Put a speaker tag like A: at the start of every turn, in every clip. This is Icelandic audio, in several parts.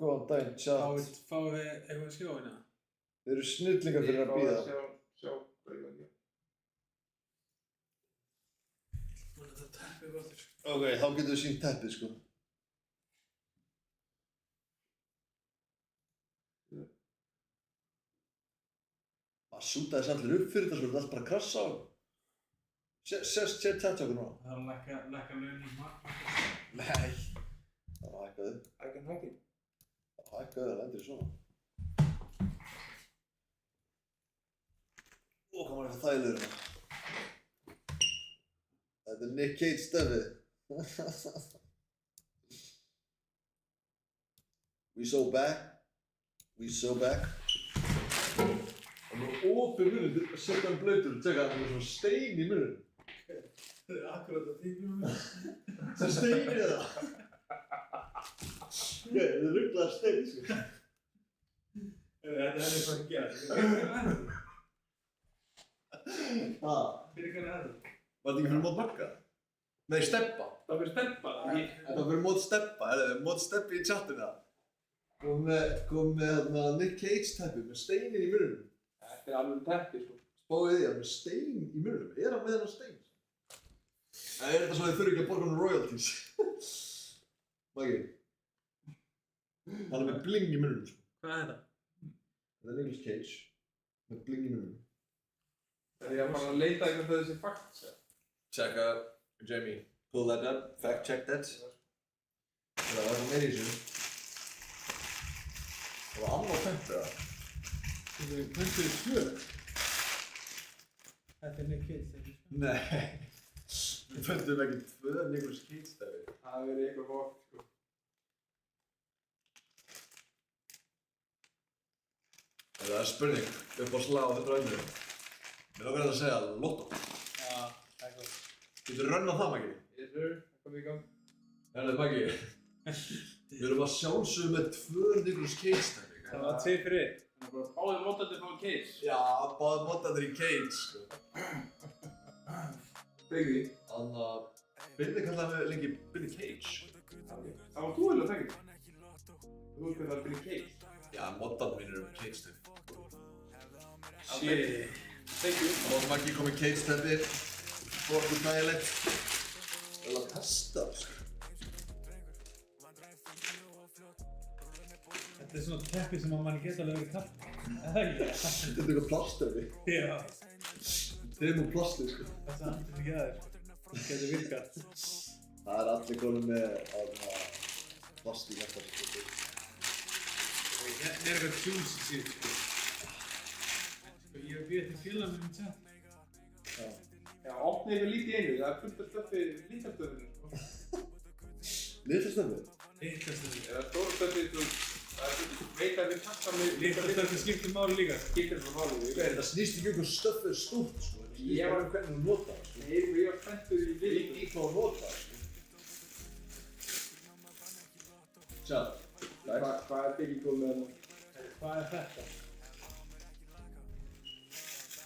A: góðan daginn, chat.
B: Fáum við eitthvað að sjá hérna?
A: Þeir eru snillingar fyrir að bíða.
C: Sjá hvað ég var að gera.
B: Þetta teppið var þér.
A: Ok, þá getum við sýnt teppið, sko. Það sútaði þess allir upp fyrir þetta, svo er þetta allt bara að krassa á. Sér teppið okkur núna.
B: Það er að lækka launin margt.
A: Nei. Það var hækkaði.
C: Hækkin.
A: Það hækkaði, það lendir í svona. Ó, hvað var eitthvað þægilegur hérna. Þetta er Nick Cage stefið. We so back. Það er opið munið, setja hann blöytur og tjekka að það er svona stein í munið.
B: Það er akkurat að tíma mér.
A: Það er stein í það. Það er rugglaðar stein, sko.
B: Þetta er eitthvað að gera. Fyrir hvernig er það?
A: Var þetta ekki fyrir mót Magga? Nei, Steppa.
B: Það var fyrir Steppa?
A: Þetta var fyrir mót Steppa, mót Steppi í chatinu það. Kom með Nick Cage teppi með steinin í mununum.
C: Þetta er alveg teppi, sko.
A: Spáðið því að með stein í mununum. Er hann með hennar stein? Það er þetta svo að þið þurfi ekki að borga hann royalties. Maggi. Hann er með bling í mununum, sko.
B: Hvað er þetta?
A: Þetta er Nicolas Cage. Með bling í mununum.
C: Það er að fara að leita eitthvað þessi fakt, sér.
A: Checka, Jamie. Pull that up. Fact check that. Það var meira í þessu. Það var annað pöntu það.
B: Þetta er pöntuð svöð. Þetta er Nick Cage, þetta er svöð.
A: Nei. Við pöntum ekki tvö Nicolas Cage stefið.
C: Það hefur verið eitthvað fókt, sko.
A: Það er spurning upp á slag á 100 önnur. Mér langar að segja Lotto.
B: Já, það er gott.
A: Getur þú rönnað það, Maggi?
C: Yes, sir. Það kom í gang.
A: Maggi. Við erum að sjálfsögðu með tvö Nicolas Cage stefið.
B: Það var 2 fyrir 1.
C: Það er bara báðir mótandi fá Cage.
A: Já, báðir mótandir í Cage, sko.
C: Begði.
A: Þannig að Billy kallaði mig lengi Billy Cage.
C: Það var þú eða það ekki? Þú veist hvað það er Billy Cage.
A: Já, mótandir mínir eru Cage stefið.
B: Shit.
C: Thank you.
A: Og Maggi kom í Cage stefið. Fórkur nægilegt. Það er að testa, sko.
B: Þetta er svona teppi sem að mann geta alveg verið kallt. Þetta er
A: eitthvað plastefi.
B: Já.
A: Þeir eru nú plastið, sko.
B: Þetta andist ekki að þér. Það getur virkað.
A: Það er allir konum með plast í næsta, sko.
B: Hérna er eitthvað juicy shit, sko. Ég hef býðið til félag mér chat.
A: Já.
C: Já, opnið yfir lítið einu. Það er fullt af stöfi lítastöfinu, sko.
A: Litastöfið?
B: Litastöfið.
C: Eða stóra stöfið, sko. Það er veit að við passa með
B: Litastöfið skiptir máli líka.
C: Skiptir það máli.
A: Þetta snýst ekki um stöfið stórt, sko.
C: Ég var
A: hvernig þú nota það, sko.
C: Ég var spenntur í litastöfinu.
A: Í hvað þú nota það, sko. Sjá.
C: Hvað er Biggie Gold með það?
B: Hvað er þetta?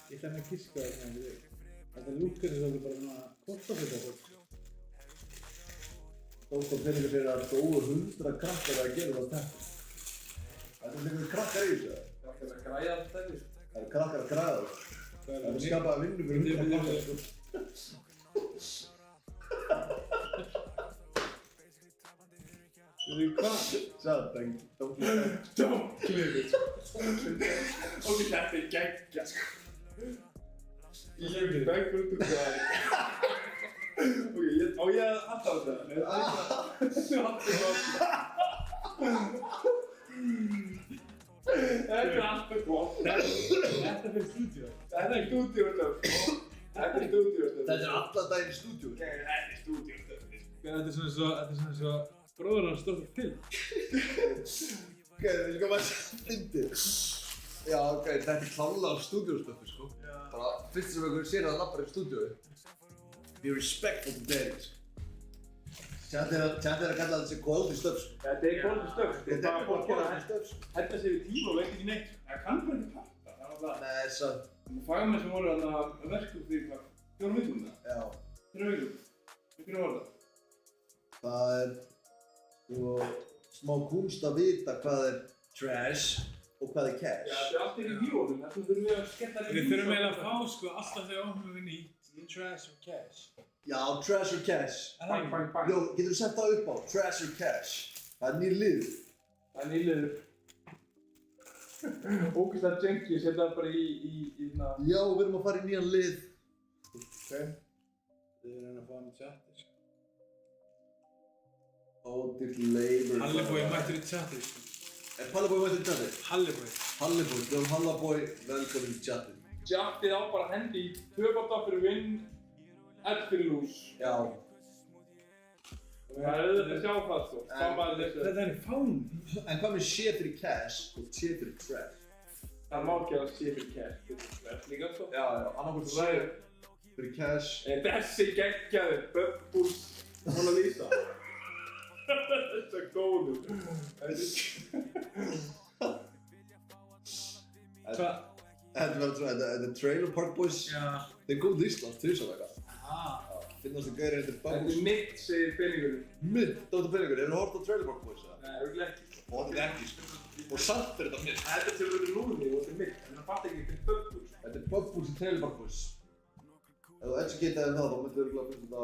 B: Ég ætla að kiska það hérna við þig. Þetta lúkkar þess að þú bara svona kortafita fólk.
A: Stórt á peningur fyrir að over 100 krakkar að gera það teppi. Það er einhverjum krakkar í þessu, eða?
C: Krakkar að græja þetta teppi.
A: Það eru krakkar að græða það. Það er skapað að vinna fyrir 100 krakkar, sko.
B: Hvað?
A: Sjá, don't
C: Don't Ok, þetta er geggja, sko. Ég hef ekki bækur út úr það. Ok, á ég að halda á þetta? Nei, það er ekki að... Þetta er alltaf gott.
B: Þetta fyrir stúdíu.
C: Þetta er stúdíóstöf. Þetta er stúdíóstöf.
A: Þetta er allan daginn í stúdíu.
C: Þetta er stúdíóstöf.
B: Þetta er svona svo bróður hans stóð til.
A: Ok, það er líka maður fyndið. Já, ok, þetta er klálega stúdíóstöfi, sko. Bara fyrst sem einhver sér að það lappar í stúdíu. Be respectful to daddy. Tjandi er að kalla þetta sem quality stuff, sko.
C: Þetta er quality stuff.
A: Þetta er bara quality stuff, sko.
C: Henda sér í tíma og veit ekki neitt. Það kann bara ekki parta, það var það.
A: Nei, sann.
C: Fagmenn sem voru þarna að verka upp því hvað, 4 vikum það?
A: Já.
C: 3 vikum. Hvernig var það?
A: Það er, sko, smá kunst að vita hvað er trash og hvað er cash.
C: Já, þetta er allt í reviewunum, þess vegna þurfum við að skella
B: Við þurfum eiginlega að fá sko alltaf þegar opnum við nýtt trash og cash.
A: Já, trash or cash.
C: Bang, bang, bang.
A: Jó, getur þú sett það upp á? Trash or cash. Það er nýr liður.
C: Það er nýliður. Ógeðslega junky, setja það bara í svona...
A: Já, við erum að fara í nýjan lið.
C: Ok.
B: Við erum að fá hann í chati sko.
A: Ódýrt labor.
B: Halliboy mættur í chati sko.
A: Er Halliboy mættur í chatið?
B: Halliboy.
A: Halliboy, Jón Hallaboy, velkomin í chatið.
C: Jattið á bara hendi í 2 báta fyrir win, 1 fyrir lose.
A: Já.
C: Það er auðvitað að sjá það sko.
B: Þetta er fán.
A: En hvað með sé fyrir cash og sé fyrir trash?
C: Það má ekki að sé fyrir cash, þetta er líka sko.
A: Já, annarkvæmt sé fyrir cash.
C: Þessi geggjaði, Bubbles, Mona Lisa. Þetta er góður.
B: Hvað?
A: Þetta er Trailer Park Boys.
B: Já.
A: Þeir góðu í Ísland, þrísar eitthvað.
B: Aha.
A: Finnast þið gauðir eftir
C: Þetta
A: Bubbles.
C: er mitt, segir peningurinn.
A: Mitt, Dr. Penningur, hefur þú hort á Trailer Park Boys?
C: Nei, örugglega ekki.
A: Og þetta er ekki, sko. Og samt er þetta mitt.
C: Þetta er til að vera lúðni og þetta er mitt, en það fatt ekki til Bubbles.
A: Þetta er Bubbles í Trailer Park Boys. Ef þú educataði það, þá myndir þú örugglega finna þetta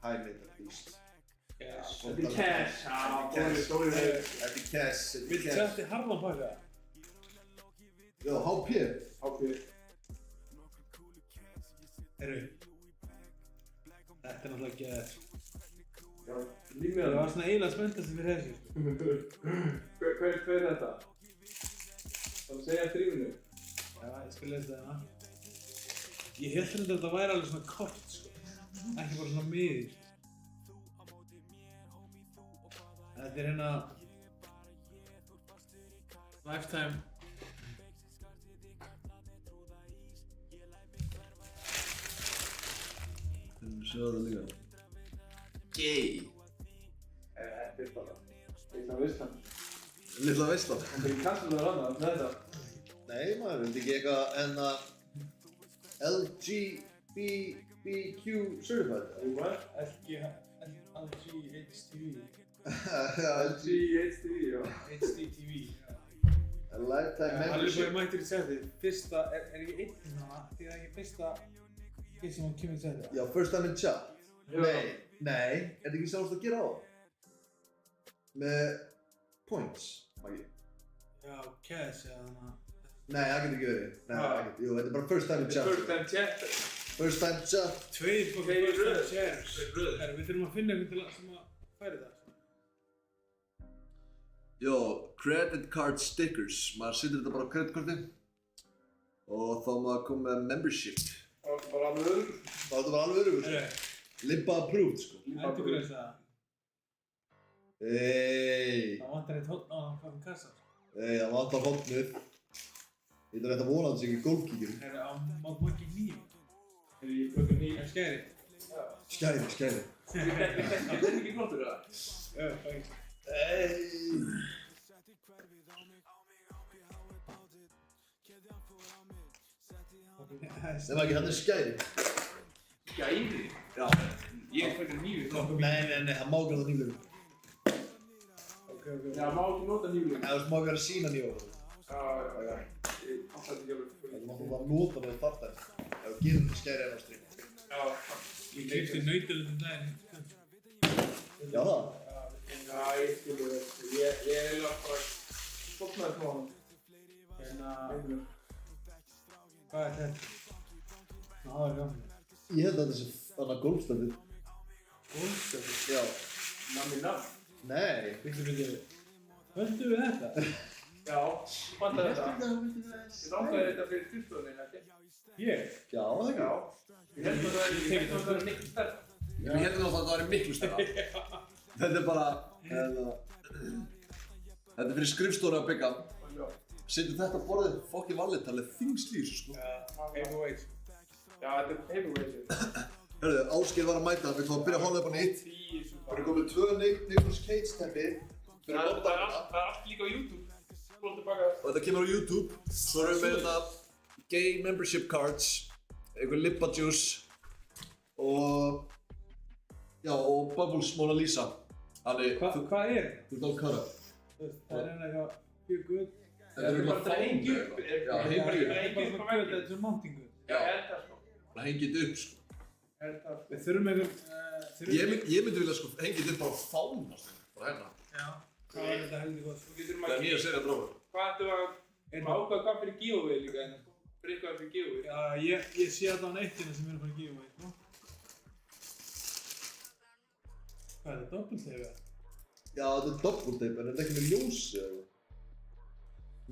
A: high mate at least.
B: Cash.
C: Þetta er cash, já, góður.
A: Þetta er cash, þetta
B: Við
A: er cash.
B: chati harðan pakka.
A: Já, HP.
C: Ákveð.
B: Herru. Þetta er náttúrulega ekki að...
C: Já, líf með
B: Ég var
C: það.
B: svona eiginlega spenntast fyrir þessu sko.
C: Hver er þetta? Það segja þrýfinu.
B: Já, ég skal lesa það hérna. Ég held að þetta væri alveg svona kort sko. Ekki bara svona miðir. Þetta er hérna... Lifetime.
A: Við sjáum það líka. Gay.
C: Þetta er bara. Þetta veist hann.
A: Lilla veislan.
C: Það er ekki kannski það annað með þetta.
A: Nei, maður vildi ekki eitthvað en að LGBTQ certified.
C: Jú, hvað?
B: LGHTV.
C: LGHTV, já.
B: HDTV.
A: A lifetime
B: Halliboy
A: membership.
B: mættur í setið. Fyrsta, er ekki einn svona, því það er ekki fyrsta sem hún kemur í setið.
A: Já, first time in chat.
C: Já.
A: Nei, er þetta ekki sjálfst að gera á? Með points, Maggi?
B: Já, cash eða þannig að...
A: Nei, það getur ekki verið. Nei, það getur, jú, þetta er bara first time in chat.
C: First time chat.
A: First time chat.
B: Tveir
C: Tveir
B: first time
C: röð.
B: shares.
C: Tveir röð.
B: Herru, við þurfum að finna einhvern til að sem að færi það.
A: Jó, credit card stickers. Maður setur þetta bara á kreditkorti. Og þá maður koma með membership.
C: Það var bara alveg öðru.
A: Það er bara alveg örugur.
B: Herru,
A: Limba approved, sko.
B: endur græs það.
A: Hey,
B: Það vantar eitt hótt á hann hvað um kassa.
A: það vantar hotnið. Ég ætla rétt að vona að það sé ekki golfkíkir.
B: Herru, á Maggi 9.
C: Er ég klokkan 9?
B: Er skæri?
A: Skæri.
C: Það er ekki flottur það.
B: Já, fæk.
A: Hey. Það var ekki hann skæri.
C: Gæði?
A: Já.
C: Ég er klokkan 9.
A: Nei, það má ekki nota nýlum.
B: Ok.
C: Já, má ekki nota nýlum.
A: Það má ekki vera að sína nýlum.
C: Já. Ég passar ekki alveg fyrir.
A: Það má þú bara nota með þarta. Ef þú gerir þetta skæri enn á strík.
C: Já.
B: Ég keypti nautilegt daginn.
A: Já það.
C: Já, ég skilur það. Ég er eiginlega bara stofnaður frá hann.
B: Hérna, hvað er þetta? Ná, það er gaman.
A: Ég held að þetta sé þannig golfstöfið.
B: Golfstöfið?
A: Já.
C: Nammi nafn.
A: Nei.
B: Viltu. Höldum við þetta?
C: Já, þú fantar þetta. Ég náttúrulega þetta fyrir skrifstofunni, ekki?
B: Ég?
A: Já, það ekki.
C: Já. Ég held að það er miklu stærð.
A: Ég held að það væri miklu stærra. Þetta er bara, þetta er fyrir skrifstóra að byggja. Setjum þetta á borðið, fokkin valið, það er þingslýs, sko.
B: Heavyweight.
C: Já, þetta er heavyweight.
A: Hörðu, Ásgeir var að mæta, við ætlum að byrja að hóla upp á nýtt. Það eru komið 2 Nicolas Cage teppi.
C: Það er allt líka á YouTube. Spóla tilbaka.
A: Og þetta kemur á YouTube. Svo erum við hérna gay membership cards, einhver Lippa Juice og, já, og Bubbles Mona Lisa. Þannig,
B: Hvað er?
A: þú ert á kara.
B: Það er enn eitthvað pure good.
A: Þetta er bara
C: Það hengi upp.
A: Já, hengi upp.
B: Það er bara svona good, þetta er svona mounting good.
C: Já, eldar sko.
A: Það hengið upp sko.
C: Eldar.
B: Við þurfum eitthvað...
A: Ég myndi vilja sko hengið upp á fána sko. Bara hérna.
B: Já, það var þetta heldur gott.
A: Það er nýja serið að prófa.
C: Hvað ættu að ákvæða hvað fyrir giveaway líka hérna? Fyrir eitthvað fyrir giveaway?
B: Já, ég sé allavega eittinu sem er að fara að giveaway, sko. Hvað er þetta, doppelteipa?
A: Já, þetta er doppelteip, en þetta er ekki með ljósi eða eitthvað.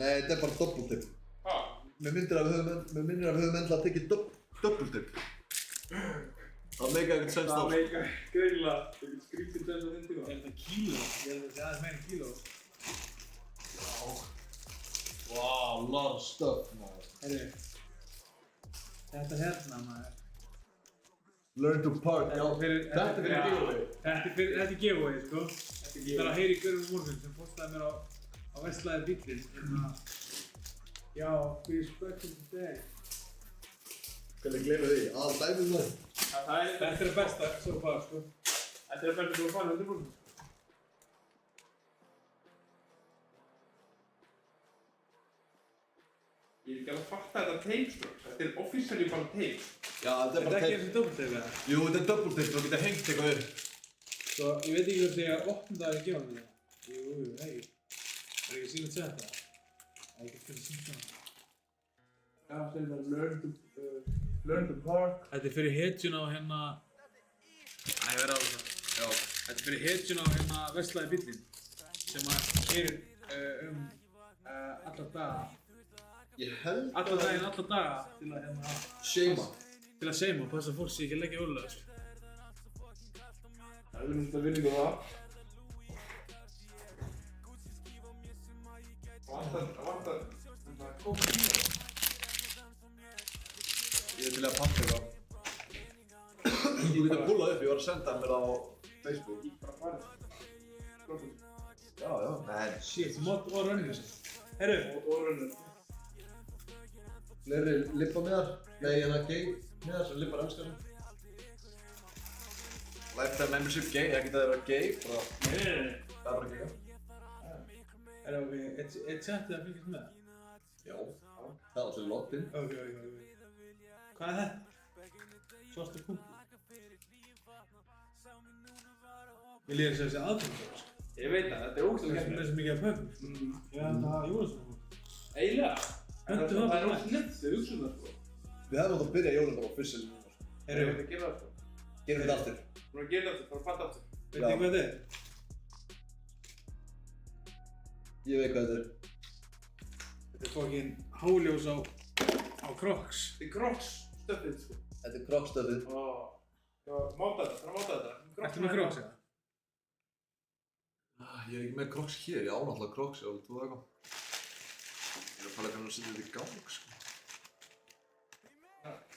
A: Nei, þetta er bara doppelteip.
C: Hæ?
A: Mér minnir að við höfum endla tekið doppelteip. Það meika ekkert sens þá.
C: Það meika greinilega ekkert skrítið þess að þinn tíma.
B: Er þetta kíló? Ég held að þetta sé aðeins meira en kíló.
A: Wow, lot of stuff, maður.
B: Herri, þetta hérna, maður.
A: Learn to park, já.
B: Þetta er fyrir
A: giveaway.
B: Þetta er giveaway, sko. Ég þarf að heyra í Görðum Morgun sem postaði mér á Vestlæði bíllinn. Já, we expect him today.
A: Hvernig glemur því? Dæmið maður.
B: Þetta er það besta, svo far, sko.
C: Þetta er að bæta svo að fara 100%. Ég er ekki alveg að fatta þetta teip strax. Þetta er officially bara teip.
A: Já, þetta er
B: Þetta
A: bara
B: er ekki
A: teip.
B: eins og doppelteipa, eða?
A: Jú, þetta er doppelteip, þú getur hengt eitthvað upp.
B: Svo, ég veit ekki hvort ég að opna það að gefa mér það. Jú, hei. Það er ekki síðan að segja þetta. Það er ekki fyrir síðan svona.
C: Já, segir það learn to park.
B: Þetta er fyrir hetjun á hérna... Æ, ég verði á það. Já. Þetta er fyrir hetjun á hérna Vestlæði bíllinn. Sem að keyrir alla daga.
A: Ég held
B: Alla daginn, alla daga til að hérna...
A: Seima.
B: Til að seima og passa að fólk sé ekki að leggja ólega, sko.
C: Það er mjög að vinningu það. Það vantar góð tíma.
A: Ég er til að panta eitthvað. Þú getur pullað upp, ég var að senda mér á Facebook.
C: Ég bara farið.
A: Já, já. Men,
B: Shit, mod og rönnir þessu. Herru,
C: Og rönnur.
A: fleiri lippamiðar. Nei, hérna gay miðar sem lippar elskar sem. Lifetime membership gay, ekki það er að gay, bara...
B: nei.
A: Það er bara gay.
B: Er chatið að fylgjast með það?
A: Já. Það var svo logged in.
B: Ok. Hvað er þetta? Svartur punktur. Ég líður þess að segja aðtöndar, sko.
C: Ég veit það, þetta er ógæslega
B: Það er svo mikið af pöfum. Ég held að hafa jólasveinar.
C: Eiginlega.
B: Hentu það
C: Það er
B: bara.
C: ósnitt, þau hugsa það sko.
A: Við hefum átt að byrja jólinn bara official núna.
C: Ég veit að gera það sko.
A: Gerum þetta aftur.
C: Nú að gera þetta, bara fatta aftur.
B: Veit þið hvað þetta er?
A: Ég veit hvað þetta er.
B: Þetta er fokkin háljós á Crocs.
C: Þetta er Crocs stöfið sko.
A: Þetta er kroppstöfið.
C: Já, máta þetta, það máta þetta.
B: Ertu með Crocs, eða?
A: Ég er ekki með Crocs hér, ég á náttúrulega Crocs, ég vil trúa eitthvað. Ég er að fara hvernig að setja þetta í gang, sko.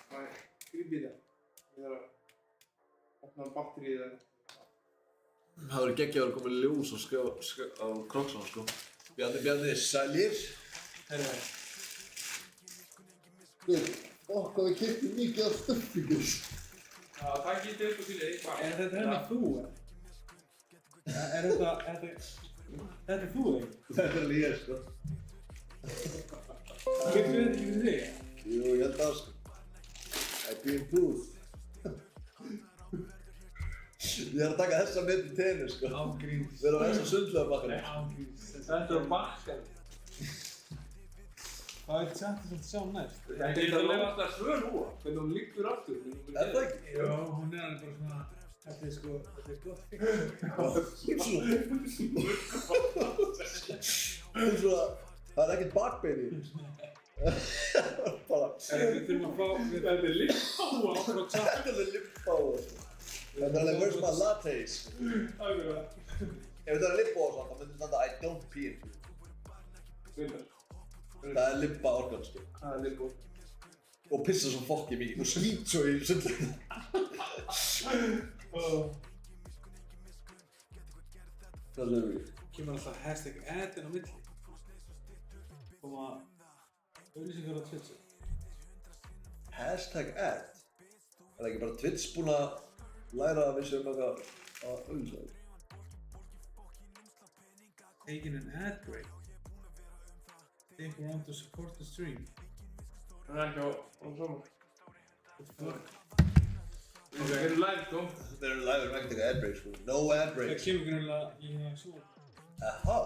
C: Það er grípið það. Ég þarf að opna batterið þetta.
A: Það verður geggjað að koma ljós á Crocsana, sko. Bjarni, sælir.
B: Herru,
A: Hvað við keyptum mikið af stöffingur.
C: Já, það getur upp á síðan eitthvað.
B: er þetta hérna þú, eða? Er þetta er þú, eða?
A: Þetta er alveg ég, sko.
B: Getur þetta ekki fyrir þig?
A: Jú, ég held það, sko. I've been proof. Ég er að taka þessa með í tenni, sko.
B: Ángríns.
A: Við erum á þessa sundlaugabakkanu.
B: Ángríns.
C: Þetta er bakkar.
B: Hvað er chatið sem þú sjá næst?
C: Það er alltaf svör úr, hvernig hún liggur aftur.
A: Er það ekki?
B: Já, hún er alveg bara svona... Þetta er sko, þetta er gott fík.
A: Það er ekkert bakbeini. Bara...
B: Við þurfum að fá...
C: Þetta er lippáa.
B: Frá chat.
A: Þetta er lippbáður. Þetta er alveg where's my lattes.
C: Akkurat.
A: Ef þetta er lippbáður þá myndir þetta I don't pee in you.
C: Svindar.
A: Það er lippa organ, sko.
C: Það er lippáa.
A: Og pissa svo fokkið mikið og skýt svo í sundlaugina. Það segir við.
B: Kemur alltaf hashtag ad inn á milli. Koma auðlýsingar á Twitch.
A: Hashtag ad. Er það ekki bara Twitch búinn að læra að við séum eitthvað að auðvitað?
B: taking an ad break. Think we're on to support the stream.
C: Það ekki á saman.
B: What the fuck?
C: Við erum live, sko.
A: Þeir eru live, ekki taka ad break, sko. No ad
B: Það
A: breaks.
B: kemur grunlega í hérna svo.
A: Aha.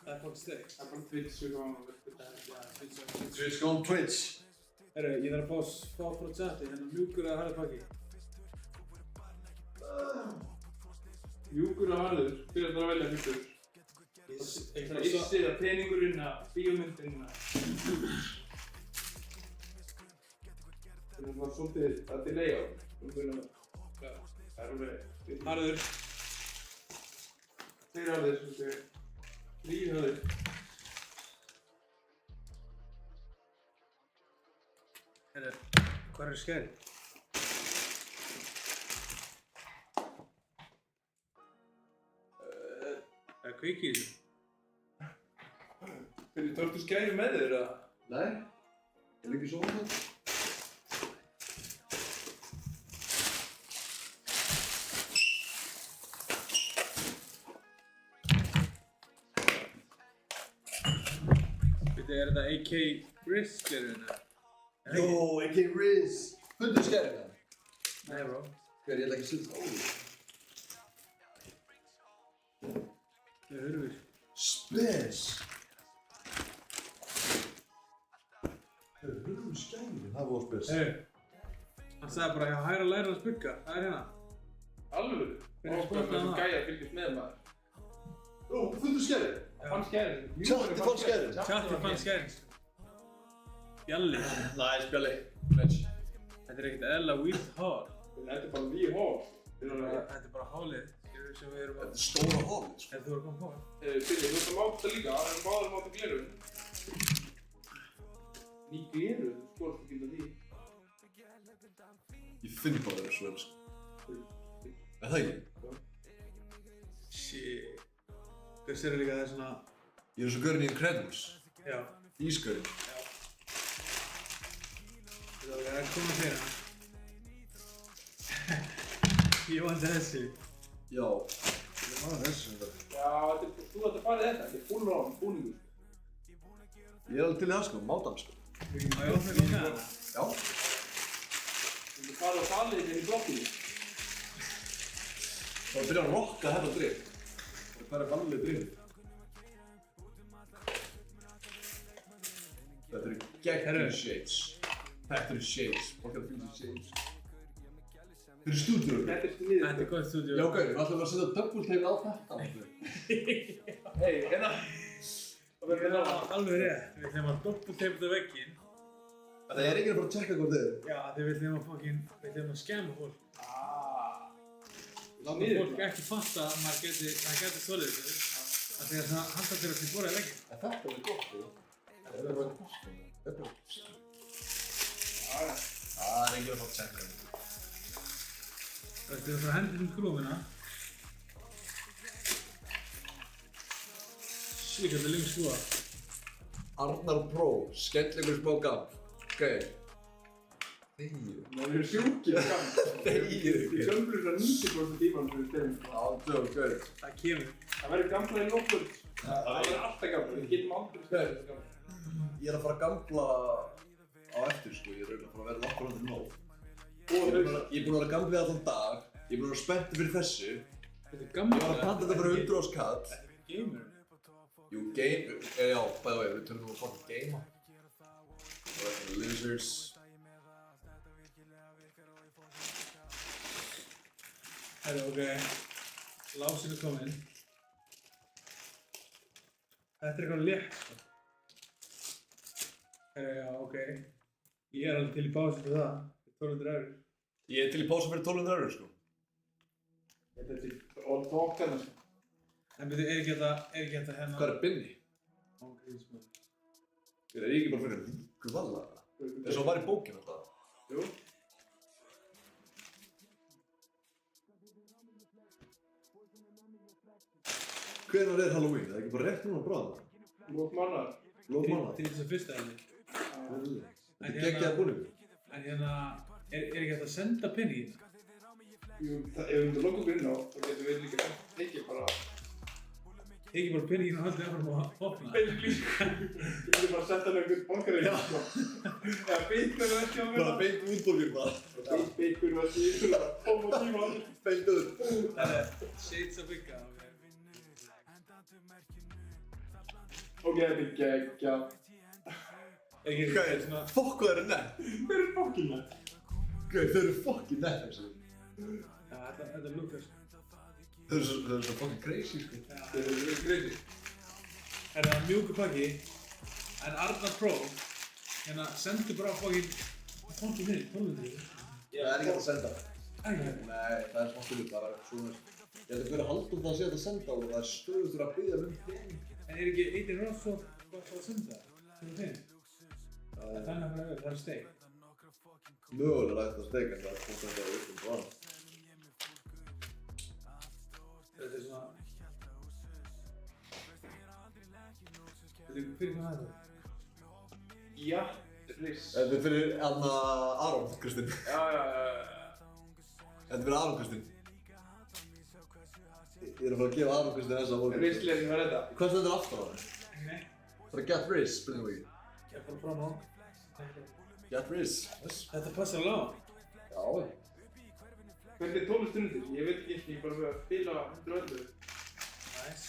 B: Það bara steg.
C: Það bara Twitch, við komum að þetta Twitch.
A: Twitch on Twitch.
B: Herru, ég þarf að fá frá chati, hérna mjúkur eða harður pakki.
C: Mjúkur og harður, fyrir að velja hlutur. Það er issið að peningurinn að bíómyndin að... Það var svolítið að delay á. Það er alveg...
B: Harður.
C: Þeir harðir, svolítið. 3 harðir.
B: Herru, hvað er skæri? Það er kveiki í þessu.
C: Fyrir tókstu skæri með þér að...
A: Nei. Það er ekki svo það.
B: Er þetta AK Riz skærinu?
A: Jó, ekki Riz. Fundu skærina?
B: Nei, bro.
A: Hver, ég ætla ekki að setja það óður.
B: Það er hurfur.
A: Spes. Það er hurfur skærinu. Það var spes.
B: Herru, hann sagði bara að hæra læra að spugga. Það er hérna.
C: Alveg?
B: Hvernig spottaði hann það?
C: Gæja fylgist með maður.
A: Ó, fundu skærinu?
C: Það fann skærin.
A: Chatti fann skærin.
B: Chatti fann skærin. Bjalli.
A: Nice, Bjalli. French.
B: Þetta er ekkert eðla weird hall.
C: Þetta er bara við hól.
B: Þetta er bara hálið sem við erum
A: Þetta
B: að...
A: er stóra hólið, sko.
B: Ef þú er að koma á.
C: Fyrir, þú ert að máta líka, það er báður að máta glerun. Ný gleru, þú skorast ekki inn á því.
A: Ég finn bara það svo vel, sko. Er það ekki?
B: Shit. Hver sér líka það er svona...
A: Ég er svo görinn í Incredibles.
B: Já.
A: Ísgörinn.
B: Það er að koma fyrir hann. Ég vant þessi.
A: Já. Ég var þessu sem það.
C: Já, þú ætti að fara þetta, þetta er full on búningur.
A: Ég er alveg til í það, sko. Mátan, sko.
B: Má ég opna líka hana?
A: Já.
C: Þú ætti að fara á salið hérna í blokkinni.
A: Það var að byrja að rocka þetta drif. Það er vanlega drif. Þetta eru geggjur shades. Þetta eru shades. Fólk er að fylgja shades. Fyrir stúdíu.
C: Þetta er sniðið.
B: Þetta er góð stúdíu.
A: Já, gauður, við ætlum að setja double tape á þetta.
C: Hei, hérna. Það verður hérna.
B: Alveg rétt. Við ætlum að doppelteipa þetta vegginn.
A: Það er enginn að fara að checka hvort þið er.
B: Já, því við ætlum að skemma fólk. Láta
C: Sniðið.
B: fólk ekki fatta að maður geti stolið þessu. Af því að það handlar til að þið borða í vegginn.
A: Þetta er alveg gott, sko. Þetta er bara gott, sko. Þetta er bara gott, sko. Það er enginn að fara að checka þetta.
B: Það er að fara að hendi skrúfina. Shit, þetta er lengi skrúfa.
A: Arnar Pro, skemmtilegur smá gamm. Gauður. Þegju.
C: Það eru sjúkir og gamm.
A: Þegju.
C: Við sömblum það 90% tíman fyrir stefn.
A: Átjóð, gauður.
B: Það kemur.
C: Það verður gamla í nokkur. Það verður alltaf gamla, við getum aldrei stefn gamla.
A: Ég er að fara að gambla á eftir, sko. Ég er að fara að vera nokkur andur nóg.
C: Og
A: Ég er búinn að vera að gambla allan dag. Ég er búinn að vera spenntur fyrir þessu.
B: Þetta er
A: Ég
B: gammal.
A: var að panta þetta fyrir 100 áskall.
B: Þetta er gamer.
A: Jú, game... Já, by the way, við tölum nú að fucking game. Það er losers.
B: Herru, ok. Lásin er kominn. Þetta er eitthvað létt, sko. Herru, já, ok. Ég er alveg til í pásu fyrir það. 1200 €.
A: Ég er til í pása fyrir 1200 €, sko.
C: Þetta er all talk hérna.
B: En byrju, er ekki þetta hérna...
A: Hvað er Binni?
B: Ok, smá.
A: Er ég ekki bara fyrir ríku valla? Þess að hann var í bókinu alltaf.
C: Jú.
A: Hvenær er Halloween? Það er ekki bara rétt núna bráðum?
C: Lók mannar.
A: Lók mánuð.
B: 31. henni.
A: Þetta er geggjaða búningur.
B: En hérna, er ekki hægt að senda penni í þetta?
C: Jú, ef við myndum lokum inn á, þá getum við líka tekið bara
B: Tekið bara peninginn og haldið áfram að opna.
C: Basically, sko. Þú getur bara að setja hann einhvern bankareikning, sko. Eða bitcoin verki á mér.
A: Bara beint útbókir bara.
C: Bitcoin verki, þú bara koma á tíma.
A: Beint út.
B: Það er shades of bygga.
C: Ok, þetta er geggjað.
B: Ekki
A: Gauð,
B: svona...
A: fokk hvað eru nett.
C: Þeir eru fucking nett.
A: Gauð, þau eru fucking nett, actually.
B: Já, þetta lúkar sko.
A: Þau eru svo fucking crazy, sko.
C: Þeir eru crazy.
B: Það er mjúku pakki, en Arnar Pro hérna sendur bara fucking fóntið þinn, 1200.
A: Það er ekki hægt að senda.
B: Ægæ.
A: Nei, það er smá stundum, það er svona... Ég held að hverju haldum það að sé hægt að senda og það er stöðugt að biðja pening.
B: En er ekki eitthvað ráðsvort hvað það að senda? Fyrir þeim? Þannig að það er steik.
A: Mögulega hægt að steika en það er svona þetta upp bara.
B: Þetta er svona... Þetta er fyrir hvað það er?
C: Já, Riss.
A: Þetta er fyrir Aron Kristinn.
C: Já.
A: Þetta er fyrir Aron Kristinn. Ég er að fara að gefa Aron Kristinn þessa morgun.
C: Rissleirinn var þetta.
A: Hvað stendur aftur á það?
B: Nei.
A: Það er Get Riz, spurningum við ekki.
B: Ég fór fram á.
A: Get Riz.
B: Þetta passar alveg á.
A: Já.
C: Hvernig er tónlistundir? Ég veit ekki, ég bara fyrir að spila 111.
B: Næs.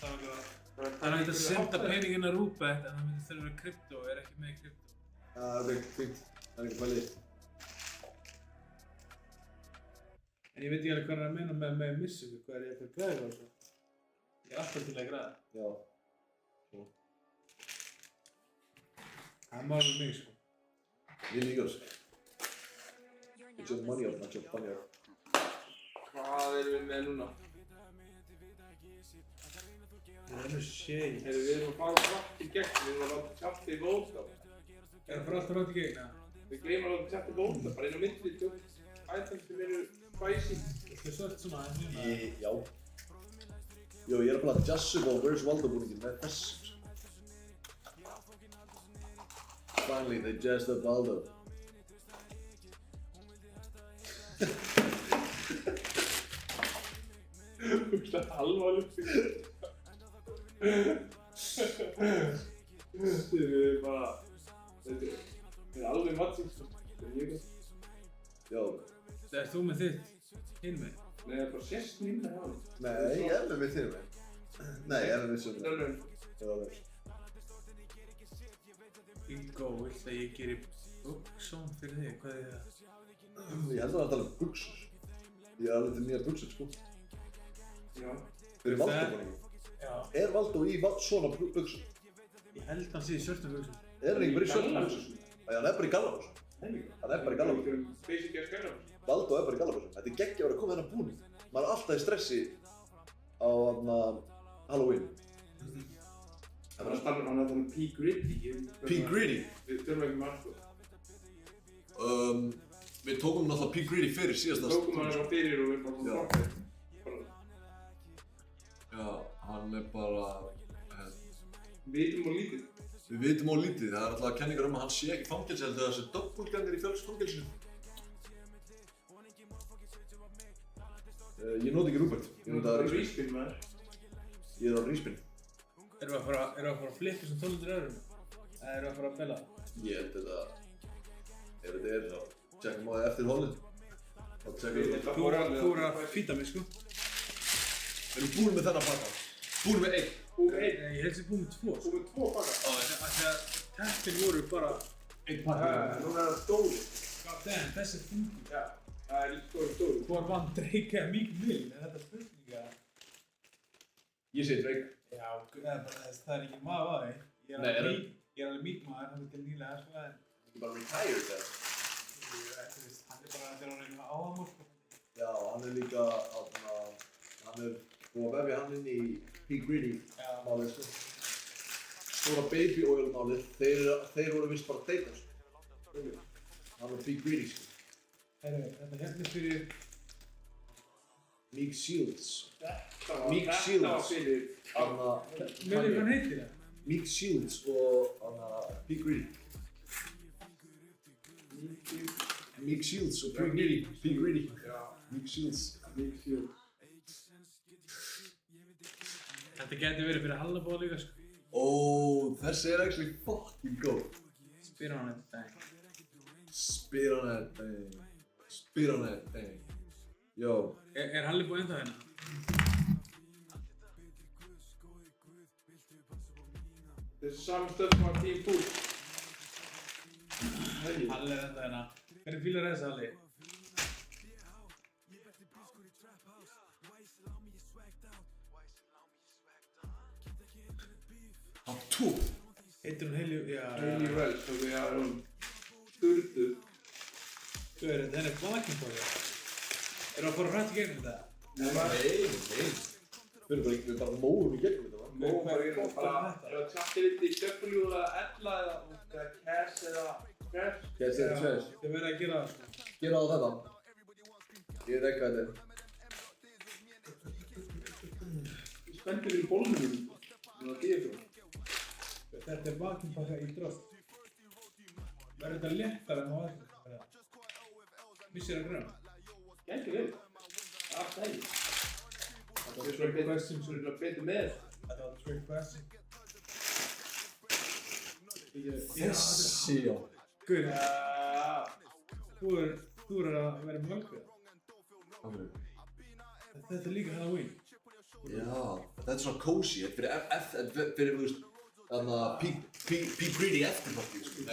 B: Það var ekki það er hægt að senda peninginn að Rúbert en það myndi þurfa að vera krypto og er ekki með krypto.
A: Það er fínt. Það er ekki pælið.
B: En ég veit ekki alveg hvað hann er að meina með missu, hvað er ég fyrir græði og svo. Ég er alltaf til að græða.
A: Já.
B: Það er málið mig sko.
A: Ég líka þessu. It's your money out, not your funny out.
C: Hvað erum við með núna?
B: Það er nú shade.
C: Við erum að fara hratt í gegn, við erum að láta tjafti í bóðskap.
B: Er það fyrir alltaf rátt í gegn, eða?
C: Við gleymum að láta tjafti í bóðskap, bara inn á myndli tjótt items sem eru spicy.
B: Þetta er svart svona aðeins hérna.
A: Já. Jó, ég er að plana Jazzup og Where's Waldo búningin með þessum. Finally, they jazzed up Waldo.
C: Þú veist að alvarlegt sig. Þetta er bara... Þetta er alveg mattsins. Þetta er mjög gott.
A: Já.
B: Það er þú með þitt hinn með?
C: Nei, það er bara sérst minna hjá hann.
A: Nei, ég er með mitt þínum megin. Nei, ég er með mitt sem
C: Það er raun.
A: Það er raun.
B: Bingo, vilt að ég geri buksón fyrir þig? Hvað er það?
A: Ég held að það tala um buksur. Ég er alveg til nýja buksur, sko.
C: Já.
A: Fyrir Waldo búningin.
B: Já.
A: Er Waldo í svona buksur?
B: Ég held að hann sé í svörtum buksum.
A: Er hann ekki bara í svörtum buksur? Æ, hann er bara í gallabuxum. Hann er bara í gallabuxum.
C: Basic as gallabuxum.
A: Waldo er bara í gallabuxum. Þetta er geggja að vera að koma þennan búning. Maður er alltaf í stressi á Halloween.
C: Hann er að tala um P. Gritty.
A: P. Gritty?
C: Við þurfum ekki marg, sko.
A: Við tókum náttúrulega P. Gritty fyrir síðasta.
C: Við tókum hann eitthvað fyrir og við erum bara svona frákvæð.
A: Já, hann er bara...
C: Við vitum og lítið.
A: Við vitum og lítið. Það er alltaf kenningar að hann sé ekki fangelsi heldur þessi doppelgangar í fangelsinu. Ég noti ekki Rúbert. Ég noti að
C: Ríspinn, maður.
A: Ég er á Ríspinn.
B: Erum við að fara að flippa sem 1200 eurum? Eða erum við að fara að bella það?
A: Ég held þetta... Ef þetta er þá tjekkum á það eftir holið. Þá tjekkum við það.
B: Þú voru að fýta mig sko.
A: Við erum búin með þennan pakka. Búin með einn.
C: Búin með einn.
B: Ég held að ég búið með 2 sko.
C: Búin með 2 pakka.
B: Þegar teppin voru bara...
A: Einn pakka.
C: Núna er það stóri.
B: God damn, þessi er fungi.
C: Já, það er stóri.
B: Hvor vann Drake eða Meek Mill? Er þetta spurninga?
A: Ég segi Drake.
B: Já, það er ekki maður að þig. Ég er alveg Meek maður, hann er til nýlega sko en...
A: Þú er bara retired eða?
B: Hann er bara eitthvað áhamur sko.
A: Já, hann er líka... Hann er búinn að vefja hann inn í P. Gritty málið sko. Svona baby oil málið, þeir voru vist bara að deyta sko. Hann var P. Gritty sko.
B: Þetta hérna fyrir...
A: Meek Shields.
C: Meek Shields.
B: Munið hvað hann heitir það?
A: Meek Shields og P. Gritty. Meek Shields og P. Gritty. P. Gritty.
C: Já.
A: Meek Shields.
C: Meek Shields.
B: Þetta gæti verið fyrir Hallabóða líka sko.
A: Þessi actually fucking góð.
B: Spyr hann þetta dang.
A: Spit on that thing. Spit on that thing. Yo.
B: Er Hallabóða ennþá hérna?
C: Þessi saman stöð sem var Team Pool.
B: Halli er ennþá hérna. Hvernig fílar þessi Halli?
A: Hann tók.
B: Heitir hún Hailey? Já.
C: Hailey Welch, þá er hún sturduð.
B: Hvað þetta? Henni er bakinn på þér. Eru að fara hrætt í gegnum þetta?
A: Nei. Við bara móðum í gegnum þetta,
C: Móum bara í hérna, bara tjatti vildi í Sjöfnuljú eða Ella eða Cass eða Crash.
A: Cass eða Crash.
B: Þið verða að gera það sko.
A: Gera á þetta. Ég veit ekki hvað þetta er.
C: Ég spennti fyrir bólnum mínum. Það var díafrón.
B: Þetta er bakkinnpakka í drost. Verður þetta léttara en á aðeins? Missir það gröna?
C: Gæti verið. Allt hægir. Það er svona betur með.
B: Þetta var trick question.
A: Þessi, já.
B: Guður, þú er að vera með völkuða. Þetta er líka Halloween.
A: Já, þetta er svona cozy, þetta er fyrir, þú veist, þarna P. Greedy eftirparti, sko.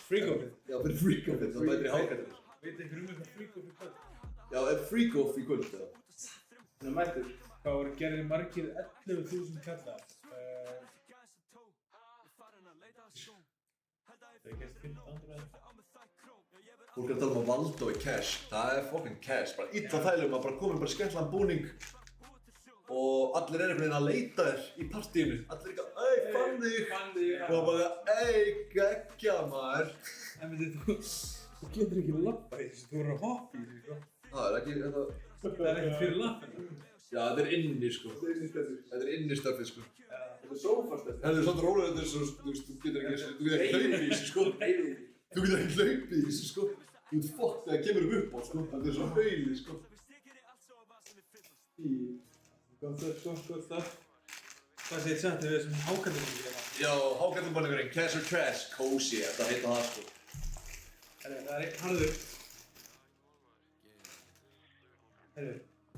B: Freak-offið.
A: Já, fyrir freak-offið, það bætir í hákættir.
B: Veit ykkur eitthvað freak-offið kvöld?
A: Já, er freak-off í kvöld, eða?
C: Það er mættur.
B: Hvað voru gerðir margir 11.000 kallar? Það er gert 15 eða?
A: Fólk er að tala um að valda í cash, það er fucking cash, bara illa þælum að bara komin bara skemmtlan búning og allir einhvern veginn að leita þér í partíinu, allir eitthvað, fann þig, og bara, geggja maður.
B: En veitir, þú getur ekki lappa í þessu, þú voru að hoppa í þessu, sko.
A: Það er ekki, þetta...
B: Það er ekkert fyrir lappina.
A: Já, þetta er inni, sko. Þetta er inni stöfið, sko.
C: Þetta er sofastöfið.
A: Það er svona rólega þetta er svo, þú getur ekki hlaupið í þessu, sko. Þú getur ekki hlaupið í þessu, sko. Þú veit fokk þegar það kemur upp á, sko. Þetta er svo hauli, sko.
B: Gott stöf. Hvað segir þetta við þessum hákarlabúningum hérna?
A: Já, hákarlabúningurinn, cash or trash, cozy, þetta heita það, sko.
B: Það er einn harður.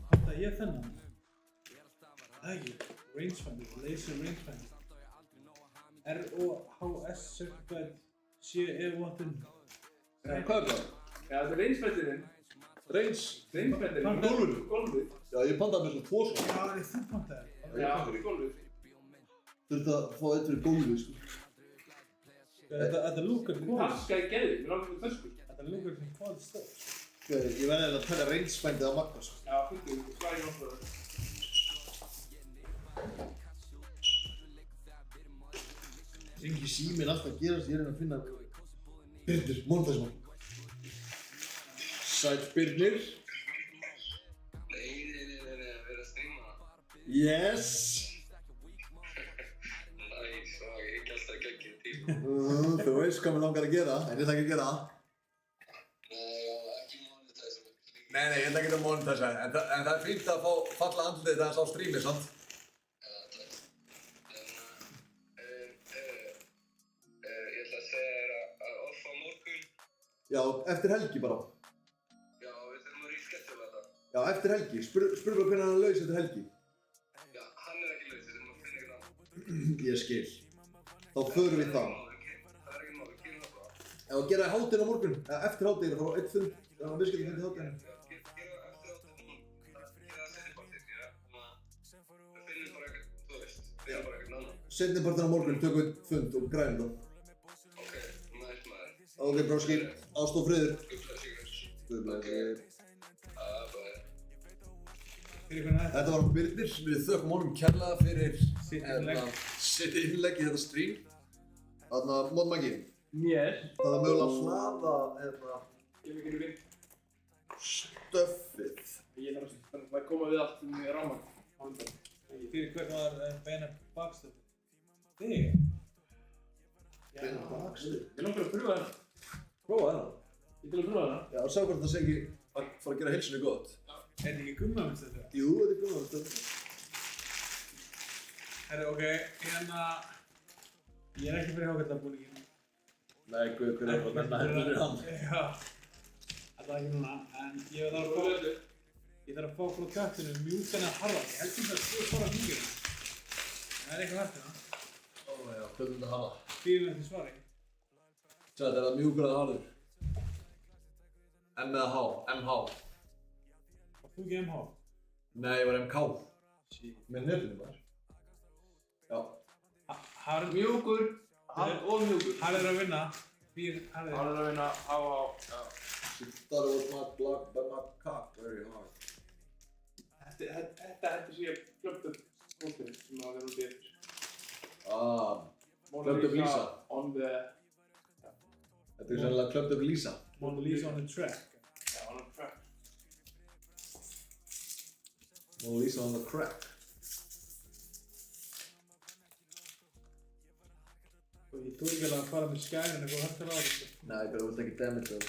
B: Handa ég þennan? Ægir, rangefinder, laser rangefinder. ROHS certified CE-vottun.
C: Hvað er það? Já, þetta er rangefinderinn. Rangefinderinn? Golfið.
A: Já, ég pantaði mér svona 2 svona.
B: Já, það er þú pantaði.
C: Já, fyrir golfið.
A: Þurfti að fá eitt fyrir gólfið, sko.
B: Þetta lúkar sem hvað?
C: Taska í geði, við erum alveg töskur.
B: Þetta lúkar sem hvað stöð.
A: Ég verði að taka rangefindið á Magna, sko.
C: Já, fundið, slæði náttúrulega.
A: Engi síminn alltaf að gerast, ég að finna Birnir, montagsmann. Sæll Birnir.
D: Nei, að vera að streama.
A: Yes!
D: Næs, og ég ekki alltaf geggjum tíma.
A: Þú veist hvað mér langar að gera, en ég ætla ekki að gera það.
D: Nei,
A: Nei, ég ætla ekki að monetisa, en það er fínt að fá falla andlitið þess á streami, sant?
D: já, takk. Ég ætla að segja þér að offa á morgun.
A: Já, eftir helgi bara.
D: Já, við þurfum að reschedula þetta.
A: Já, eftir helgi. Spurðu bara hvernig hann er laus eftir helgi.
D: Já, hann er ekki laus, við þurfum að finna einhvern annan.
A: Ég skil. Þá förum við það.
D: Það er ekki mál, við gerum það bara.
A: Ef að gera hátinn á morgun, eða eftir hátinn, þá einn fund, þannig að við skilum fundið hátinn.
D: Gera eftir átta hún, gera það seinnipartið, við finnum bara eitthvað, þú veist, finnum bara eitthvað annan.
A: Seinnipartinn á morgun tökum við fund og græðum það.
D: Ok, næst maður.
A: Ok, bróski. Ást og friður.
D: Guðblæs ykkur.
A: Guðblæs.
D: Bye.
B: Fyrir hvernig þetta?
A: Þetta var Birnir, við þökkum honum kærlega fyrir sitt innlegg í þetta stream. Þarna, Mónmagi,
C: Mér.
A: það er mögulega að hlaða
C: Ég vil ekki vinn.
A: stöffið.
C: Ég þarf að koma við allt í ramman.
B: Fyrir hvern var beina bakstöð? Þig?
A: Beina bakstöð?
C: Ég langar að pröfa hérna.
A: Prófa þennan.
C: Ég til að pröfa hérna.
A: Já, sjá hvort það sé ekki að fara að gera heilsunni gott.
B: Er þetta ekki gummavist þetta?
A: Jú, þetta er góð.
B: Herri, ok, hérna... Ég er ekki fyrir hákarlabúningin.
A: Nei, guð, hver er það menna hendur í hann?
B: Já. Það er ekki núna, en ég þarf að fá... Ég þarf að fá frá kattinu mjúkan eða harðan. Ég held að það svara hringina. Það er eitthvað hægt hérna.
A: Ó, já, hvernig þetta harða?
B: Býðum eftir svari.
A: Þetta er það mjúkur eða harður? M eða H? MH?
B: Var þú ekki MH?
A: Nei, ég var MK. Með nefnum bara. Já.
B: Harð...
C: Mjúkur, harð og mjúkur.
B: Harð er að vinna. Býr harðir.
C: Harð er að vinna, já.
A: She thought it was my block, but my cock very hard.
C: Þetta heldur sé klöpt upp skótið sem það er út í eftir.
A: Klöpt upp Lisa.
C: On the...
A: Þetta er sannlega klöpt upp Lisa.
B: Mona Lisa on the track.
C: Yeah, on the track.
A: Mona Lisa on the crack.
B: Og ég tók ekki alveg að fara með skærin eitthvað hægt að láta þetta.
A: Nei, þú vilt ekki damage það.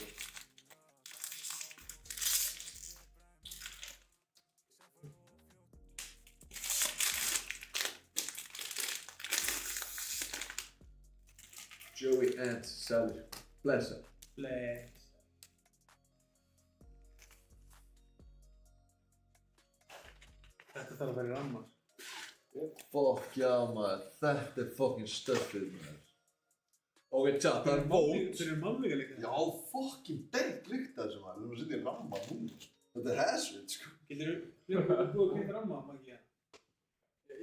A: Joey Ant sagði blessa.
B: Bless. Þetta þarf að vera í rammar.
A: Fuck já maður, þetta er fucking stuffið maður. Ok, tja, það er vote.
B: Þeir eru málvíka líka.
A: Já, fucking deg lykt þessu maður, þú erum að setja í ramma núna. Þetta er hazard, sko.
B: Getur þú að kveita ramma, Maggi?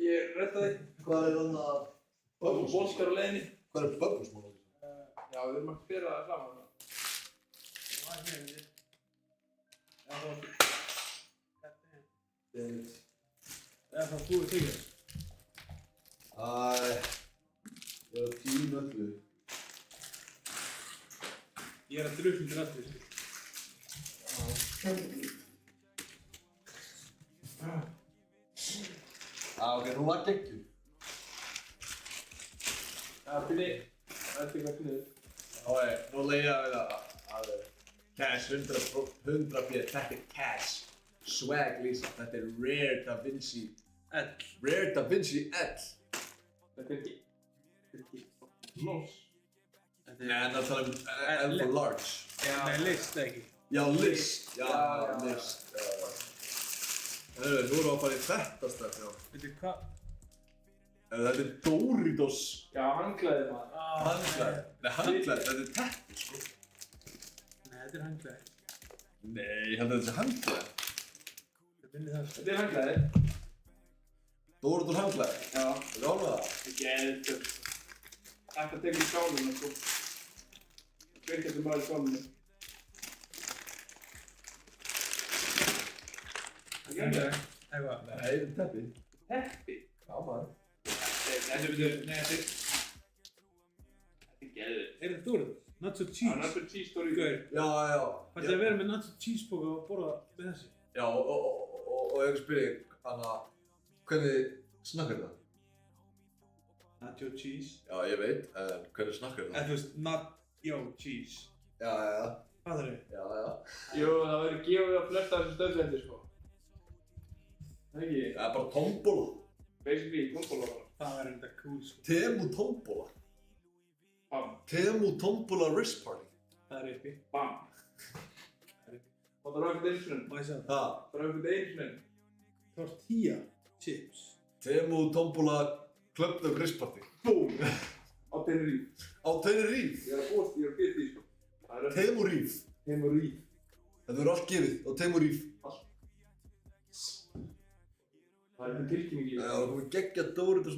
C: Ég reddaði.
A: Hvað er þarna?
C: Volskar á leiðinni.
A: Hvað er Bubbles maður?
C: Já, við erum að bera það saman.
B: Það er hérna. Já, það var... Eða það búið þig.
A: Æ, ég er að tíma öllu.
B: Ég er að drukna til allir, sko.
A: Ok, nú var geggjur.
C: Já, fyrir. Það er eitthvað kniður.
A: Ok, nú leiði ég að cash 100 p. Þetta er cash. Swag Lisa, þetta er Rare Da Vinci L. Rare Da Vinci L.
C: Þetta er ekki loss.
A: Nei, það er talað L for large.
B: Nei, list ekki.
A: Já, list. Já, list. Nú erum við að fara í þetta stöf, já.
B: Veitu hvað?
A: Þetta er Doritos.
C: Já, hangklæði maður.
A: Handklæði. Nei, handklæði, þetta er teppi, sko.
B: Nei, þetta er hangklæði.
A: Nei, ég held að þetta sé handklæði.
C: Þetta er hangklæði.
A: Doritos handklæði.
C: Já.
A: Þú ánað það?
C: Ekki eðið. Þetta tekur í skálinu, sko. Það kveikja sem bara í skálinu. Það er hangklæði.
B: Eitthvað.
A: Nei, þetta er teppi.
C: Teppi.
A: Já, maður.
B: Þetta er
C: Þetta er geðið.
B: Er þetta Doritos? Nacho
C: Það er
B: cheese?
C: náttúrulega cheese story.
B: Gauður.
A: Já.
B: Hvað er að vera með nacho cheese bóka og borða með þessi?
A: Já, og ég spyrir hana, hvernig snakkar það?
B: Nacho cheese.
A: Já, ég veit, en hvernig snakkar það?
B: Eða þú veist, nacho cheese.
A: Já.
B: Hvað það er?
A: Já.
C: Jú, það verður gefið á flesta af þessu stöðflendi, sko. Það ekki?
A: Það er bara tombola.
C: Basically, tombola bara.
B: Það er enda cool, sko.
A: Temu tombola.
C: Bam.
A: Temu tombola wrist party.
B: Það er uppi.
C: Bam. Og það er auðvitað einu sinni.
B: Má ég segja það?
A: Ha,
C: Það er auðvitað einu sinni.
B: Tortilla chips.
A: Temu tombola klöpnögg wrist party.
C: Búm. Á Tenerife.
A: Á Tenerife.
C: Ég er að búast, ég er að byrja því, sko. Það er
A: Tenerife.
C: Tenerife.
A: Þetta verður allt gefið á Tenerife.
C: Það er einhvern tilkynning í
A: Já, það komið geggja Doritos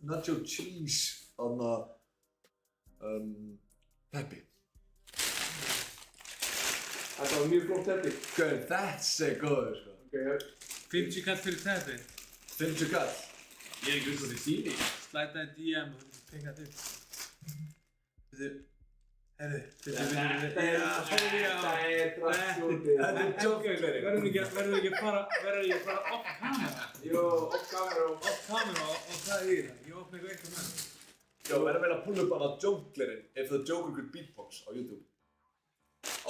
A: nacho cheese. Þarna, peppi.
C: Þetta var mjög flott teppi.
A: Gauð, þetta er góður, sko.
C: Ok,
B: 50 kall fyrir teppi.
A: 50 kall. Ég er ekki út á því tími.
B: Slætaði DM og þú pekka þetta upp. Herðu,
C: Þetta er dragsjótið.
A: Þetta er joke-gleri.
B: Verður ekki að fara off camera?
C: Jó, off camera og...
B: Off camera og það er í það. Ég opna eitthvað með það.
A: Já, við erum að pulla upp hana joke-glerin if the Joker could beatbox á YouTube.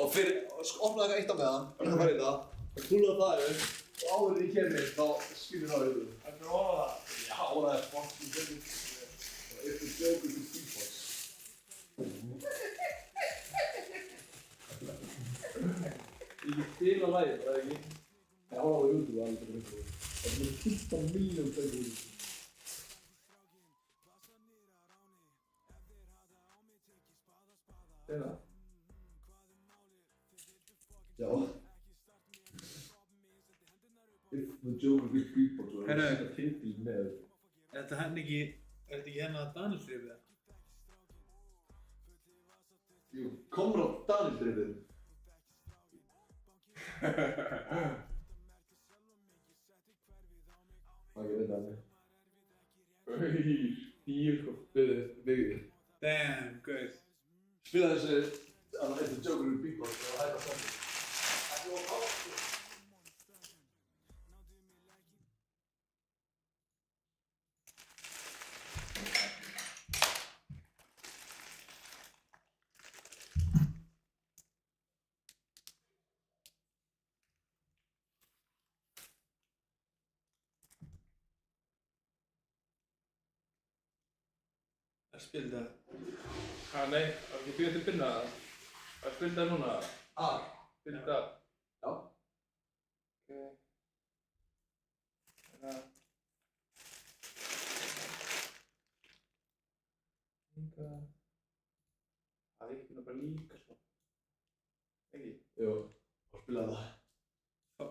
A: Og fyrir, opnaði það eitt á meðan, það fara í það, og pulla það upp, og áður í kemur, þá skilur það á YouTube.
C: Það er fyrir ofan það.
A: Já, Það er fucking good. If the joke is a beatbox.
C: Ég get spila lagið, það ekki?
A: Já, það var YouTube alveg fyrir YouTube. Það er 15 miljón tækir YouTube.
C: Þeirra?
A: Já. If the joke is a beatbox, það er að setja titil með.
B: Er þetta ekki hérna Danielsdrifið eða?
A: Jú, Konráð Danielsdrifið. Það er ekki þetta með.
C: Dýr sko.
A: Byggði.
B: Damn, guys.
A: Spila þessi, if the joke is a beatbox, það er hægt að standa. Ekki of hátt.
B: Að spila þetta.
C: Nei, það er ekki byrjað til að finna það. Það spila það núna. Spila það.
A: Já.
C: Ok. Hérna. Líka. Það er ekki bara líka sko. Ekki?
A: Jú, og spila það.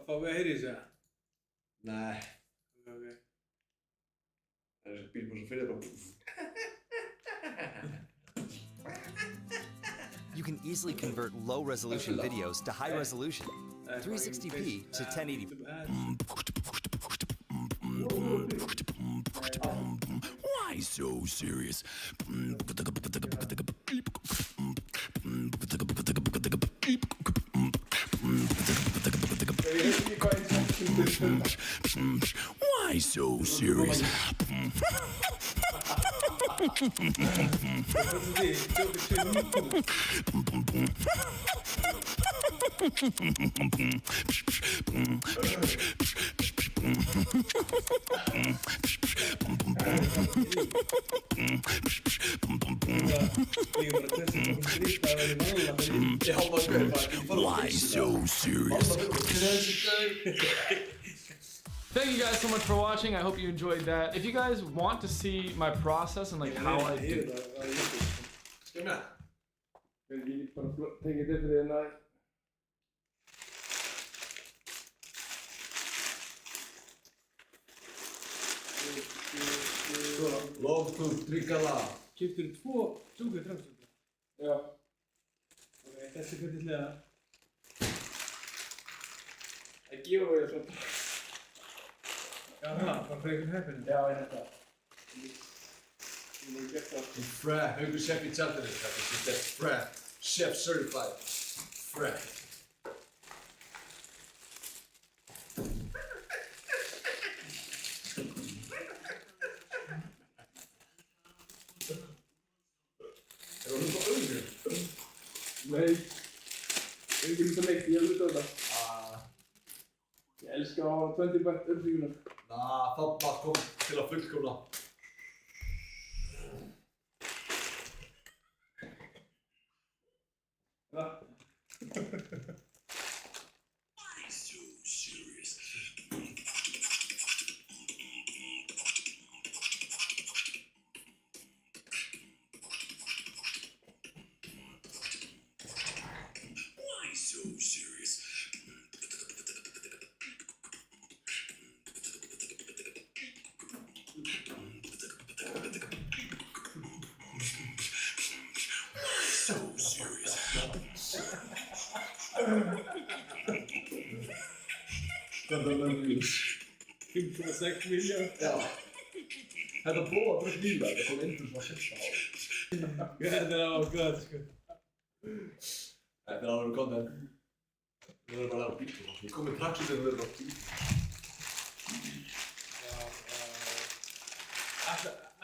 B: Fá við að heyra í þessu?
A: Nei.
B: Ok.
A: Það er þessi bílbúr sem fyrir bara.
E: You can easily convert low-resolution videos to high-resolution, 360p to 1080p.
F: Why so serious? Why so serious? Why so serious?
C: Thank you guys so much for watching. I hope you enjoyed that. If you guys want to see my process and like how I do it.
A: Skjumna.
C: Vil ég bara tekið þetta fyrir þér?
A: Love to triggala.
B: Keyptirðu 2 Joker drafstöndar?
C: Já.
B: Ok, þessi hvernig hliða?
C: Það gefur við svona.
B: Já, það, bara fyrir einhvern heppinu.
C: Já, ég held það. Ég múið gett það.
A: Frey, Haukur chef í tjaldinu. Þetta er Frey, chef certified. Frey. Er það svo auðvitað?
C: Nei. Ég er ekki svo neitt, ég hef hlutað þetta. Ég elska að hafa 20 bætt umsíkunar.
A: Þarna kom til að fullkomna.
C: Það.
F: Why so serious? Why so serious? So serious.
A: Þetta er nefnilega.
B: 5,6 miljón.
A: Já. Þetta bóða bara nýla, þetta kom inn fyrir svona 16 ára.
B: Þetta er á gott, sko.
A: Þetta er alveg content. Við verðum bara að læra bíl. Við komum í praxis þegar við verðum að bíl.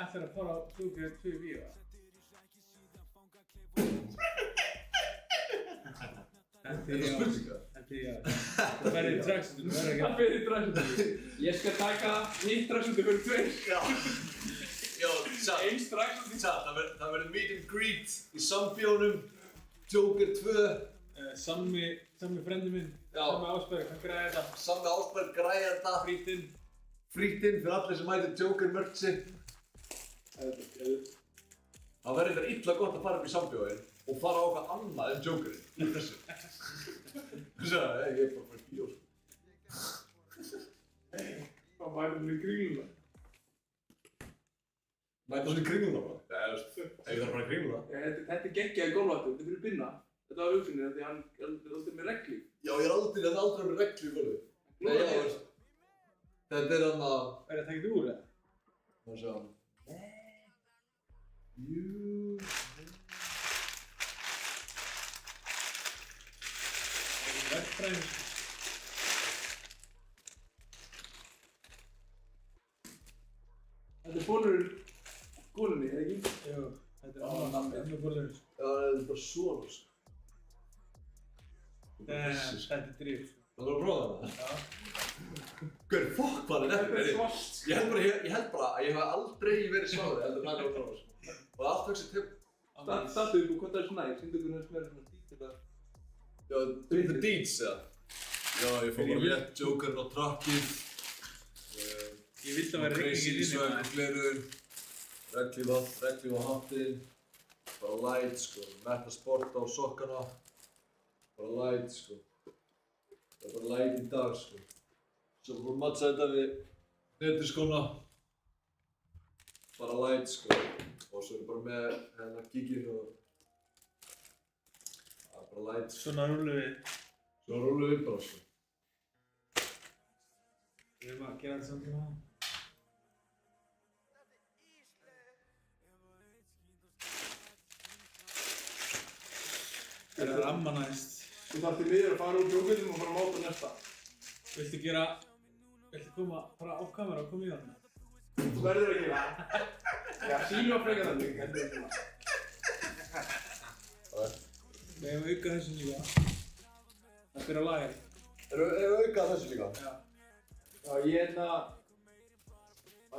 B: Ætlar að fara á Joker 2 víða?
A: Þetta er spurninga.
B: En Því að það verður í tracksuitinu, það verður ekki
C: Það fyrir í dragsundi. Ég skal taka hitt dragsundi fyrir tveir.
A: Já, satt.
C: Eins dragsundi.
A: Satt, það verður meet and greet í sambjónum. Joker 2.
B: Sammi frendi minn,
A: Já.
B: Sammi Ásberg, hann græði þetta.
A: Sammi Ásberg græjar þetta.
B: Frítinn.
A: Frítinn fyrir allir sem mætir Joker merchi. Það verður þetta illa gott að fara upp í sambjóin og fara á okkar annað en Jokerinn. Í þessu. Þú sagði, ég er bara að fara í bíó, sko.
C: Hvað væri hún í kringluna?
A: Mæta svona í kringluna bara. Já, þú veist, ef ég þarf bara í kringluna.
C: Þetta er geggjaði gólfvættur, þetta er fyrir Binna. Þetta var hugsunin því hann er með reglíf.
A: Já, ég er aldrei með reglu í gólfi. Nei, já, þú veist. Þetta er hann að...
B: Er þetta ekkert úr, eða?
A: Það sjá. Jú...
B: Verkfræðin.
C: Þetta er bólurinn gólunni, eða ekki?
B: Jú, þetta er annað bólurinn.
A: Já, þetta er bara svona, sko.
B: Þetta er drif, sko.
A: Það var að prófa það?
B: Já.
A: Hver, fokk, hvað er þetta?
C: Þetta er svart.
A: Ég held bara að ég hef aldrei verið sváður heldur en það er að prófa, sko. Og allt högst ég
C: Stattu upp og hvað það er svona næg, sýndu hvernig það smerður svona dít þetta.
A: Já, do the deeds, eða? Já, ég fór bara létt Jokerinn á trakkið.
B: Ég vildi að vera
A: Crazy
B: regningin inni,
A: svögn og glerun. Reglíf á hattinn. Bara light, sko. Metta sport á sokkana. Bara light, sko. Það er bara light í dag, sko. Svo fór Mats að þetta við neturskóna. Bara light, sko. Og svo er bara með hérna gíginn og... Það er bara light, sko.
B: Svona rúlum við.
A: Svo rúlum við bara, sko.
B: Við erum að gera þetta samt tíma. Það er ramma næst.
C: Þú þarf til miður að fara úr jókvöldum og fara að máta næsta.
B: Viltu koma bara á kamera og koma í þarna?
C: Þú verður að gera það. Já, sínu að freka þannig, heldur það svona.
B: Við hefum aukað þessu líka. Það fyrir að laga þér.
A: Erum við aukað þessu líka?
B: Já.
C: Já, ég það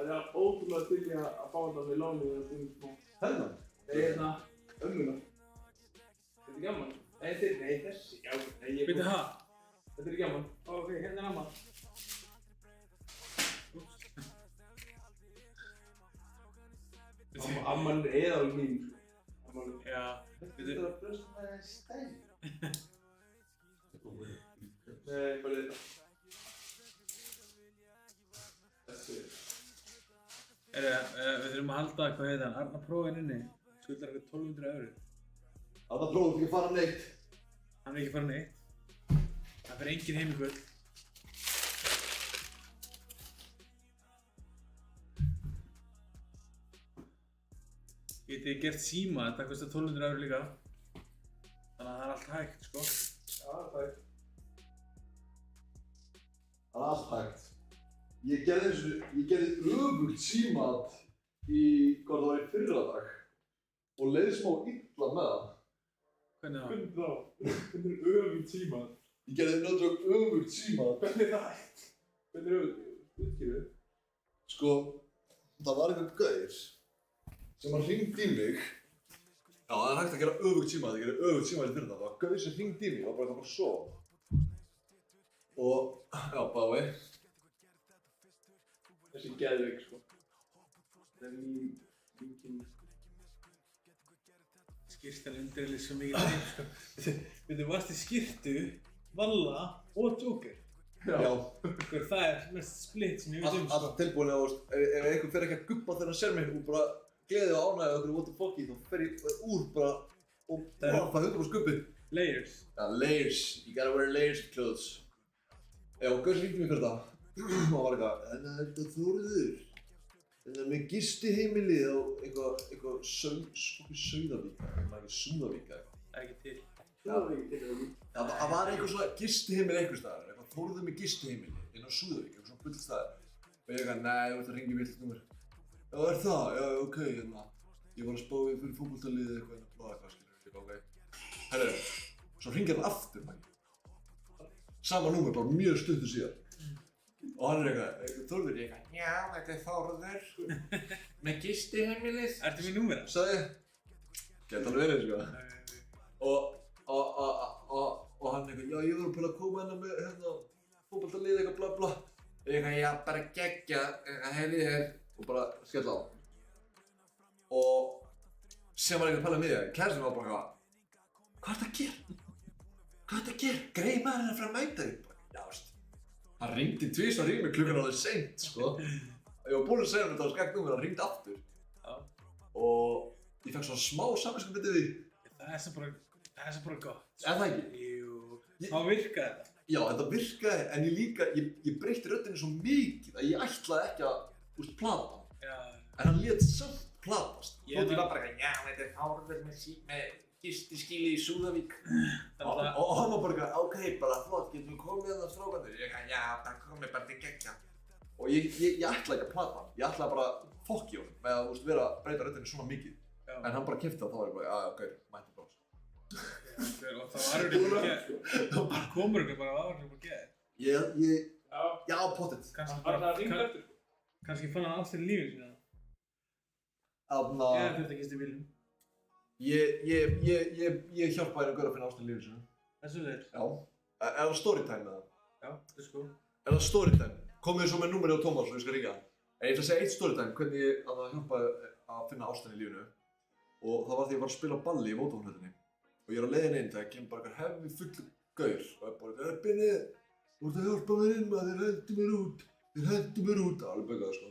C: er ótrúlega til ég að fá þetta með lánu þegar þú erum smá.
A: Hennan?
C: Það er ömmuna. Þetta er gaman. Nei, þessi. Já, nei, ég...
B: Veitu það?
C: Þetta er gaman.
B: Ok, hérna er amma.
C: Amman er eðal mín. Amman er...
B: Já.
A: Þetta er að brösta það í stæl.
C: Nei, bara þetta. Þessi.
B: Við þurfum að halda, hvað heita hann? Arna prófinn inni. Skuldar eitthvað 1200 €.
A: Arna prófum ekki að fara neitt.
B: Hann er ekki fara neitt. Það fyrir engin heim í kvöld. Getið þið gert síma, þetta kostar 1200 € líka. Þannig að það er allt hægt, sko.
C: Já, það er.
A: Það er allt hægt. Ég gerði öfugt símat í, hvað það var í fyrradag og leiði smá illa með það.
B: Hvernig það?
C: Hvernig þá? Hvernig er öfugt síma?
A: Ég gerði náttúrulega öfugt símat.
C: Hvernig er það hægt? Hvernig er öfugt? Útskýrðu?
A: Sko, það var einhvern gaur sem hann hringdi í mig. Já, það er hægt að gera öfugt símat, ég gerði öfugt símat í fyrradag. Það var gaur sem hringdi í mig og bara að sofa. Og, já, bái.
C: Þessi geðveik, sko. Það er mín kynni.
B: Skýrstan undirlið svo mikið þeim, sko. Þú varst í skýrtu, Valla og Joker.
A: Já.
B: Það er mest splitt sem ég veit um, sko.
A: Alltaf tilbúin að, ef einhver fer ekki að guppa þegar hann sér mig og bara gleði og ánægði okkur what the fuck í, þá fer ég úr bara og bara það 100% guppi.
B: Layers.
A: Já, layers. You gotta wear layers of clothes. Já, og gaur sem hringdi mig fyrir það. Og var eitthvað, en það er þetta Þórður. En það með gistiheimilið á eitthvað Sauðavík, ekki Súðavík eða eitthvað.
B: Það er ekki til.
C: Það er ekki til það.
A: Það var eitthvað svona gistiheimili einhvers staðar, eitthvað Þórður með gistiheimili inn á Súðavík, eitthvað svona bull staðar. Og ég eitthvað, nei, þú ert að hringja í villt númer. Já, er það? Já, ok, hérna. Ég var að spá í fyrir fótboltaliðið eitthvað, hérna, blá eitthvað, skilur, ok. Herru, svo hringir hann aftur, mæk. sama númer, bara mjög stuttu síðan. Og hann eitthvað, Þórður, ég eitthvað, já, þetta Þórður, með gistiheimilið.
B: Ertu með númerið?
A: Sagði ég. Gæti alveg verið, sko. Og hann eitthvað, já, ég var að koma hérna með, fótboltalið eitthvað, bla bla. Ég eitthvað, já, bara geggja, heyrði þér, og bara skella á. Og sem var eitthvað að pæla með ég, kærastinn var bara eitthvað, hvað ertu að gera? Hvað ertu að gera? Greið maðurinn að fara að mæta þig? Já, veist. Hann ringdi tvisvar í mig klukkan alveg seint, sko. Ég var búinn að segja hann þetta á skægt númer, hann ringdi aftur.
B: Já.
A: Og ég fekk svona smá samviskubit yfir því.
B: Það er svo bara gott.
A: Er það ekki?
B: Jú, þá virkaði þetta.
A: Já, þetta virkaði, en ég breytti röddinni svo mikið að ég ætlaði ekki að, plata hann.
B: Já.
A: En hann lét samt platast.
B: Ég
A: var bara eitthvað, já, þetta Þórður með gistiskýli í Súðavík. Og hann var bara eitthvað, ok, bara flott, getum við komið þarna strákarnir? Ég eitthvað, já, bara komið bara til geggja. Og ég ætlaði ekki að plata hann. Ég ætlaði bara að fokki honum með að vera að breyta röddinni svona mikið.
B: Já.
A: En hann bara keypti það og þá var ég bara, já, ok, mætti bara.
B: Og það var eitthvað bara geð. Það komur eitthvað bara að það var geð.
A: Já, pottet.
B: Kannski fann hann aftur í lífinu sína. Eða þetta gist í bílnum.
A: Ég hjálpaði henni að finna ástin í lífinu sínu.
B: Þessu þeir?
A: Já. Er það storytime eða?
B: Já, þetta er sko.
A: Er það storytime? Komið þið svo með númerið á Tómas og ég skal ringja hann. En ég ætla að segja eitt storytime hvernig ég hjálpaði að finna ástin í lífinu. Og það var því ég var að spila balli í Vodafone-höllinni. Og ég er á leiðinni inn þegar kemur bara eitthvað hefði fullu gaur. Og ég bara, Binni, þú ert að hjálpa mér inn maður, þeir hentu mér út. Alveg böggaði, sko.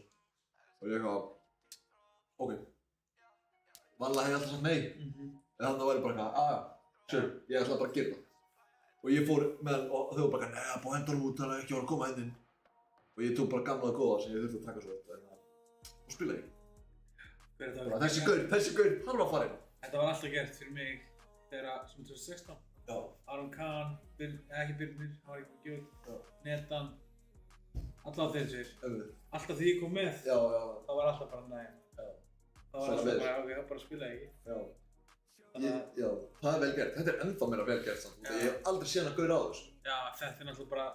A: Og ég eitthvað, ok. Vanlega hef ég alltaf sagt nei. En þannig var ég bara eitthvað, sure, ég ætla bara að gera það. Og ég fór með hann og þau var bara, nei, búið hendur hann út, það er ekki að koma inn. Og ég tók bara gamla góða sem ég þurfti að taka svo eftir. Og spila ég. Þessi gaur, hann var farinn.
B: Þetta var alltaf gert fyrir mig þegar, sem 2016.
A: Já.
B: Aron Kahn, ekki Birnir, hann var ekki Gjöld, Netan, alltaf þeir sér. Alltaf því ég kom með, það var alltaf bara næ. Það var alltaf bara, ok, bara spila ekki.
A: Já, það er vel gert. Þetta er ennþá meira vel gert samt. Ég hef aldrei séð hann að gaur á þessu.
B: Já, þetta er náttúrulega bara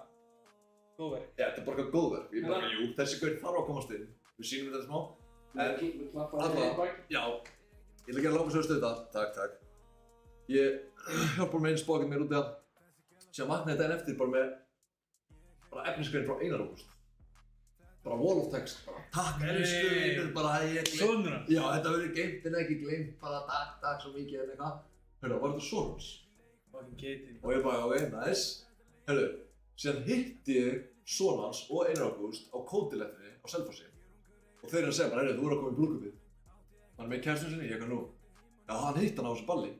B: góðverk.
A: Já, þetta er bara eitthvað góðverk. Ég er bara, jú, þessi gaur þarf að komast inn. Við sýnum þetta smá.
C: Við klappa hann í bak.
A: Já, ég ætla að gera langar sögur stuð þetta. Takk. Ég hjálpar með einn spókinn mér út í það. Síðan vaknaði daginn eftir bara efnisgrein frá Einar Ágúst. Bara wall of text. Takk, elsku vinur, bara ég
B: Sonur hans?
A: Já, þetta verður geimt en ekki gleymt. Bara takk svo mikið en eitthvað. Hörru, var þetta sonur hans?
B: Fucking Katie.
A: Og ég bara, ok, nice. Hörru, síðan hitti ég son hans og Einar Ágúst á kótilettinni á Selfossi. Og þeir eru að segja bara, heyrðu, þú eru að koma í brúðkaupið. Hann er með kærastinu sinni, ég eitthvað nú. Já, hann hitti hann á þessu balli.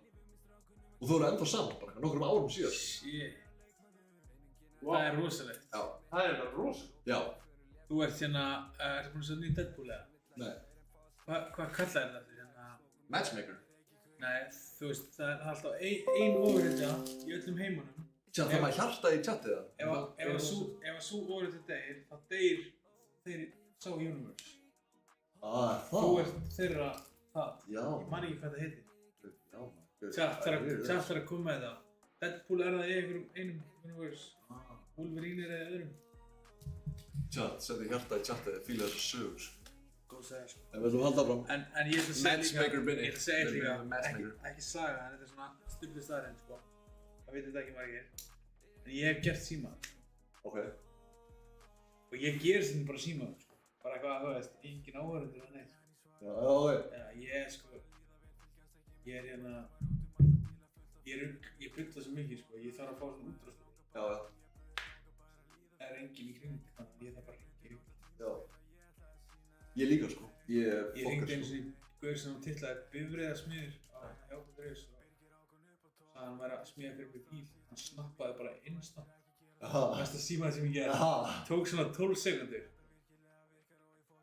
A: Og þú eru ennþá saman, bara nokkrum árum síðar.
B: Shit. Það er rosalegt.
A: Já.
C: Það er rosalegt.
A: Já.
B: Þú ert hérna, ertu búinn að segja nýtt Deadpool eða?
A: Nei.
B: Hvað kallaðir þetta hérna?
A: Matchmaker.
B: Nei, þú veist, það er alltaf ein ofurhetja í öllum heimunum.
A: Síðan það maður hjarta í chatið það.
B: Ef að sú ofurhetja deyr, þá deyr þeir sá universe.
A: Það.
B: Þú ert þeirra það.
A: Já.
B: Ég man ekki hvað það heitir.
A: Já, maður.
B: Tjátt þarf að koma með það. Deadpool er það í einum universe. Wolverine er það í öðrum.
A: Tjátt, sendi hjarta í chatið, fíla þessar sögur.
B: Góð segja sko.
A: En við ætlum að halda fram.
B: En ég ætla að segja
A: Matchmaker Binni.
B: Ég ætla að segja líka,
A: Matchmaker.
B: ekki saga, en þetta er svona stupid staðreynd sko. Það veit þetta ekki margir. En ég hef gert símaður.
A: Ok.
B: Og ég ger þetta bara símaður sko. Bara eitthvað, þú veist, engin áhörundur eða neitt.
A: Já, ok.
B: Já, ég er hérna, ég bylla svo mikið sko. Ég þarf að fá svona útrástur.
A: Já.
B: Það er engin í kring, þannig að ég þarf bara að hringja.
A: Já. Ég líka sko. Ég
B: hringdi einu sinni í gaur sem titlaði bifreiðasmiður á Hjálpandreis og sagði hann væri að smíða fyrir mig bíl. Hann snappaði bara instant. Mesta símaði sem ég gerði. Tók svona 12 sekundur.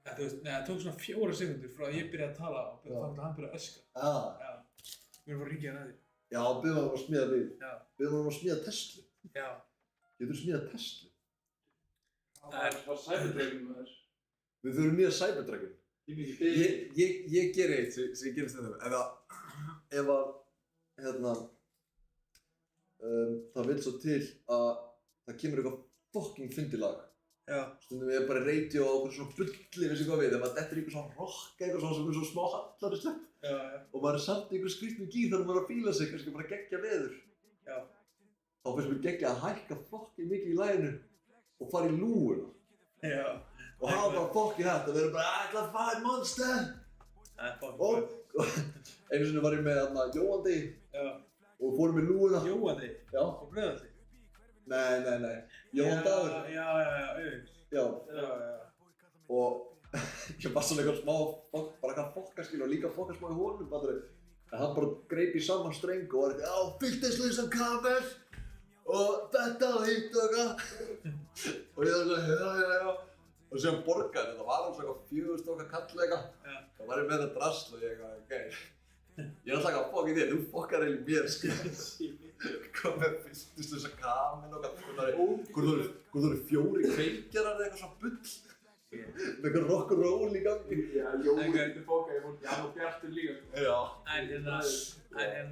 B: Það tók svona 4 sekundur frá að ég byrjaði að tala og þannig að hann byrjaði að öskra. Já. Mér var að ringja hann að því.
A: Já, byrjum hann að smíða bíl.
B: Já.
A: Byrjum hann að smíða Tesla.
B: Já.
A: Getur smíða Tesla?
C: Það er bara Cyberdragon með þess.
A: Við þurfum nýja Cyberdragon. Ég ger eitt sem ég gerist þetta. Ef að, það vill svo til að það kemur eitthvað fucking fyndið lag.
B: Já.
A: Stundum við bara í radio og okkur svona bulli, veistu hvað við, þegar maður dettur í eitthvað svona rock, eitthvað svona sem er svo smá hallarslegt.
B: Já.
A: Og maður er samt í einhver skrýtnum gír þegar maður er að fíla sig, kannski bara geggja veður.
B: Já.
A: Þá finnst mér geggja að hækka fucking mikið í laginu og fara í lúguna.
B: Já.
A: Og hafa bara fucking þetta, við erum bara ætla að fara monster!
B: Það er fucking
A: Og einu sinni var ég með þarna Jóandi
B: Já.
A: og við fórum í lúguna.
B: Jóandi?
A: Já.
B: Og Breiðholti?
A: Nei. Jóhann Dagur.
B: Já,
A: Já. Og ég var svona eitthvað smá, bara eitthvað fokkaskil og líka fokka smá í honum, fattur. En hann bara greip í saman streng og var eitthvað, já, fylltislausan kamel og þetta og hitt og eitthvað. Og ég var svona, já. Og síðan borgaði þetta, var alveg svona 4.000 okkar kall eitthvað. Það var ég með þetta drasl og ég eitthvað, ok. Ég er alltaf ekki að fokka í þér, þú fokkar eiginlega mér, skil. Hvað með fylltislausan kamel og eitthvað. Hvort þú eru 4 kveikjarar eða eitthvað svona bull. Með eitthvað rock'n'roll í gangi.
C: Já, Jói getur fokkaði fólki, hann og Bjartur líka.
A: Já.
B: En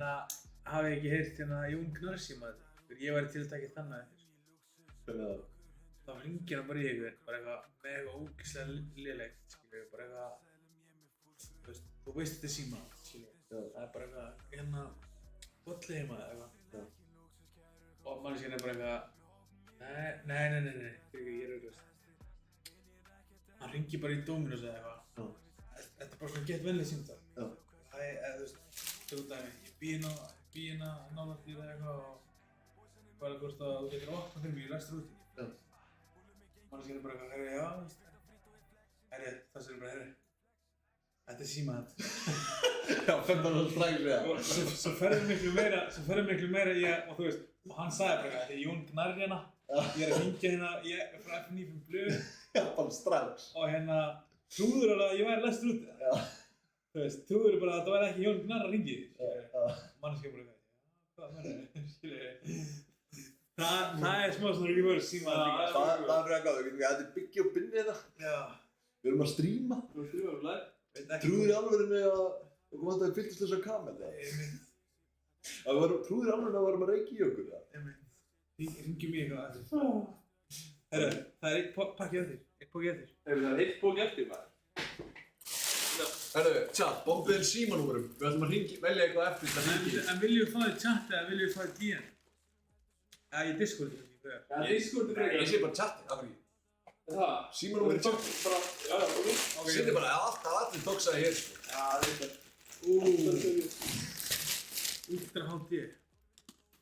B: hafið ekki heyrt Jón Gnarr síma þetta? Ég væri til að taka þannig eftir.
A: Hvernig það?
B: Þá hringir hann bara í ykkur, bara eitthvað með eitthvað ógeðslega lélegt, skilju, bara eitthvað, þú veist þetta er síma, skilju. Það er bara eitthvað, bolli heima eða eitthvað. Og manneskinn er bara eitthvað, nei, ég er auðvitað. Hann hringir bara í Dominos eða eitthvað. Þetta er bara svona gett venlega símtal. Þú veist, tökum dæmi, ég bý hérna nálægt þér eða eitthvað og bara hvort að þú getur opnað fyrir mig í læstur úti. Manneskinn er bara eitthvað, herri, já, veist, herri, það sér bara, herri, þetta er síma þetta.
A: Já, 15 strax við það.
B: Svo ferði miklu meira í að, og þú veist, og hann sagði bara eitthvað, þetta er Jón Gnarr hérna, ég er að hringja hérna, ég er frá F95 Blöð.
A: Já, bara strax.
B: Og trúður alveg að ég væri læstur úti.
A: Já.
B: Þú veist, trúður bara að það væri ekki Jón Gnarr að hringja í því. Manneskinn bara eitthvað, hvað meina þið, skiljiði. Það er smá svona reverse síma líka.
A: Það er fyrir að gáða, þetta er Biggi og Binni þetta.
B: Já.
A: Við erum að stríma.
C: Þú stríma live.
A: Trúður í alvörinu að við komum að fylltislausan kamel eða? Trúður í alvörinu að við varum að reykja í okkur eða?
B: Hringjum mig eitthvað eftir. Herru, það er eitt pakki eftir.
C: Það er eitt póki eftir maður.
A: Herru, tja, bombiðin símanúmerum. Við ætlum að velja eitthvað eftir þetta hringi.
B: En viljum við fá þið chat eða viljum við fá þið DM? Eða í Discord ekki, hvað er?
C: Já, Discord er
A: Ég sé bara chati, af hverju?
C: það.
A: Símanúmer í chati.
C: Já, ok.
A: Sýnir bara að allir doxaði hér, sko.
C: Já, þetta.
B: Ultra HD.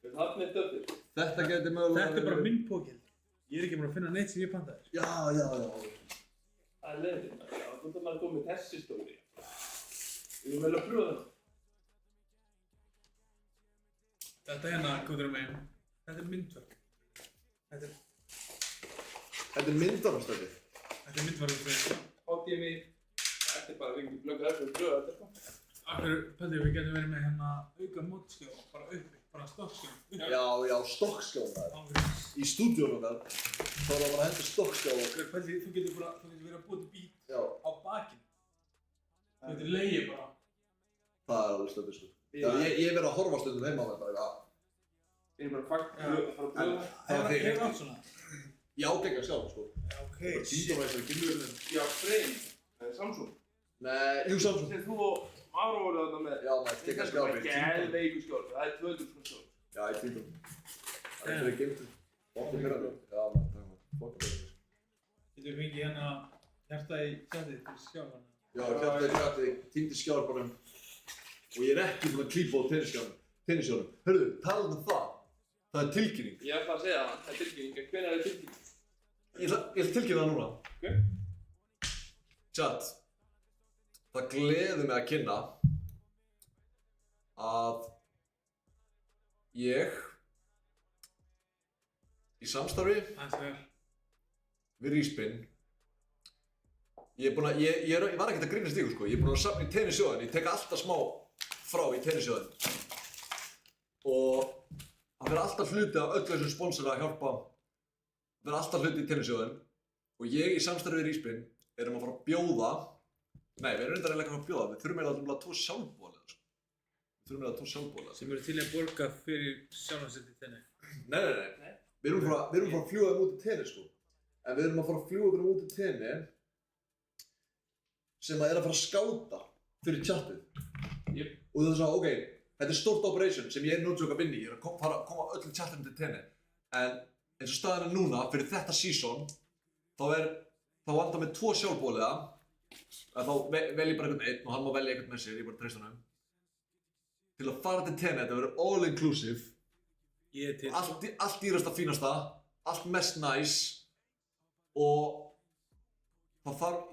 C: Þarna er döfnir.
A: Þetta getur mögulega...
B: Þetta er bara minn pókil. Ég er ekki búinn að finna neitt sem ég pantaði.
A: Já.
C: Það er leiðin. Já, þú þarf maður að koma með þessi stóri. Við erum vel að pröfa það.
B: Þetta hérna, góður meginn. Þetta er myndverk. Þetta
A: Þetta er myndvarpstöði.
B: er myndverk fyrir.
C: HDMI. Þetta er bara að við blöggar eftir að pröfa þetta, sko.
B: Akkur, Pöldi, við getum verið með auka mótskjá, bara uppi, bara stokkskjá.
A: Já, stokkskjón það. Í stúdíónum þar, þá er það bara að henda stokkskjá og...
B: Pöldi, þú getur verið að búa til bít
A: Já.
B: á bakinn. Þú getur legið bara.
A: Það er alveg stöðið, sko. Já, ég hef verið að horfa stundum heima á þetta, eitthvað.
C: Við erum bara að fara að pröfa.
B: Hefur átt svona?
A: Ég ágengja sjálf, sko.
B: Já, ok.
A: Tíndum að þessari gilvurinn.
C: Já, Freyr. Samsung.
A: Nei, jú, Samsung.
C: Þegar þú og Máru voru þarna með.
A: Já, maður tekja skjál fyrir tíndum.
C: Geðveiku skjál. Það er 200 skjál.
A: Já, í tíndum. Það er fyrir geimtur. Bóttum fyrir hann. Já, maður, takk maður. Bóttum fyrir hann.
B: Getur við fengið hjarta í chatið til skjáðan?
A: Já, hérna er chatið, týndi skjál bara. Og ég er ekki búinn að klípa á tennissjónum. Hörðu, talað um það. Það er tilkynning.
C: Ég ætla að segja það. Það er tilkynning. Hvenær er tilkynning?
A: Ég ætla að tilkynna það núna.
C: Ok.
A: Chat. Það gleður mig að kynna að ég í samstarfi við Ríspin ég var ekkert að grínast ykkur, sko. Ég er búinn að safna í tennissjóðin. Ég tek alltaf smá frá í tennissjóðin og það verður alltaf hluti af öllu þessum sponsora að hjálpa. Það verður alltaf hluti í tennissjóðin og ég í samstarfi við Ríspin erum að fara að bjóða. Nei, við erum reyndar eiginlega ekki að fara að bjóða. Við þurfum eiginlega að 2 sjálfboðaliða, sko. Við þurfum eiginlega 2 sjálfboðaliða.
B: Sem eru til að borga fyrir sjálfhansett í þenni?
A: Nei. Við erum að fara að fljúga þeim út í tenni sko. En við erum að fara að fljúga þeim út í tenni sem að fara að skáta fyrir chatið.
C: Yep.
A: Og það er svona, ok, þetta er stórt operation sem ég er nótjók að vinna í. Ég er að koma öllum chatinu til tenni. En eins og staðan er núna, fyrir þetta season, þá vandar með 2 sjálfboðaliða. Þá vel ég bara einhvern einn og hann má velja einhvern með sér, ég bara treysta honum. Til að fara til tenni, þetta verður all inclusive.
B: Ég til.
A: Allt dýrasta, fínasta, allt mest nice. Og það þarf,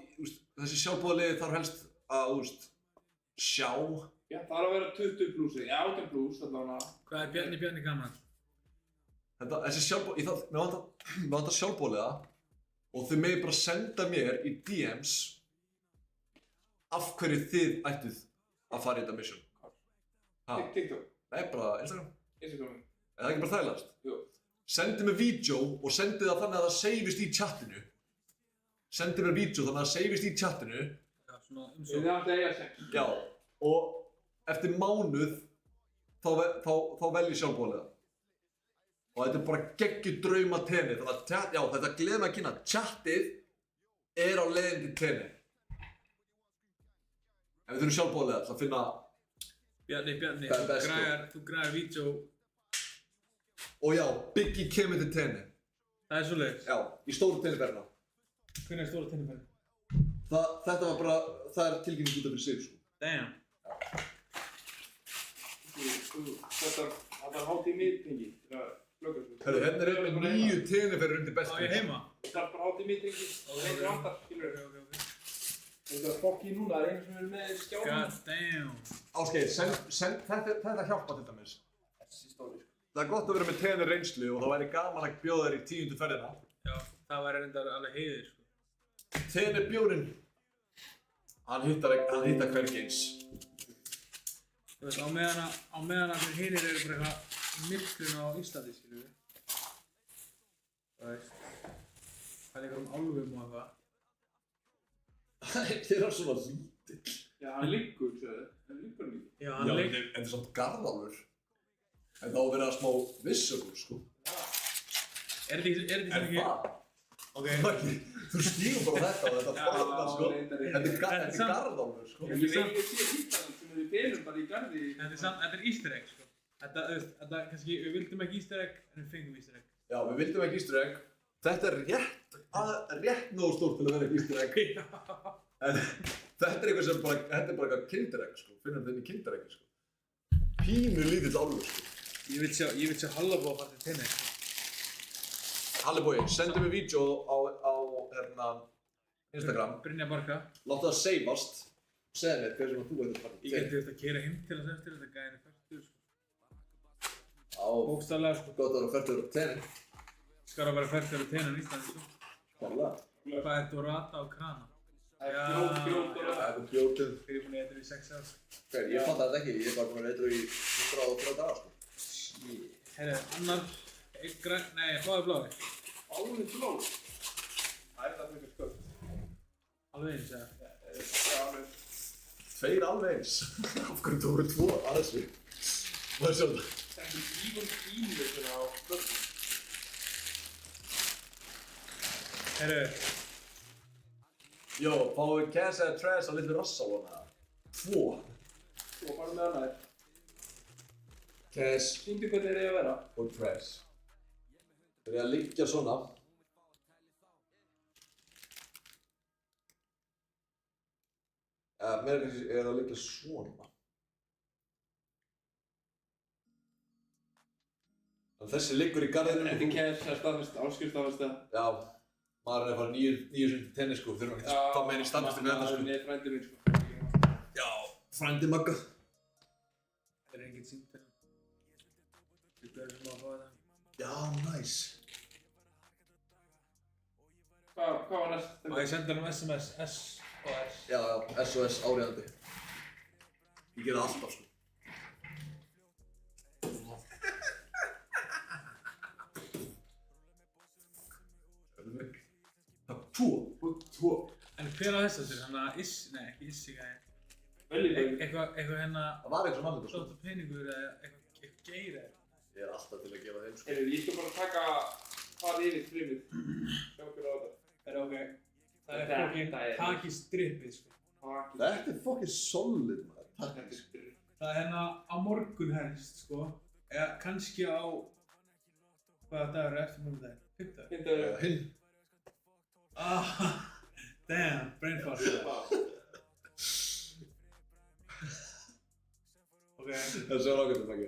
A: þessi sjálfboðaliði þarf helst að, sjá.
C: Já, það að vera 20 pluss, 18 pluss, allavega.
B: Hvað er Bjarni gaman?
A: Þessi sjálfboðaliði, mér vantar sjálfboðaliða og þau megi bara senda mér í DMs af hverju þið ættuð að fara í þetta mission.
C: TikTok?
A: Nei, bara Instagram.
C: Instagram.
A: Er það ekki bara þægilegast?
C: Jú.
A: Sendi mér vídeo og sendi það þannig að það savist í chatinu. Sendi mér vídeo þannig að það savist í chatinu.
B: Já, svona
C: Þið ætti að eiga sex.
A: Já, og eftir mánuð þá vel ég sjálfboðaliða. Og þetta er bara geggjuð drauma tenni, þannig að já, þetta gleður mig að kynna. Chatið er á leiðin til tenni. En við þurfum sjálfboðaliða til að finna.
B: Bjarni,
A: Það er best,
B: þú græðir vídeo.
A: Og já, Biggie kemur til tenni.
B: Það er svoleiðis.
A: Já, í stóru tenniferðina.
B: Hvernig er stóra tenniferðin?
A: Þetta var bara, það er tilkynning út af fyrir sig, sko.
B: Damn.
C: Þetta er hátt í miðtengi til að plugga svo.
A: Herru, hérna er einhvern 9 tenniferðir undir
B: Á
A: bestu.
B: ég heima?
C: Það er bara hátt í miðtengi. Það er vantar, skilur.
B: Ok.
C: Þetta er fokk í núna, það er einu sem við erum með skjáðum.
B: God damn.
A: Ásgeir, þetta hjálpa til dæmis.
C: Þessi stóri, sko.
A: Það er gott að vera með tenni reynslu og það væri gaman að bjóða þér í 10. ferðina.
B: Já, það væri reyndar alveg heiðir, sko.
A: Tenni bjórinn, hann hittar hvergi eins.
B: Þú veist, á meðan að þeir hinir eru bara eitthvað myrkrun á Íslandi, skilur við. Það veist, það er eitthvað álfum og eitthvað.
A: Þetta er svona lítill.
C: Já, hann liggur, sagði. Hann liggur hann ekki.
B: Já,
A: Já,
B: hann leik.
A: þetta er svona garðálfur. En þá verður það smá vissugur, sko.
B: Er þetta ekki?
A: það?
B: Ok.
A: Þú stígur bara þetta og þetta fórnar, sko. Þetta er garðálfur, sko.
C: Ég veit ekki að sé hittan sem við felum bara í garði.
B: Þetta er easter egg, sko. Þetta kannski, við vildum ekki easter egg, en við fengum easter egg.
A: Já, við vildum ekki easter egg. Þetta er rétt nógu stórt til að vera ekki easter egg. En þetta er eitthvað sem bara, þetta er bara eitthvað kinder egg, sko. Finnum þetta inn í kinder eggi, sko. Pínu lítill álfur, sko.
B: Ég vil sjá Hallabó að fara til tenni.
A: Hallibói, sendu mér vídeo á Instagram.
B: Brynja Barka.
A: Láttu það seifast. Segðu mér hver sem að þú veit að fara til
B: Ég geti þetta að keyra heim til að segja til þetta gæðin er færtur, sko.
A: Á,
B: Bókstaflega, sko.
A: gott að vera færtur á tenni.
B: Skar að vera færtur á tenni á Íslandi, sko.
A: Kærlega.
B: Hvað er Dorata og Krana?
C: Það er grjót og
A: Það er bjótið.
B: Þeir eru búin að eitthvað í 6 ár.
A: Ég fatt þetta ekki, ég er bara búin að eitthvað í 103 dagar, sko.
B: Herri, annar, bláði blái.
C: alveg blóð. Það er það fyrir sköld.
B: Alveg eins, eða?
C: Já, alveg.
A: 2 alveg eins. Af hverju þú voru 2 að þessu? Má ég sjá þetta?
C: Það er ígum ímjölduna á sköld.
B: Herri,
A: Jó, fáum við cash eða trash á litlu rassa á hana? 2.
C: Svo bara með hana þér.
A: Cash
C: Sýndu hvernig þeir eru að vera.
A: og trash. Þeir eru að liggja svona. Meira kannski er að liggja svona. Þannig þessi liggur í garðinum.
C: Þetta er cash, það er staðfest, áskrift það.
A: Já, maður er að fara 9 sundi tennis, sko. Þurfum ekki að fá meira í staðfestu með þetta, sko.
C: Nei, frændi minn, sko.
A: Já, frændi Magga.
B: þetta er engin símtæl. Við börjum sem að fá þetta.
A: Já, næs.
C: Hvað var næst?
B: Og ég sendi hann um SMS, SOS.
A: Já, SOS áriðandi. Ég gera það alltaf, sko. Tvo.
B: En hver á þess að sér? Hann að ekki Issi gæði.
C: Velli.
B: Eitthvað hérna,
A: Það var eitthvað mann þetta, sko.
B: svolítið peningur eða eitthvað geir eða.
A: Ég alltaf til að gefa þeim, sko.
C: Ég skal bara fara yfir streamið. Sjá hverju á þetta.
B: Ok. Það er fucking Takis drippið, sko.
A: Þetta er fucking solid, maður. Takis.
B: Það er hérna á morgun helst, sko. Eða kannski á... Hvaða dagur er eftir morgun daginn?
C: Fimmtudagur.
A: Hinn.
B: Damn, brain fart. Ok.
A: Það er svo rákvæmt að taka.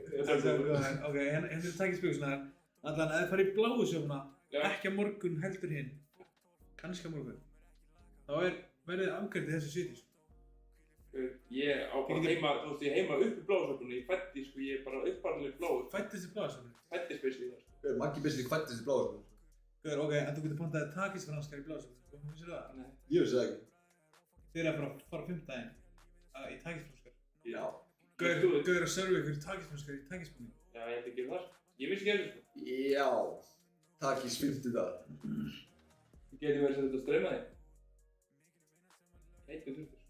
B: Ok, hérna er Takis bjögsunar. Allan, ef þið farið í bláu sjófuna, ekki á morgun heldur hinn. Kannski á morgun. Þá verðið afgrænt í þessu sýti, sko.
C: Ég á bara heima, þú veist, ég heima upp í bláasöfnunni, ég fætti, sko, ég er bara uppbarlega bláu.
B: Fættist í bláu sjófuna?
C: Fættist basically það, sko.
A: Gauður, Maggi basically kvættist í bláa, sko.
B: Gauður, ok, en þú getur pantaði Takis-franskar í bláu sjófuna, sko, vissir það?
C: Nei.
A: Ég vissi það ekki.
B: Þið eru að fara á fimmtudaginn í Takis-franskar.
C: Já.
B: Gauður að serva ykkur Takis-franskar í Takis-búning.
C: Já, ég held ekki það, sko. Ég vissi ekki sko.
A: Já. Takis 50 dagar.
C: Ég geti verið sem þetta streyma þig. Heitir þurftur.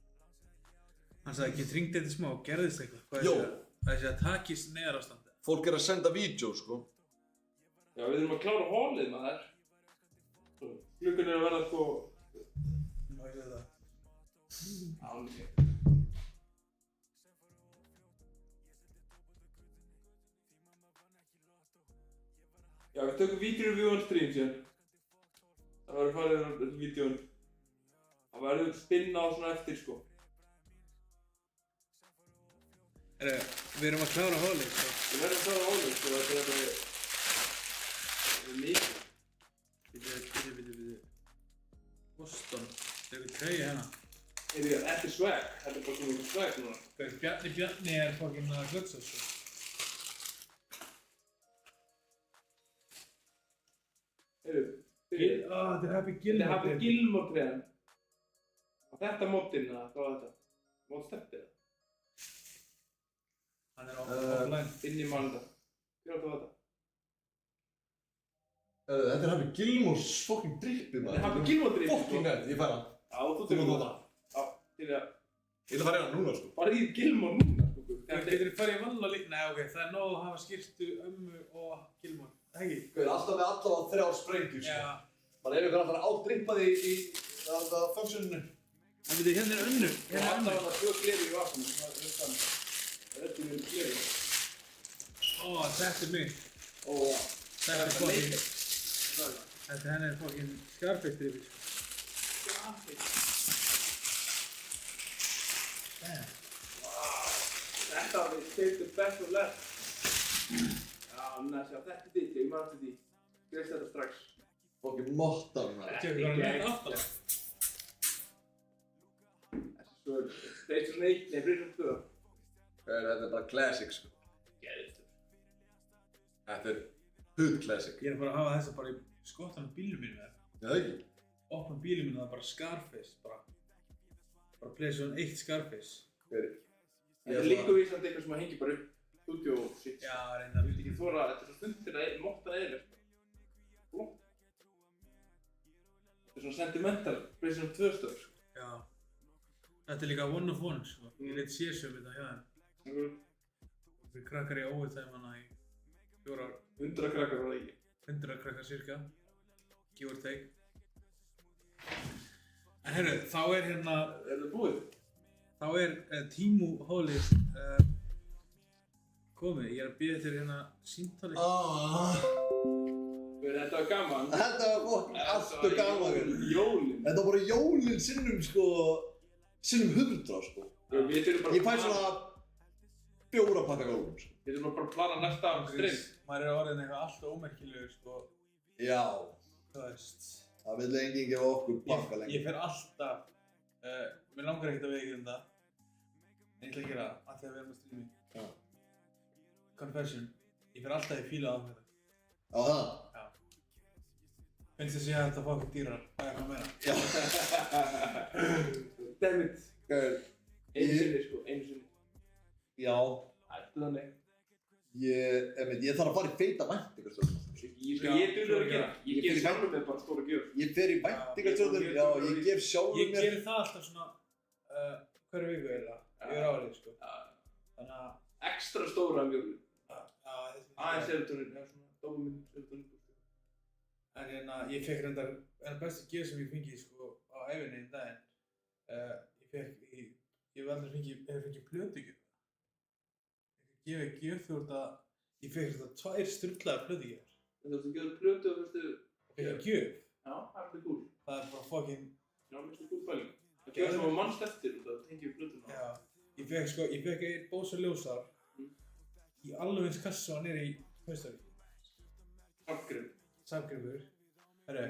B: Hann sagði ekki, hringdi þetta smá og gerðist eitthvað.
A: Jó.
B: Það er að Takis neðarástandi.
A: Fólk er að senda vídeo, sko.
C: Já, við þurfum að klára hólið, maður. Klukkan er að verða, sko...
B: Má ég segja það?
C: Álíka. Já, við tökum vídeoreview on stream síðan. Það verður farið á vídeón. Það verður spinna á svona eftir, sko.
B: Við erum að klára hólið, sko.
C: Við verðum að klára hólið, sko. Þetta er mikið.
B: Bíddu. Boston. Það er eitthvað treyja hérna.
C: Þetta er swag. Þetta er bara svona swag núna.
B: Bjarni er fucking að glöggsa, sko. Þetta er Happy Gilmore.
C: Þetta er Happy Gilmore treyjan. Og þetta moddinn, hvað var þetta? Moddsteppið?
B: Hann er offline.
C: Inn í málunda. Hver áttu þetta?
A: Þetta er Happy Gilmore's fucking drippið, maður.
C: Þetta er Happy Gilmore drippið, sko.
A: Fucking nett, ég fær hann.
C: Já, þú tekur þetta. Já, til að...
A: Ég ætla að fara í hann núna, sko.
C: Bara í Gilmore núna, sko.
B: Getur þið farið í vanlega líka? Nei, ok, það er nóg að hafa skyrtu ömmu og Gilmore. Það ekki?
A: Gauður, alltaf með allavega 3 sprengjur, sko.
B: Já.
A: Man ef ykkur alltaf ádrippaði í funksjóninu.
B: En veitu, hérna er önnur.
C: Hérna er alltaf að 2 gleri í vasunum. Það er við gleri.
B: Ó, þetta er mig.
C: Ó,
B: Þetta er fucking... Þetta henni er fucking Scarface-drippið, sko.
C: Scarface.
B: Damn.
C: Þetta var við saved the best for last. Já, næst, já, þetta er þitt, ég maður til því. Skrifst þetta strax.
A: Fucking mottan, maður.
B: Tjók, það var neitt aftan.
C: Þessi svo er Station 1, nei, Bridge 2.
A: Gauður, þetta er bara classic, sko.
C: Geðist.
A: Þetta er hood classic.
B: Ég er bara að hafa þessa bara í skottan á bílum mínu með.
A: Já, það ekki?
B: Opna bílum mínu, það er bara Scarface, bara PlayStation 1 Scarface.
A: Gauður.
C: Þetta er líka vísandi eitthvað sem að hengi bara upp studio shit.
B: Já, reyndar.
C: Þú vilt ekki þóra, þetta er svo stundir að móta eðilegt. Flott. Þetta er svona sentimental, PlayStation 2 stöð, sko.
B: Já. Þetta er líka one of one, sko. Ég leit sérsum þetta hjá þeim. Við krakkar í overtime í 4 ár.
C: 100 krakkar var það ekki.
B: 100 krakkar cirka. Give or take. En heyrðu, þá er hérna...
C: Er það búið?
B: Þá er Tímú Hólið komið. Ég er að bíða þér hérna símtali.
C: Þetta var gaman.
A: Þetta var fucking alltaf gaman, gauður.
C: Jólin.
A: Þetta var bara jólin sinnum, sko, sinnum 100, sko.
C: Við þurfum bara...
A: Ég fæ svona 4 pakka gálfum, sko.
C: Við þurfum bara að plana næsta stream.
B: Maður er orðin eitthvað alltaf ómerkilegur, sko.
A: Já.
B: Þú veist.
A: Það vil enginn gefa okkur pakka lengur.
B: Ég fer alltaf... Mér langar ekkert að veikja það. En ég ætla að gera það, af því að við erum að streami.
A: Já.
B: Confession. Ég fer alltaf í fíla af þetta.
A: Á það?
B: Já. Finnst þess að ég hægt að fá okkur dýrar. Það er hvað meira.
A: Já.
C: Dammit.
A: Gauður.
C: Einu sinni, sko, einu sinni.
A: Já.
C: Það er þannig.
A: Ég þarf að fara í feita væntingarstjórnum.
C: Ég byrður að gera. Ég gef sjálfur mig bara stóra gjöf.
A: Ég fer í væntingarstjórnum, já, ég gef sjálfur
B: Ég
A: mér.
B: gerir það alltaf svona hverju viku eiginlega, yfir árið, sko. Þannig að...
C: Extra stóra mjölur.
B: Já,
C: Aðeins serotonin, eða svona dópamin, serotonin bústur.
B: En ég fekk reyndar, besta gjöf sem ég fengi sko á ævinni í daginn. Ég hef aldrei fengið plötugjöf. Ég hef gjöf þú ert að, ég fekk þetta 2 sturlaðar plötugjafir.
C: Þú veist að gera plötu og fyrstu...
B: Fekk ég gjöf?
C: Já, það er mjög cool.
B: Það er bara fucking...
C: Já, mjög cool pæling. Það gefur sem að mannst eftir út að tengja við plötuna.
B: Já, ég fekk einn bósa ljósar í alveg eins kassa og nýri í Haustavík. Samgripur. Herru,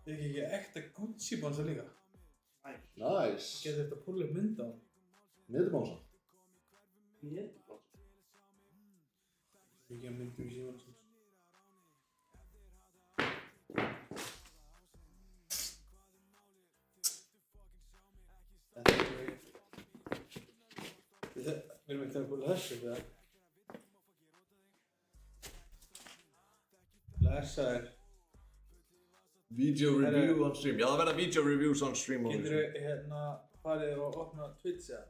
B: fekk ég ekki ekta Gucci bánsa líka.
A: Nice.
B: Getur þetta að púla upp mynd á hann?
A: Netbánsa.
C: Netbánsa?
B: Ekki að myndu í síðan sem. Við erum ekki að púla þessu við það. Þessa er...
A: Video review on stream. Já, það verða video reviews on stream.
B: Geturðu farið og opna Twitch eða?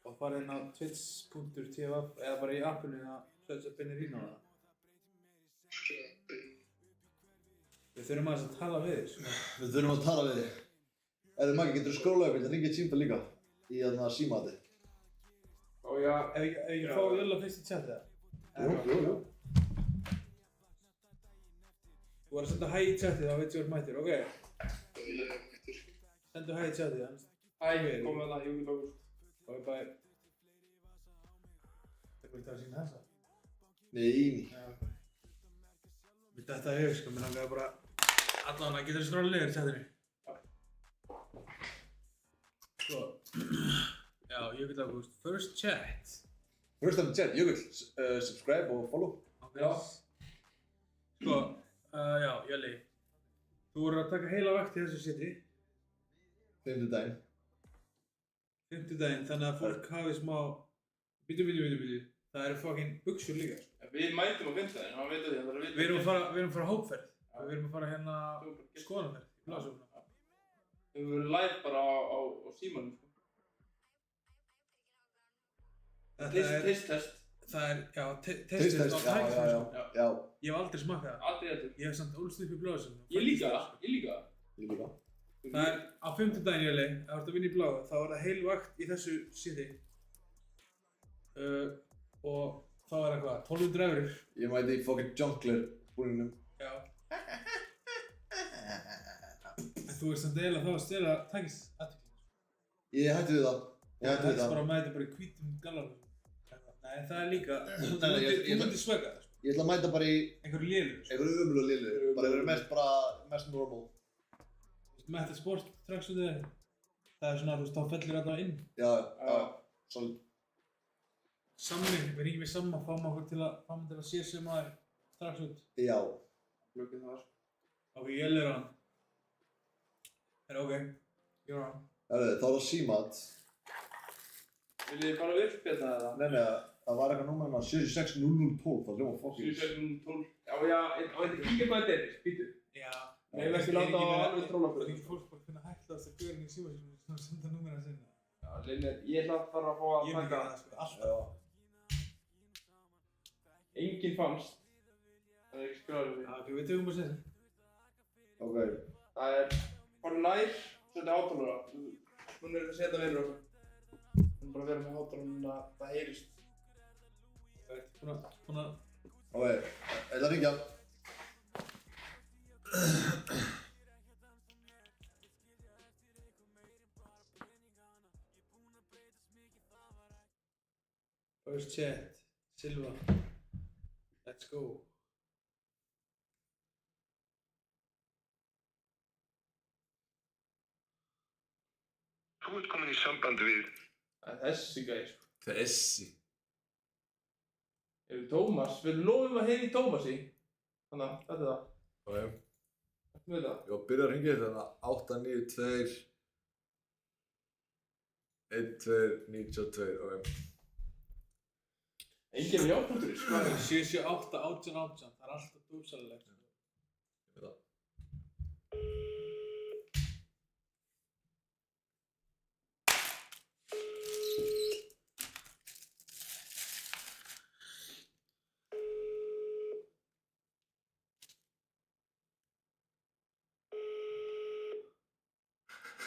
B: Og farið inn á twitch.tv eða bara í appinu að searcha Benirino það. Við þurfum aðeins að tala við þig, sko.
A: Við þurfum að tala við þig. Maggi, geturðu skróla upp, ég ringi eitt símtal líka í símati.
B: Og já, ef ég fá Jölla fyrst í chat eða?
A: Jú.
B: Þú var að senda hæ í chatið, þá veit ég að þú ert mættur, ok? Sendu hæ í chatið, hans.
C: Hæ, komið að það, Júkil Ágúst.
B: Ok, bye. Það er að sína þessa?
A: Nei.
B: Já. Við þetta hefur, sko, mér langaði bara... Allavega, getur þú skróla niður í chatinu? Sko... Já, Júkil Ágúst. First chat.
A: First time chat, Jökull, subscribe og follow.
B: Ok. Já. Sko, já, Jölli. Þú voru að taka heila vakt í þessu seti.
A: 5. daginn.
B: 5. daginn, þannig að fólk hafi smá... Bíddu. Það eru fucking buxur líka.
C: Við mætum á 5. daginn, hann veit að því, hann þarf að vita.
B: Við erum að fara hópferð. Við erum að fara hérna skoðanferð í Blasöfna.
C: Við erum live bara á símanum, sko. Test.
B: Það er, já, test á tækifæri, sko.
A: Já.
B: Ég hef aldrei smakað það.
C: Aldrei heldur.
B: Ég hef samt ólst upp í Blasöfna.
C: Ég líka.
B: Það er á 5. daginn, Jölli, ef þú ert að vinna í Bláa, þá er það heil vakt í þessu seti. Og þá er eitthvað, 1200 €.
A: Ég mæti í fucking junkler búningnum.
B: Já. En þú ert samt eiginlega þá að stela tækisathygli.
A: Ég hætti við það.
B: Það er bara að mæta bara í hvítum gallanum. Nei, það er líka, þú myndir svega það, sko.
A: Ég ætla að mæta bara í
B: Einhverju lélugur, sko.
A: einhverju ömurlegu lilu. Bara einhverju mest normal.
B: Með þetta sport tracksuitið þér, það er svona, þú veist, þá fellur þetta inn.
A: Já. Solid.
B: Sammi, við ringjum við Samma, fáum okkur til að sé sem aðeir tracksuit.
A: Já.
C: Glöggið það, sko.
B: Ok, ég er hann. Ok, you're on.
A: Þá er það símat.
C: Viljið þið bara uppbeta það?
A: Nei, það var eitthvað númer 760012, það hljóma fucking.
C: 7612. Já, og þetta kíkja hvað þetta er, býtu.
B: Já.
C: Nei, við ekki láta á alveg tróla
B: Það er ekki fólk bara að finna hættast að görinn í símasímum sem senda númerinn sinna.
C: Já, Linnér, ég ætla að fara að fá að
B: Ég myndi það, sko, alltaf.
C: Enginn fannst. Það er ekki skráður því.
B: Já, ok, við tökum bara sér.
A: Ok.
C: Það er bara nær, setja hátalara. Hún er að setja verður okkur. Hún er bara að vera með hátalarinn að það heyrist.
B: Búin að...
A: Ok, ég ætla að ringja.
B: First chat, Silva. Let's go.
D: Þú ert komin í samband við...
C: Það er þessi gæði, sko.
A: Þessi.
C: Tómas, við lofum að heyra í Tómasi. Þannig að þetta er það.
A: Ok.
C: Þetta með það.
A: Ég var að byrja að ringja þetta 892 1292, ok.
C: Enginn jápunktur, sko.
B: 778, 18, það er alltaf dúsalilegt.
A: Ég veit það.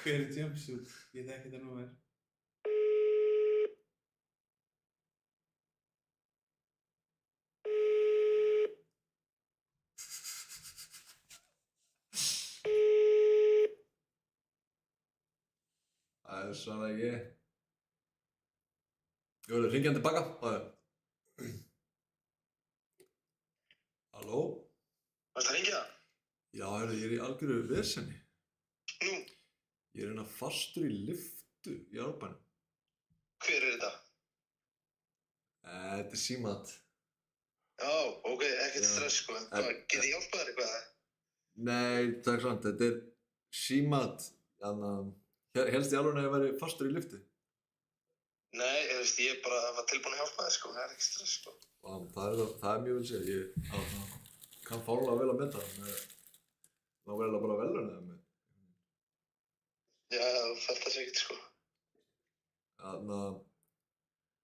B: Hver er jumpsuit? Ég þekki þetta númer.
A: Það svara ekki. Jú, hringja hann tilbaka. Halló?
D: Varstu að hringja?
A: Já, ég er í algjöru vesenni.
D: Nú,
A: Ég er hérna fastur í lyftu í árbænum.
D: hver er þetta?
A: Þetta er Símat.
D: Já, ok, ekkert
A: Já.
D: stress sko. Get ég hjálpað þér eitthvað?
A: Nei, takk samt. Þetta er Símat. Helst í alveg að ég væri fastur í lyftu.
D: Nei, ég bara var tilbúin að hjálpa þér sko, það er ekkert stress sko.
A: Það er mjög vel séð. Ég kann fárlega vel að meta það. Ná vel að bara veluna það með.
D: Já, þú fælt það sér ekkert sko.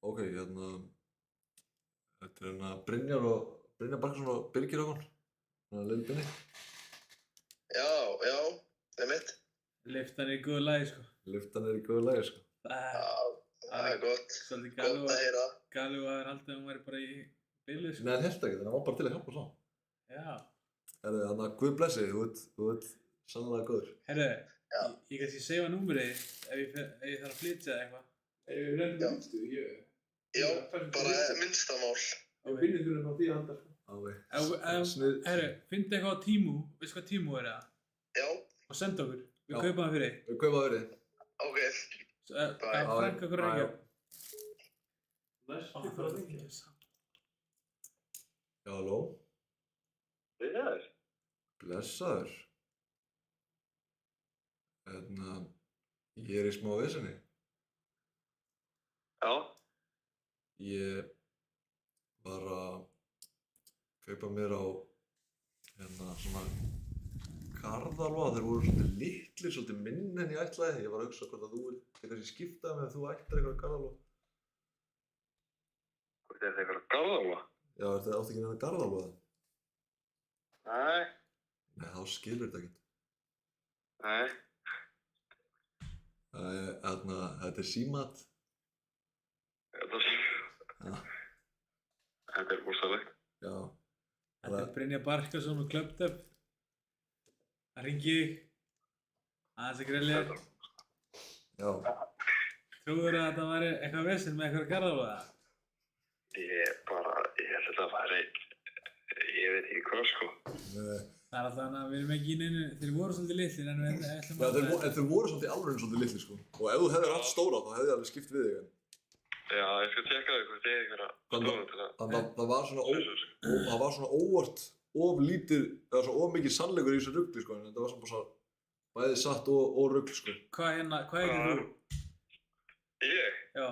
A: Ok, þetta er Brynjar Barkason og Birgir Hákon. Lil Binni.
D: Já, það er mitt.
B: Lyftan er í góðu lagi, sko.
A: Lyftan er í góðu lagi, sko.
D: Það er gott.
B: Svolítið
D: Gott að heyra.
B: Galu að haldið að hún væri bara í bili, sko.
A: Nei, hann held ekki, þannig að hann var bara til að hjálpa svo.
B: Já.
A: Guð blessi, þú ert sannlega góður.
B: Herru, ég kannski segja númerið ef ég þarf að flytja eða eitthvað.
C: Við reyndum að minnstu,
D: Já, bara minnstamál.
C: Ég finnir fyrir frá því að handa, sko.
B: Herru, fyndi eitthvað á Tímú, veistu hvað Tímú er það?
D: Já,
B: Og senda okkur, við
A: Já.
B: kaupum það fyrir þig.
A: Við kaupa það fyrir þig.
D: ok.
B: Frank okkur reykja.
C: Næstu bara að ringja.
A: Já, halló?
D: Blessaður.
A: Blessaður. Ég er í smá vesenni.
D: Já,
A: Ég var að kaupa mér á svona Garðalva. Þeir voru svolítið litlir, svolítið minni en ég ætlaði. Ég var að hugsa hvort að þú vildi kannski skipta með þú ættir eitthvað Garðalva.
D: hvort er þetta eitthvað Garðalva?
A: Já, áttu ekki neina Garðalva það?
D: Nei,
A: Nei, þá skilur þetta ekkert.
D: nei.
A: Þetta er Símat. Já.
D: Þetta er rosalegt.
A: Já.
B: Þetta er Brynjar Barkason og Clubbed Up. Það ringi ég. Aðeins að grillja.
A: Já.
B: Trúður að þetta væri eitthvað vesen með eitthvað garðalva?
D: Ég held að þetta væri, ég veit ekki hvað sko.
B: Það er alltaf að við erum ekki í neinu, þeir voru svolítið litlir en við ætlum
A: Já, þeir voru svolítið alveg svolítið litlir, sko. Og ef þú hefðir haft stóra, þá hefði ég alveg skipt við þig.
D: Já, ég skal tjekka þig hvort ég er eitthvað stóra til að...
A: Það var svona óvart of lítið, eða svona of mikið sannleikur í þessu rugli, sko. En þetta var svona bara bæði satt og rugl, sko.
B: Hvað heitir þú?
D: Ég?
B: Já.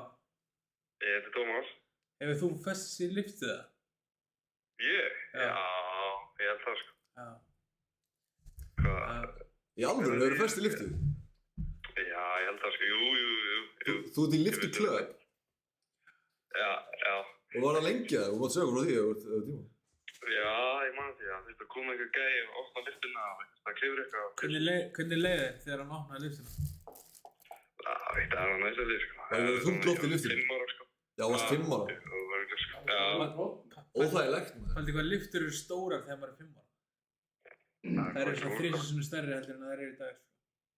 D: Ég heiti Tómas.
B: Hefur þú festist í lyftu það?
D: Ég?
B: Já.
D: Já, ég held það sko.
B: Já.
D: Hvað?
A: Í alvöru, hefur þú fest í lyftu?
D: Já, ég held það sko, jú.
A: Þú ert í lyftu klöð?
D: Já.
A: Og var það lengi það? Þú mátt segja okkur frá því ef þú ert tíma.
D: Já, ég man því að þetta kom einhver gæi og opna lyftuna og það klifur eitthvað.
B: Hvernig leið þér þegar hann opnaði lyftuna?
D: Það veit að það var næsta því sko.
A: Það er þungt loft í lyftunni?
D: 5 ára sko.
A: Já, þú varst 5 ára?
D: Það var ekki sko. Já.
A: Óþægilegt, maður.
B: Haldi hvað lyftur eru stórar þegar maður er 5 ára? Það eru svona 3 sinnum stærri heldur en það eru í dag sko.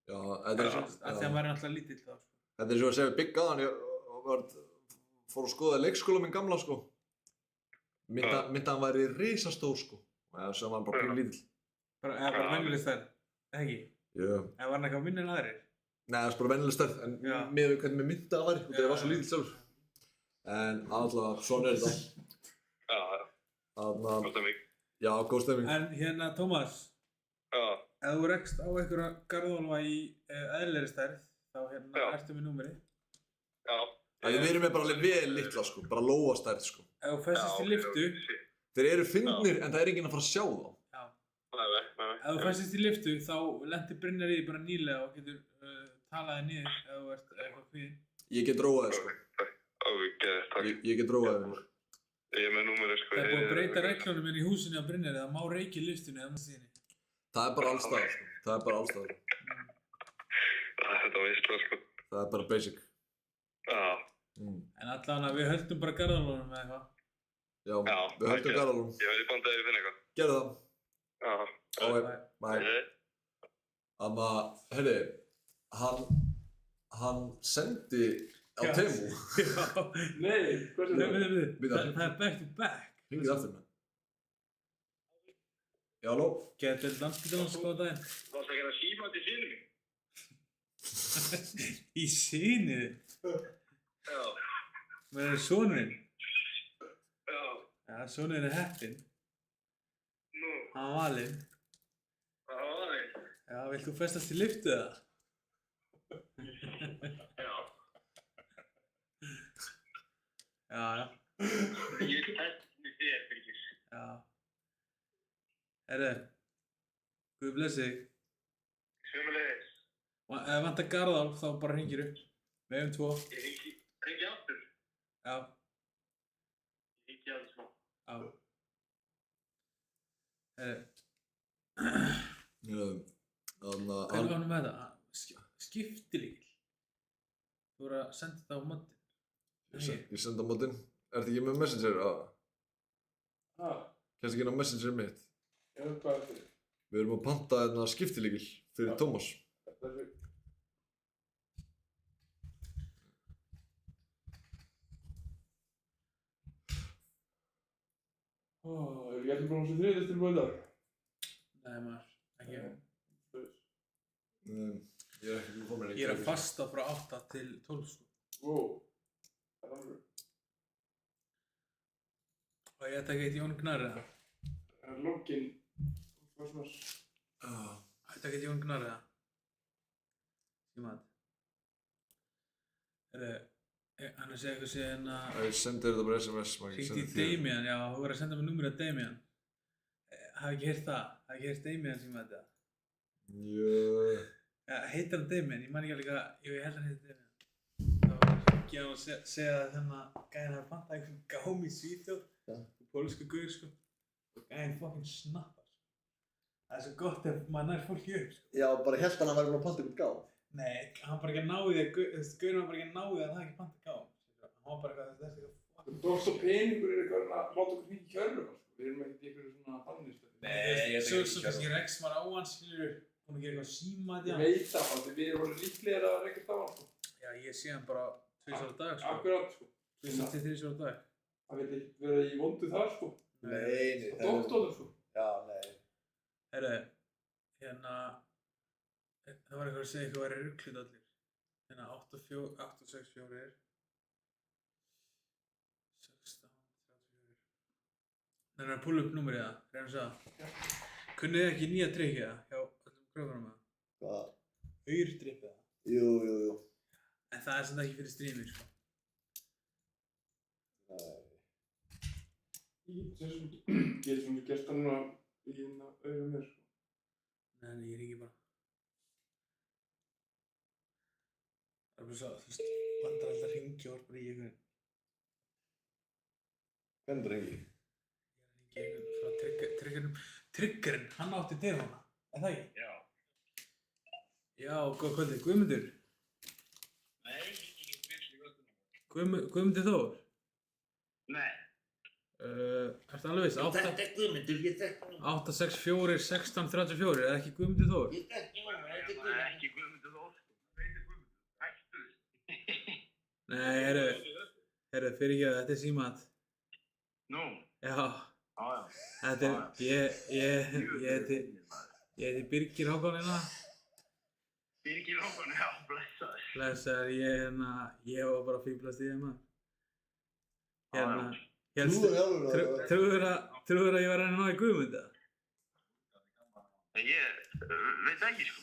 A: Já, þetta er
B: Af því að maður er alltaf lítill þá sko.
A: Þetta er svo að segja við Bigg aðan, ég fór að skoða leikskóla minn gamla, sko. Myndi að hann væri risastór, sko. Og sem var hann bara pínu lítill.
B: Eða bara venjuleg stærð, ekki?
A: Já.
B: Eða var hann eitthvað minni en aðrir?
A: Nei, það er bara venjuleg stærð, en
B: Já.
A: með hvernig mér myndi að það væri, og það var svo lítill sjálfur. En allavega, svona er þetta.
D: Já,
A: Góð
D: stemming.
A: Já, góð stemming.
B: En hérna, Tómas,
D: Já.
B: ef þú rekst á einhverja garðálfa í eðlilegri stærð, þá hérna
D: Já.
B: ertu með númerið.
D: Já.
A: Við erum með bara alveg vel litla, sko, bara lóa stærð, sko.
B: Ef þú festist í lyftu,
A: Þeir eru fyndnir, en það er enginn að fara að sjá þá.
D: Nei.
B: ef þú festist í lyftu, þá lendir Brynjar í því bara nýlega og getur talaði niður ef þú ert eitthvað kvíðinn.
A: Ég get róað þér, sko.
D: Takk.
A: Ég get róað þér.
D: Ég er með númerið sko.
B: Það er búið að breyta reglunum inn í húsinu á Brynjari, það má reykja í lyftunni eða maður síðan.
A: Það er bara allstaðar, sko. Það er bara allstaðar.
D: veist bara sko.
A: Það er bara basic.
D: Já.
B: En allavega við höldum bara Garðalónum eða eitthvað.
A: Já, við höldum Garðalón.
D: Ég veit bara að ég finn eitthvað.
A: Gerðu það.
D: Já.
A: Bye. Þannig að, heyrðu, hann sendi á Temu.
C: Nei, hvað er það?
B: Það er back to back.
A: Hringið aftur með. Já, halló?
B: Getur Landspítalans góða daginn?
D: Varst að gera símandi í sínu mín?
B: Í síniði?
D: Já.
B: Mér er sonurinn.
D: Já.
B: Já, sonurinn er heppinn.
D: Nú.
B: Hann var valinn.
D: Það var aðeins.
B: Já, vilt þú festast í lyftu eða?
D: Já.
B: Já.
D: Ég tætt með þér, Birgir.
B: Já. Herru, Guð blessi þig.
D: Sömulegis.
B: Ef vantar Garðal þá bara hringir upp. Við hefum 2.
D: Ég hringi aftur.
B: Já.
D: Ég hringi aftur smá.
B: Já. Herru.
A: Þannig að
B: Hvernig ánum með þetta? Skiptilíkil. Þú voru að senda þetta á mótin.
A: Ég sendi á mótin. Ertu ekki með Messenger? Kennst ekki inn á Messenger mitt?
C: Já, hvað er þetta?
A: Við erum að panta hérna skiptilíkil fyrir Tómas.
C: Þetta er svo. Er ég ekki búin að þessu þriðist tilbúið þar?
B: Nei maður, ekki.
A: Ég er ekki komin í.
B: Ég er að fasta frá 8 til 12 sko.
C: Wow. Það er alveg.
B: Og ég ætla ekki eitt Jón Gnarr eða?
C: Það er login. Hvað sem er?
B: Ætla ekki eitt Jón Gnarr eða? Símaði. Hann er að segja eitthvað síðan að...
A: Ég sendi þetta bara SMS.
B: Hringdi í Damian, já, þú verður að senda mér númerið af Damian. Hafði ekki heyrt það? Hafði ekki heyrt Damian símaði þetta?
A: Jú.
B: Ja, heitir hann Damian? Ég man ekki alveg að... Jú, ég held hann heitir Damian. Það var ekki að segja að þennan gæðin hafi pantað einhvern gám í Svíþjóð. Og pólsku guður, sko. Og gæðin fucking snappar. Það er svo gott ef maður nær fólki upp, sko.
A: Já, bara held hann að vera búin að panta ykkur gá.
B: Nei, hann bara ekki að náði því að guðurinn var bara ekki að náði því að það ekki pantað gám. Hann var bara eitthvað, þetta er eitthvað...
C: Þú tókst á peningur eitthvað að láta okkur hringja í Hjörvar, sko. Við erum ekkert í einhverju svona þannig.
B: Nei, svo kannski Rex var á hann, skilur. Hún að gera eitthvað símat, já.
C: Ég veit það, við erum alveg líklegir að rekast á hann, sko.
B: Já, ég sé hann bara 2 á dag, sko.
C: Akkurát, sko.
B: 2 til 3 á dag.
C: Það veit ekki vera í vondu þar, sko.
A: Nei.
C: Doktorður, sko.
A: Já, nei.
B: Herru, hérna... Það var eitthvað að segja eitthvað að vera rugglit allir. Hérna 8 og 6 4. 16, 34. Þannig að pulla upp númerið það, reyna að segja. Kunnið þið ekki nýja trikkið það hjá öllum kröfunum það?
A: Hvað?
B: Aurdrippið það.
A: Jú.
B: En það er samt ekki fyrir streaming, sko.
C: Ég get svona gert það núna í hérna auðvitað mér, sko.
B: Nei, ég ringi bara. Það er bara svo, þú veist, vandrar alltaf að ringja og bara í einhvern.
A: Hvernig ringi?
B: Ég er að ringja einhvern frá Triggerinn, hann átti telefóna, er það ekki?
D: Já.
B: Já, góða kvöldi, Guðmundur.
D: Nei, ekki virkilega gott.
B: Guðmundur Þór?
D: Nei.
B: Ertu alveg viss?
G: Þetta er Guðmundur, ég þekki hann.
B: 864 16 34, er það ekki Guðmundur Þór?
G: Ég þekki hann, þetta er
D: Það
G: Guðmundur.
D: er ekki Guðmundur Þór, sko. Það heitir Guðmundur. Hættu.
B: Nei, herru, fyrirgefðu, þetta er símat.
D: Nú.
B: Já,
D: Já.
B: þetta er, ég heiti Birgir Hákon hérna.
D: Birgir Hákon, já, blessaður.
B: Blessaður, ég var bara að fíblast í þeim maður. Trúður að ég var að reyna að ná í Guðmund eða?
D: Ég veit ekki, sko.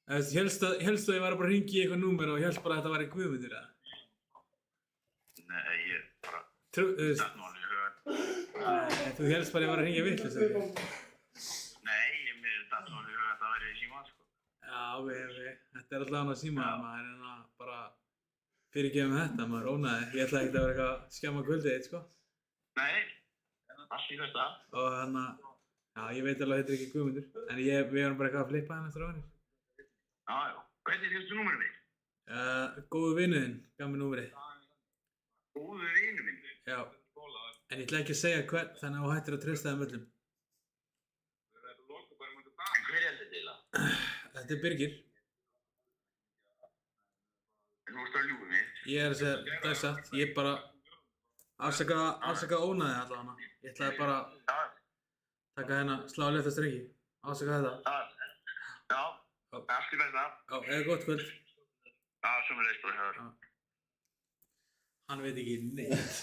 B: Hélstu að ég var bara að hringja í eitthvað númer og hélst bara að þetta væri Guðmundur eða?
D: Nei, ég bara...
B: Þú veist...
D: Það nú alveg hugan.
B: Nei, þú hélst bara að ég var að hringja vitlaust eða?
D: Nei, mér það nú alveg hugan að það væri síma, sko.
B: Já, ok. Þetta er alltaf annað símaður maður en að bara fyrirgefa með þetta maður, ónaði. Ég ætla ekkert að vera eitthvað að skemma kvöldið þitt, sko.
D: Nei, allt í þetta.
B: Og já, ég veit alveg að þetta er ekki Guðmundur. En við erum bara eitthvað að flippa hann eftir á henni.
D: Já. Hvernig fyrstu númerið mitt?
B: Góðu vinuðinn, gaf mér númerið.
D: Góðu vinur minn.
B: Já. En ég ætla ekki að segja hvern, þannig að þú hættir að treysta þeim öllum.
D: En hver er þetta eiginlega?
B: Þetta er Birgir.
D: En þú ert að ljúga mig.
B: Ég er að segja, það er satt. Ég bara afsaka ónæði allavega. Ég ætlaði bara að
D: Já,
B: taka hérna slá létta strengi. Afsaka þetta.
D: já, allt í besta.
B: Já, eða gott kvöld.
D: Já, sömuleiðis bara hjá þér.
B: Hann veit ekki neitt.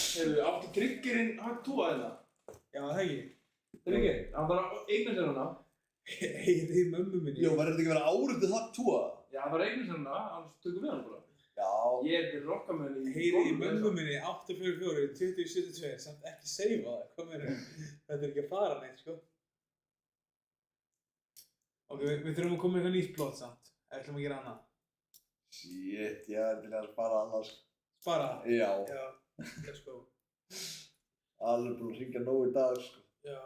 C: Heyrðu, áttu Triggerinn Hag 2 eða?
B: Já, það ekki.
C: Trigger, hann bara eignast sér hana.
B: Heyri mömmu minni.
A: Jú, verður þetta ekki verið árundið það túa?
C: Já, hann bara eignast sér hana, annars tökum við hann bara.
A: Já.
C: Ég er til rockamenn í
B: Heyri í mömmu minni 844 2072 samt ekki seifa það. Hvað meina? Þetta er ekki að fara neitt, sko. Ok, við þurfum að koma með eitthvað nýtt plott samt. Ef við ætlum að gera annað.
A: Shit, ég er til að spara annars.
B: Spara?
A: Já.
B: Já, let's go.
A: Alveg búin að hringja nógu í dag, sko.
B: Já.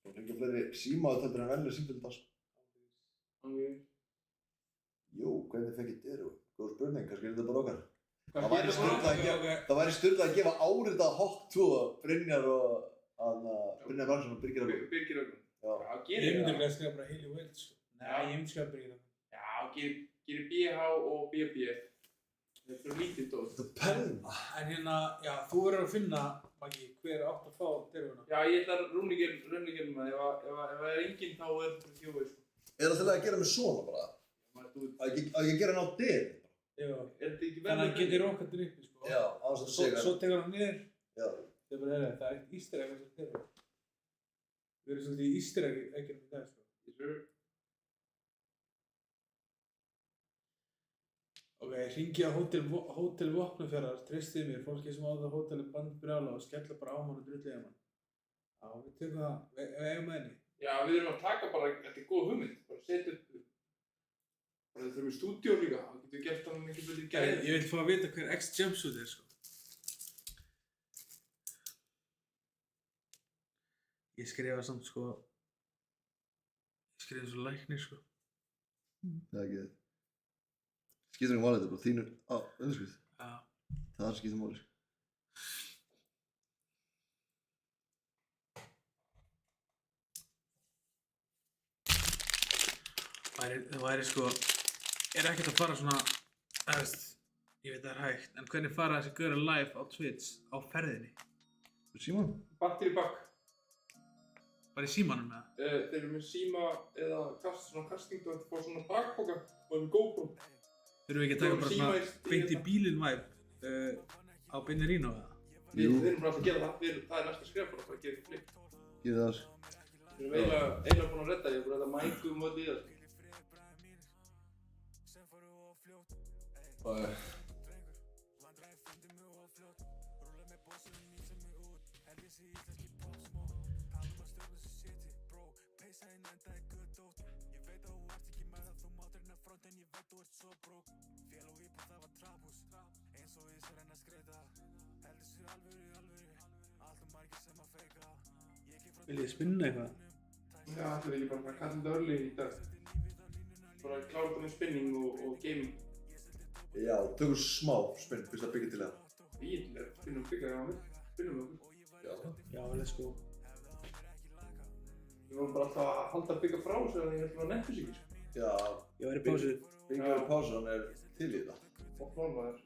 A: Búin að hringja fleiri símaðuteldur en venjuleg símtöl í dag, sko. Jú, hvernig fekk ég dyru? Góð spurning, kannski er þetta bara okkar. Það væri styrlað að gefa árita Hawk 2 Brynjar og Brynjar Bransson og Birgir Ögn.
C: Birgir Ögn.
A: Já.
B: Ég myndi ekki að skrifa bara Hayley Wills, sko. Nei, ég myndi skrifa Birgir Ögn.
C: Já, gerir BH og BB. Þetta er lítið dót.
A: Þetta er penna.
B: En hérna, já, þú verður að finna, Maggi, hver átt að fá derfuna.
C: Já, ég ætla að runningjörnum það. Ef það er enginn þá er þetta þjóðið, sko.
A: Er það til að gera með svona bara? Að ekki gera hann á dyr?
B: Já.
C: Er þetta ekki
B: Þannig að hann getur okkar drippi, sko.
A: Já, á þess að segja.
B: Svo tekur hann niður.
A: Já.
B: Það er bara, það er eitt easter egg þessar derfu. Við erum svolítið í easter eggjum í dag, sko. Ok, hringi á Hótel Vopnafjarðar, treystið mér, fólki sem á það hóteli bandbrjála og skella bara á mann og drullið hann. Já, við tökum það, við eigum með henni.
C: Já, við erum að taka bara, þetta er góð hugmynd, bara setja upp, bara þetta þurfum við stúdíó líka, það getur gert hann mikið betri gæði.
B: Ég vil fá að vita hver X-Jumpsuit er, sko. Ég skrifa samt, sko, ég skrifa eins og læknir, sko.
A: Það er ekki það. Skýtur ekki máli, þetta er bara þínu undirskrift.
B: Já.
A: Það skýtur máli, sko.
B: Það væri sko, er ekkert að fara svona, ég veit það er hægt, en hvernig fara þessi gaurar live á Twitch á ferðinni?
A: Síman?
C: Battery back.
B: Bara í símanum eða?
C: Þeir eru með síma eða svona casting og þetta fór svona bakpoka og með GoPro.
B: Þurfum við ekki að taka bara svona beint í bílinn vibe á Binnerino eða?
C: Við erum bara alltaf að gera það, það er næsta skref bara að gera eitthvað flip.
A: Gera það, sko.
C: Við erum eiginlega búin að redda, ég er búin að redda mækum og því það.
B: Vil ég spinna eitthvað?
C: Já, þetta er ekki bara að kalla þetta örli í dag. Bara klára þetta með spinning og gaming.
A: Já, tökum smá spinn, fyrst að byggja til það.
C: Íðilega, spinnum byggja það á mig. Spinnum okkur.
B: Já, let's go.
C: Við vorum bara alltaf að halda að byggja frá sig þannig að ég held að nettu sig ekki.
A: Já.
B: Ég var í pásu.
A: Byggja í pásu, hann er til í það.
C: Og flónmaður.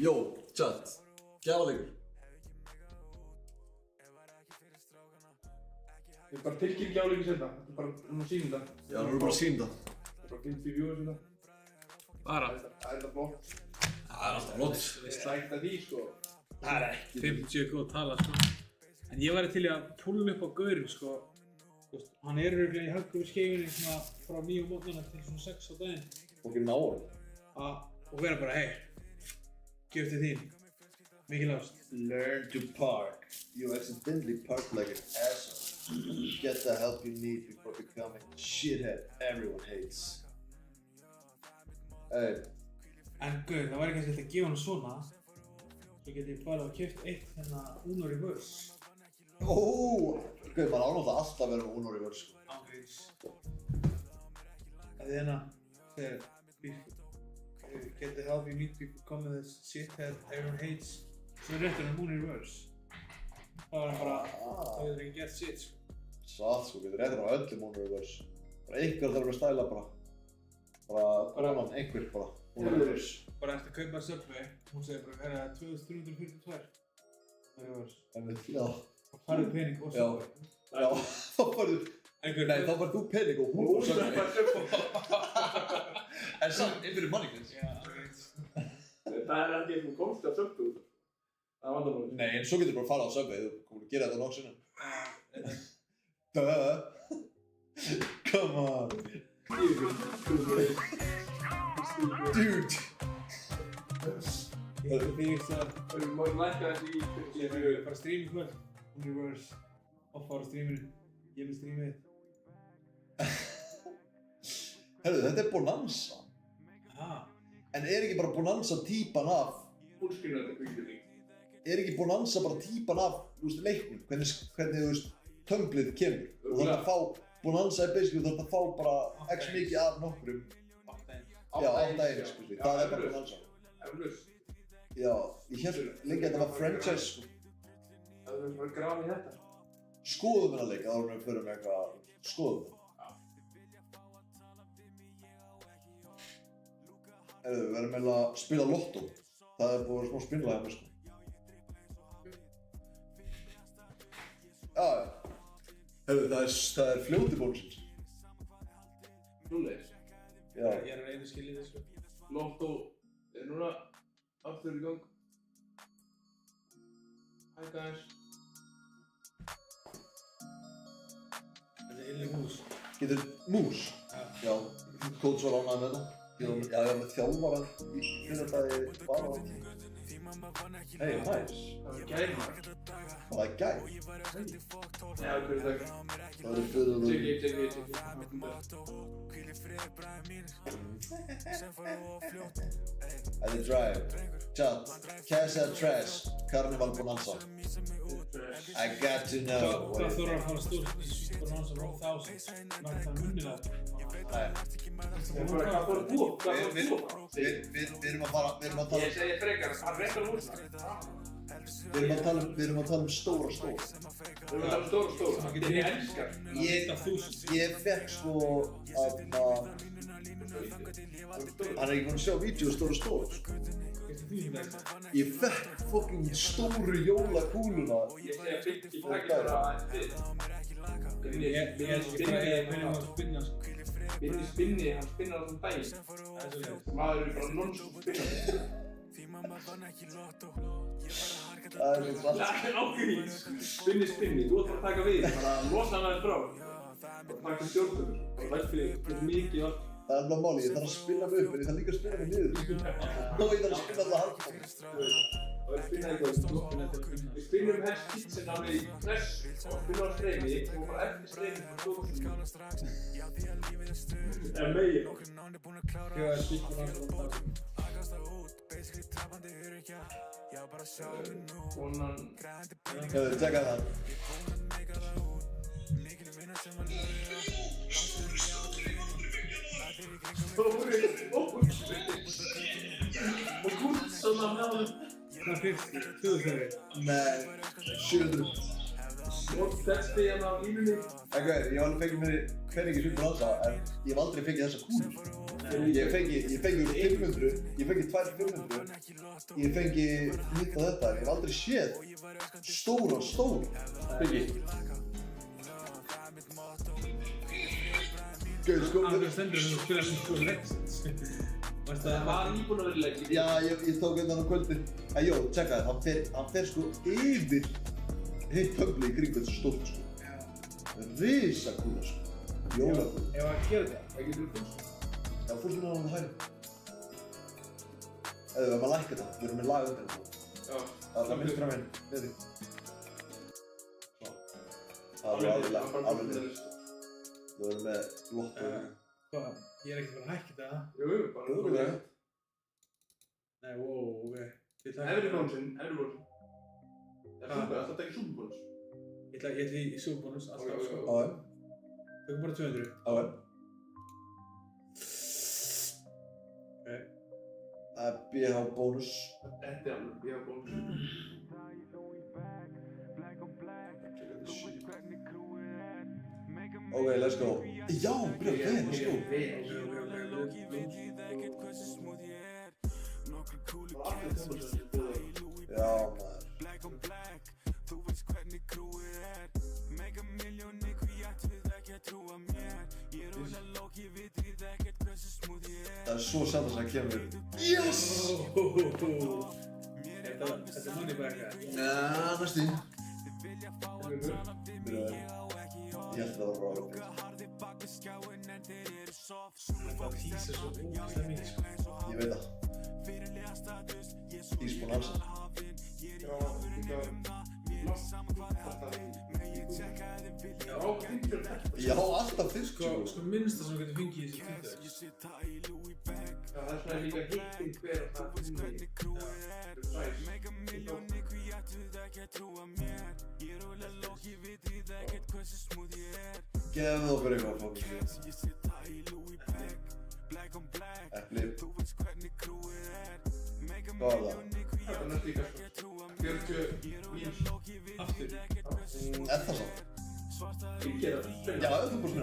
A: Jó, chat. Gjafleikur.
C: Ég er bara tilkynning áleikis þetta. Þetta er bara að sýna þetta.
A: Já, hann er bara að sýna það.
C: Þetta er bara 50 viewers þetta.
B: Bara?
C: Það er þetta flott.
A: Það er alltaf flott.
C: Við slægt að því sko.
B: Það er ekki 50 góð tala sko. En ég væri til í að púla upp á gaurinn sko. Hann er örugglega í haggu við skeifinni svona frá 9 mótnana til svona 6 á daginn.
A: Og ekki ná hann.
B: Og vera bara, hey, gef til þín. Mikið lást.
A: Learn to park. You accidentally parked like an asshole. Get the help you need before becoming a shithead everyone hates. Hey.
B: En gaur, það væri kannski hægt að gefa hann svona. Svo get ég farið og keypt eitt hérna Uno Reverse.
A: Ó, maður ánáttúrulega alltaf verið með Uno Reverse, sko.
B: Ángríns. Það er hérna, þegar get the help you need to become the shithead everyone hates. Svo réttur hann Uno Reverse. Það var hann bara, það hefur ekki gert shit, sko.
A: Satt, sko, getur reyndar á öllum Uno Reverse. Bara einhver þarf að stæla bara. Bara einhver bara. Uno Reverse.
B: Bara eftir að kaupa Subway, hún segir bara, herra, 2342. Reverse.
A: Já.
B: Og farið pening og Subway.
A: Já, þá farið þú pening og hún og Subway. En samt, einhverju manningins.
B: Já, ángríns.
C: Það er ekki eitthvað komst að Subway út. Það er vandamálið.
A: Nei, en svo getur bara að fara á Subway, þú komur að gera þetta nokk sinna. Come on. Dude.
B: Ég finnst það.
C: Við máum lækka þessi í
B: Ég er bara að streama í kvöld. Uno Reverse. Off ára streaminu. Ég vil streama þitt.
A: Herru, þetta er Bonanza.
B: Aha.
A: En er ekki bara Bonanza típan af,
C: fullskrinar þetta kvíkjurning.
A: er ekki Bonanza bara típan af, þú veist, leiknum? Hvernig, þú veist, tömblið kemur. Og það er að fá, Bonanza er basically, þú þarf að fá bara x mikið af nokkrum.
B: 8
A: Já, 8 eins, sko. Það er bara Bonanza.
C: Eflaust.
A: Já, ég hélt lengi að þetta var franchise, sko.
C: Það er bara að grafa í þetta.
A: Skoðum hennar leik, áður en við förum með eitthvað, skoðum það. Við verðum eiginlega að spila lottó. Það er búið að vera smá spinnlega hjá mér, sko. Já. Það er fljótibónusins.
C: Núleis.
A: Já.
B: Ég er að reyna að skilja þessu.
C: Lottó er núna aftur í gang. Hi guys.
B: Þetta er illi mús.
A: Getur mús? Já. Kóts var ánægð með þetta. Já, ég var með þjálfaran í fyrirtæði bara á því. Hey, nice.
C: Það er gæri maður.
A: Það er gæt.
C: Já, hverju takk.
A: Það eru fyrir
C: Tjekki.
A: I drive. Chat. Cash at trash. Carnival Bonanza. I got to know.
B: Hvað þurfa að fara stórt í Bonanza Row 1000? Var það munnilega?
A: Nei.
C: Hvað fór þú?
A: Við erum að tala
C: Ég segi frekar, hann reyndar úr það.
A: Við erum að tala um stóra.
C: Við erum að tala um stóra. Þetta er elskar.
A: Ég fekk svo að hann er ekki búinn að sjá vídeo stóra. Ég fekk fucking stóru jólakúluna.
C: Ég segi að Biggi takkir bara þið. Binni spinni, hann spinnar á þessum daginn. Maður er bara non-stop spinnandi.
A: Það er mjög
C: Það er ágríns. Spinni, þú ætti bara að taka við, bara losa hann aðeins frá. Og taka stjórnum. Og lætt fyrir mikið allt.
A: Það er náttúrulega máli, ég þarf að spinna mig upp en ég þarf líka að spinna mig niður. Nú ég þarf að spinna alltaf hardcore.
C: Það er spinnað eitthvað. Við spinnum helst kitsin á mig í press og spinnum á streymi og bara eftir streymi og stóðum. Það er megin.
B: Ég var að spila Bonanza Row 1000.
C: Konan.
A: Tjekka það.
C: Og gútt svona með honum.
B: Hvað fyrst? 2000.
A: Nei, 700.
C: Og texti hérna á línunni.
A: Ég hef alveg fengið mér peningi fyrir Bonanza en ég hef aldrei fengið þessa kúlur. Ég fengi 500, ég fengi 200, ég fengi hitt og þetta en ég hef aldrei séð stóra. Fengi. Gauð, sko.
B: Það stendur sem þú spilar sem sko Legends.
C: Það var nýbúin að vera leggið.
A: Já, ég tók hérna á kvöldin. Jó, tjekka það, hann fer sko yfir heitt töfli í kring þessu stórt sko. Risakúla sko. Jólakúla.
B: Ef að gera þetta.
C: Það getur þú fyrst.
A: Já, fórstu mér á hægri. Við erum að lækka þetta, við erum með lag undir þetta.
C: Já.
A: Það er vinstra meginn, niðri. Svo. Það er alveg niður. Við erum með lottu.
B: Hvað? Ég er ekkert bara að hækka þetta.
C: Jú, bara
A: Þú veit það.
B: Nei, wow, ok.
C: Efri bónusinn. Það er super, alltaf tekið superbónus.
B: Ég ætla í súbónus alltaf sko.
A: Já.
B: Tökum bara 200.
A: Já. BH bónus.
C: Þetta er alveg BH bónus.
A: Ok, let's go. Já, byrja vel, let's go. Já, maður. Það er svo samt að það kemur. Yes!
B: Þetta er money back.
A: Já, næstu. Byrja vel. Ég held að það var ráð.
B: Það tísir svo ógeðslega mikið sko.
A: Ég veit það. Ísbonanza. Já, alltaf fyrst
B: Sko minnsta sem þú getur fengið í þessi
C: Það er svona líka hitting hver og það
A: Gefðu okkur eitthvað fókus. Epli. Hvað var það?
C: Það er næst líka 40 mínus.
B: aftur.
A: Er það samt?
C: Ég gera það.
A: Já, þú búið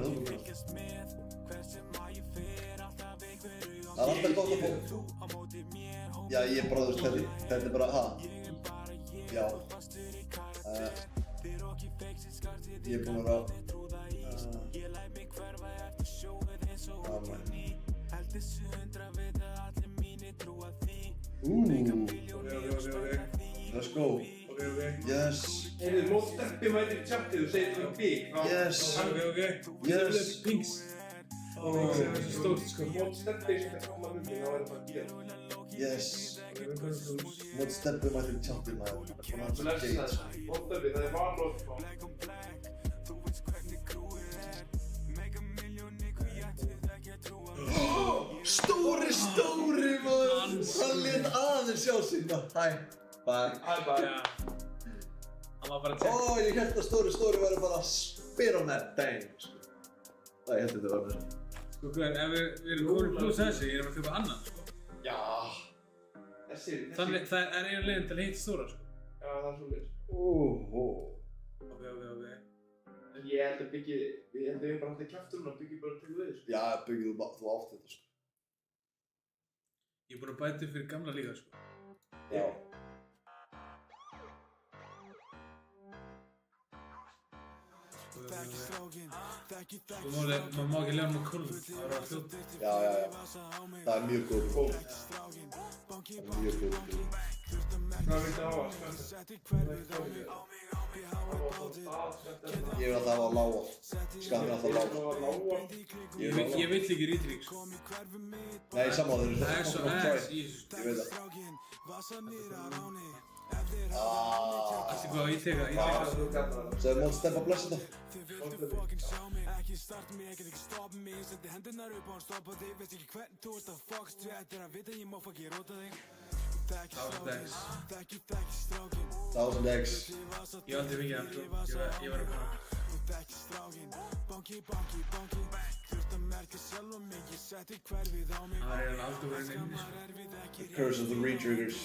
A: smina. Það er alltaf gott að fá. Já, ég bráðust þessi. Þetta er bara, Já. Ég er búinn að vera Let's go. Yes.
C: Heyrðu, mót steppi mætir í tjattið og segir það big.
A: Yes.
B: Yes. Pinks. Pinks er þessu stórt sko.
C: Mót steppi sem það koma myndi, þá er það að gera.
A: Yes. Mót steppi mætir í tjattið maður.
C: Blessa það. Mót steppi, það er valrótt.
A: Stóri maður. Hann lét aðeins sjá sína. Hæ. Bye.
C: Bye.
B: Hann var bara að tjekka.
A: Ég held að stóri væri bara að spit on that thing, sko. Það ég held þetta var mér.
B: Sko hver, ef við erum komin pluss þessi, ég er að köpa annan sko.
A: Já.
B: Þannig, það er einu leiðin til að hitta stóra sko.
C: Já, það er svolítið.
B: Ok.
C: En ég held að við bara hætti kjaftur og byggja bara til þau, sko.
A: Já, byggju þú átt þetta, sko.
B: Ég er búinn að bæta upp fyrir gamla líka sko.
A: Já.
B: Þú maður má ekki lega með kolum, það er að fljóta.
A: Já. Það er mjög góð.
C: Hvað viltu hafa?
A: Ég vil alltaf hafa lága. Skammir alltaf lága.
B: Ég vill ekki rítrík sko.
A: Nei, saman þeir
B: Það er svo aðeins í þessu.
A: Ég veit það.
B: Allt er hvað, ég teka.
A: Sæði mót steppa blessa þetta. Thousand X.
B: Ég hef aldrei fengið hann sko. Ég var að koma. Það er aldrei verið inni sko.
A: The curse of the retriggers.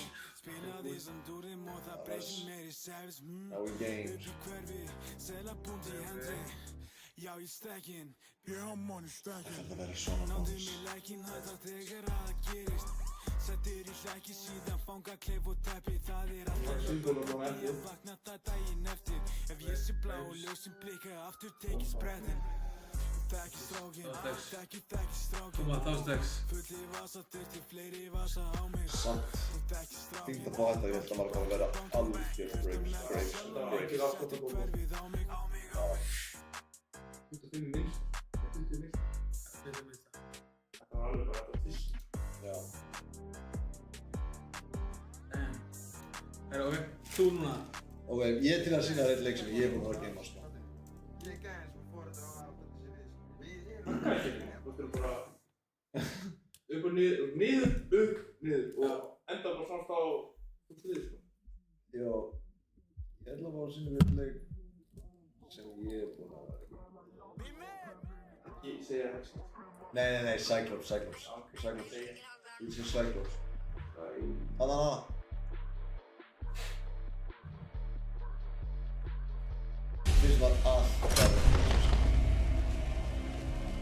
A: Now we games. Það þarf að vera svona bónus.
B: Koma, Thousand X.
A: Samt. Fínt að fá þetta, ég held að maður kann að vera algjör grapes. Já.
C: 25 minnst. 20 minnst. Það var alveg bara þetta fyrst.
A: Já.
B: Ok, þú núna.
A: Ok, ég er til að sýna þér leik sem ég er búinn að vera að geyma, sko.
C: Það er ekki. Þú þurfum bara upp og niður og enda bara samt á Fórstu þið, sko?
A: Já, ég ætla að fá að sýna við leik sem ég er búinn að vera
C: Ekki segja það, sko.
A: Nei, Cyclops. Ég sé Cyclops. Hanna. Fyrst var allt bara.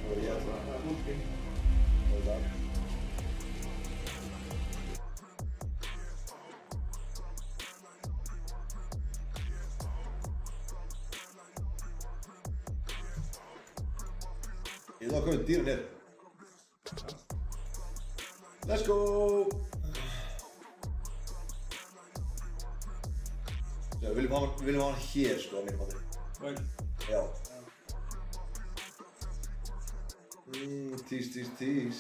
A: Og ég ætla að...
C: Það er múlting.
A: Það er það. Ég ætla að koma dýra niður. Let's go! Já, við viljum hafa hann hér sko á mínum mati.
B: Vel.
A: Já. Tís.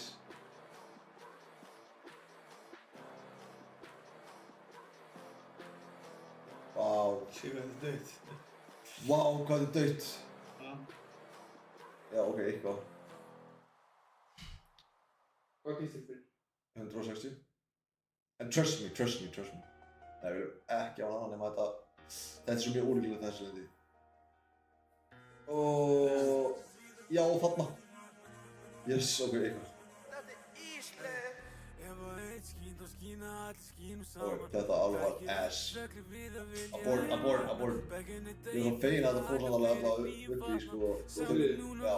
A: Vá.
B: Sér hvað þetta er döitt.
A: Vá, hvað þetta er dautt.
B: Já.
A: Já, ok, eitthvað.
C: Hvað kýrst þið fyrir?
A: 160. En trust me. Nei, við viljum ekki á hana nema þetta er svo mjög ólíklegt þessu leyti. Og... Já, þarna. Yes, ok, eitthvað. Og þetta alveg var ass. Abort. Ég var fegin að þetta fór samanlega alltaf upp í sko...
C: Styrlið?
A: Já.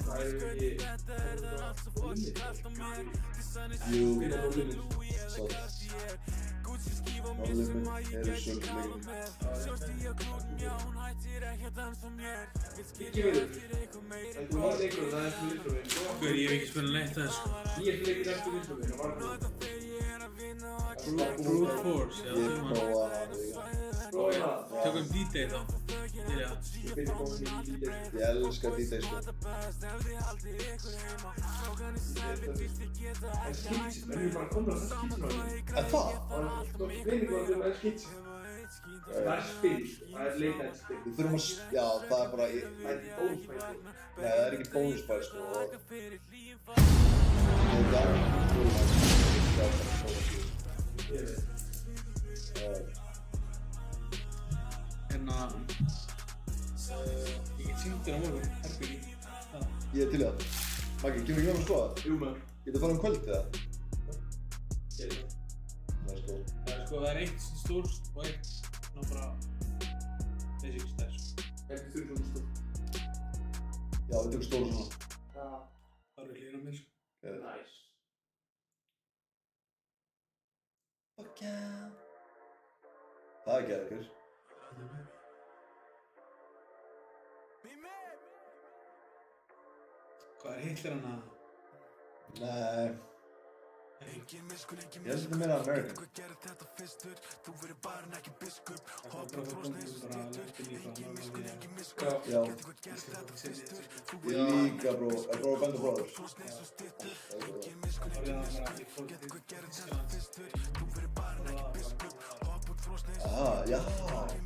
C: Það er ekki...
A: Jú.
C: Fyrir að limit.
A: Svo... Limit eru sölduleikin.
C: Ekki verður. Þetta var leikur og það er eftir vinstruminn.
B: Hver, ég hef ekki spilað neitt að þessu.
C: Ég er leikur eftir vinstruminn og var það.
B: Brute Force, já,
A: Ég
B: þau mann.
A: prófaði hana líka.
C: Prófaði það.
B: Tökum D-Day þá. Já.
C: Ég byrði komið í lítið.
A: Ég elska D-Day sko.
C: Það er skitsið, menn við bara komum á það skitsið á því.
A: En það?
C: Það er spinning og það er skitsið. Það er spinn, það er leitað spinn.
A: Við þurfum að... Já, það er bara...
C: Það er ekki bónusbæði.
A: Nei, það er ekki bónusbæði sko. Ég er gæðan.
C: Ég veit.
B: Hérna... Ég get sýnt þér á morgun, herbyggi.
A: Ég er til í það. Maggi, kemur ekki með að skoða það?
C: Jú maður.
A: Getur það fara kvöldið það?
C: Ég veit það.
A: Let's go.
B: Það er eitt stórt og eitt svona bara... basic stær, sko.
C: Ekki þurr svona stór.
A: Já, við tökum stóru svona.
C: Já.
B: Það eru hlýra mér, sko.
C: Nice.
A: Fuck yeah. Það er geðveikur.
B: Hvað er Hitler hana?
A: Nei. Ég held að þetta er meira American.
B: Það er bara komið bara lefti líka að náða því að...
A: Já. Ég líka bró. Er bró Band of Brothers?
B: Það er það bara í fólkið Þýskaland.
A: Aha, já.
B: Þið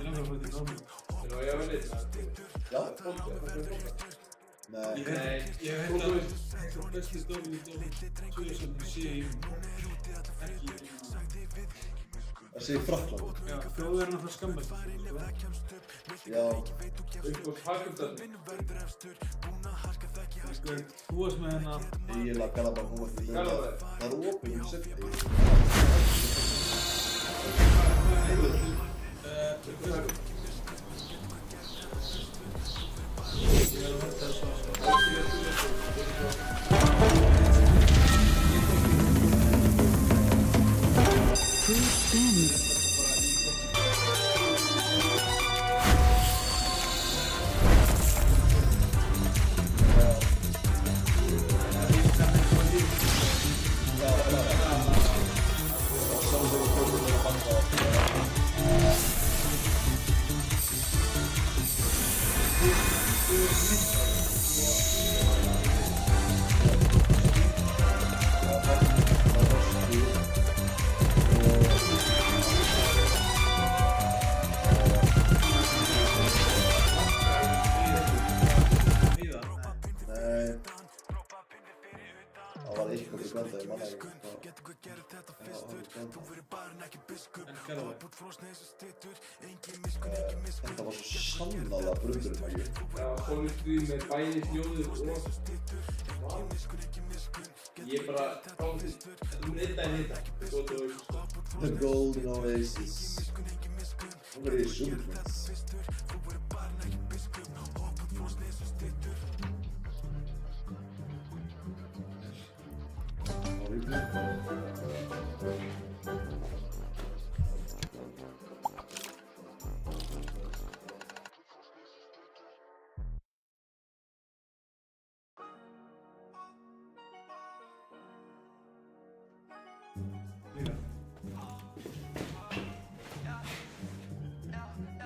B: langar að fara til Norman.
C: Já, ég var leitt.
A: Já.
B: Ég
A: Nei.
B: hef held að bestu dómið Suðursson sé í ekki
A: Það sé í Frakkland.
B: Já, þjóður er náttúrulega skammast.
A: Já.
C: Upp á Pakistan.
B: Þú varst með hérna...
A: Ég lag Galabær, hún var ekki með
C: Galabær.
A: það. Það er opið, hún setti.
B: Ég er að hætta þessu að Fjarðavæg.
A: Þetta var svo sannlega brundurinn, ekki?
C: Já, Sólstríð með bæði hljóðið og ég bara gáði þetta einn daginn hitta.
A: The Golden Oasis. Hún verið í Superfriends.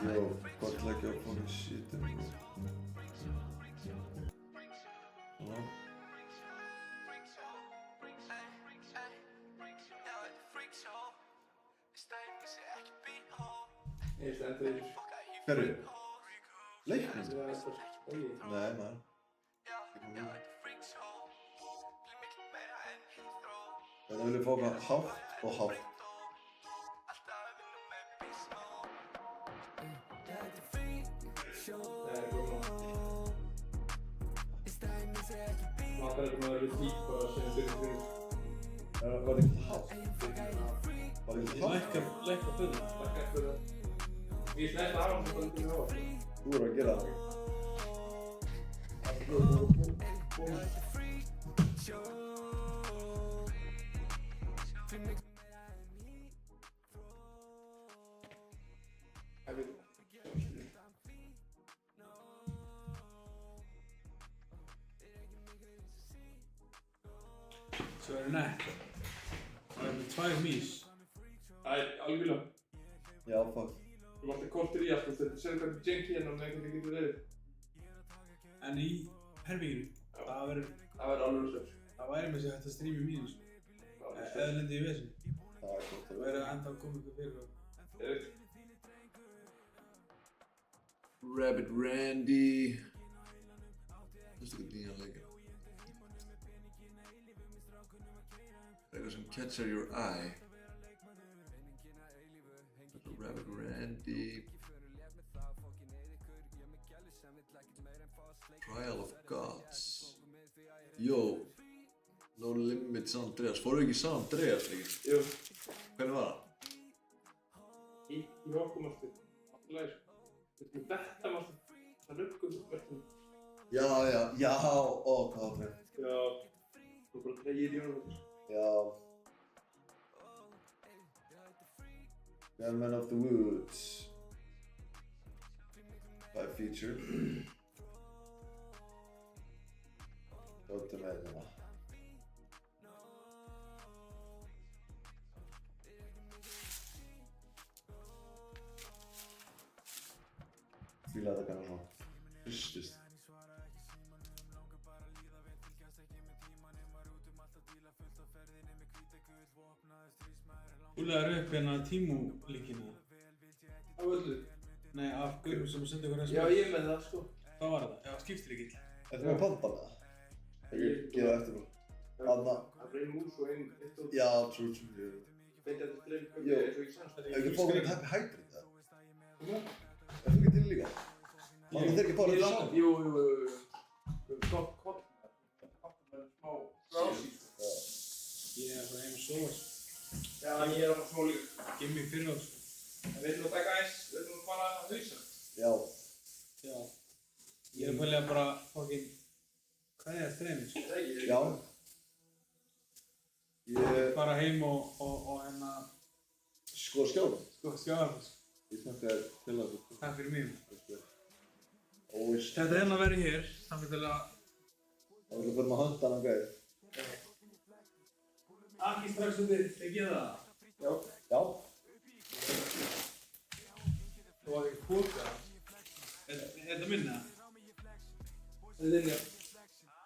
A: Yo, gott leggja á fucking shitin, bro. Svona.
C: Ég stendur yfir.
A: Hverju? Leiknum?
C: Það er bara spæði.
A: Nei, man. Þetta vil ég fá hvað hátt og hátt.
C: Það er góð. Maður er bara við tík bara sem fyrir.
A: Var þetta ekki hátt? Var þetta ekki hátt?
B: Lækka föðu.
C: Takk eftir það. Ég slæst aðeins og það er það.
A: Þú voru að gera það.
B: Svo er það nett. Það er með 2 mís.
C: Það er algjörlega.
A: Já, fuck.
C: Þú mátti kortir í allt og þetta sér hvernig jenki hérna og hvernig getur verið.
B: En í herbygginu, það verður
C: alveg svo.
B: það væri með sig hægt að stríma í mínus. Eða lendi í vesinn.
A: Það er gott að
B: Það verður enda að koma ykkur fyrir.
A: Rabbit Randy. Veistu hvað nýjan leikir? Eitthvað sem catcher your eye. Rabbit Randy. Trial of Gods. Yo. No Limit San Andreas. Fóru ekki San Andreas líka?
C: Jú.
A: Hvernig var það?
C: Í okkur mástu. Alltaf þetta mástu. Það röggum verðum.
A: Já, ó, hvað var það?
C: Já. Þú bara tegir í honum.
A: Já. Gunman of the Woods. By feature. Góttu með hérna. Fíla þetta kannar svona hristist.
B: Úlegar upp hérna Tímú-líkina.
C: Á öllu.
B: Nei, af gaurum sem sendi ykkur
C: Já, ég með það sko.
B: Hvað var það? Já, skiptilíkill.
A: Ertu með panta með það? Ég geða eftir mér. Anna.
C: Það er ein mús og ein eitt og
A: Já, true.
C: beint eftir dreif
A: Jú.
C: eins og ég sannst.
A: Hefur ekki fóðið með Happy Hybrid það? Er þú ekki til líka? Vantar þeir ekki bárið saman?
C: Jú. Kopp. Það er smá frásýtt.
B: Ég er bara heim að sofa.
C: Já, ég er á smá líka.
B: Gimmi fyrir á.
C: Við ætlum að taka eins, við ætlum að fara að hausa.
A: Já.
B: Já. Ég er að pælja bara fucking hvað er það streymin sko?
A: Já.
B: Fara heim og hérna
A: Skoða skjáðum.
B: skjáðar þess.
A: Ég snakkaði til að þú.
B: Takk fyrir mig.
A: Óvist.
B: Þetta er hérna að vera hér. Þannig til að
A: Það vil að fyrir maður handa hann að gæði.
B: Ekki strax undir, ekki það?
A: Já.
B: Þú var ekki kvota. Er þetta minna?
C: Þetta er þinn,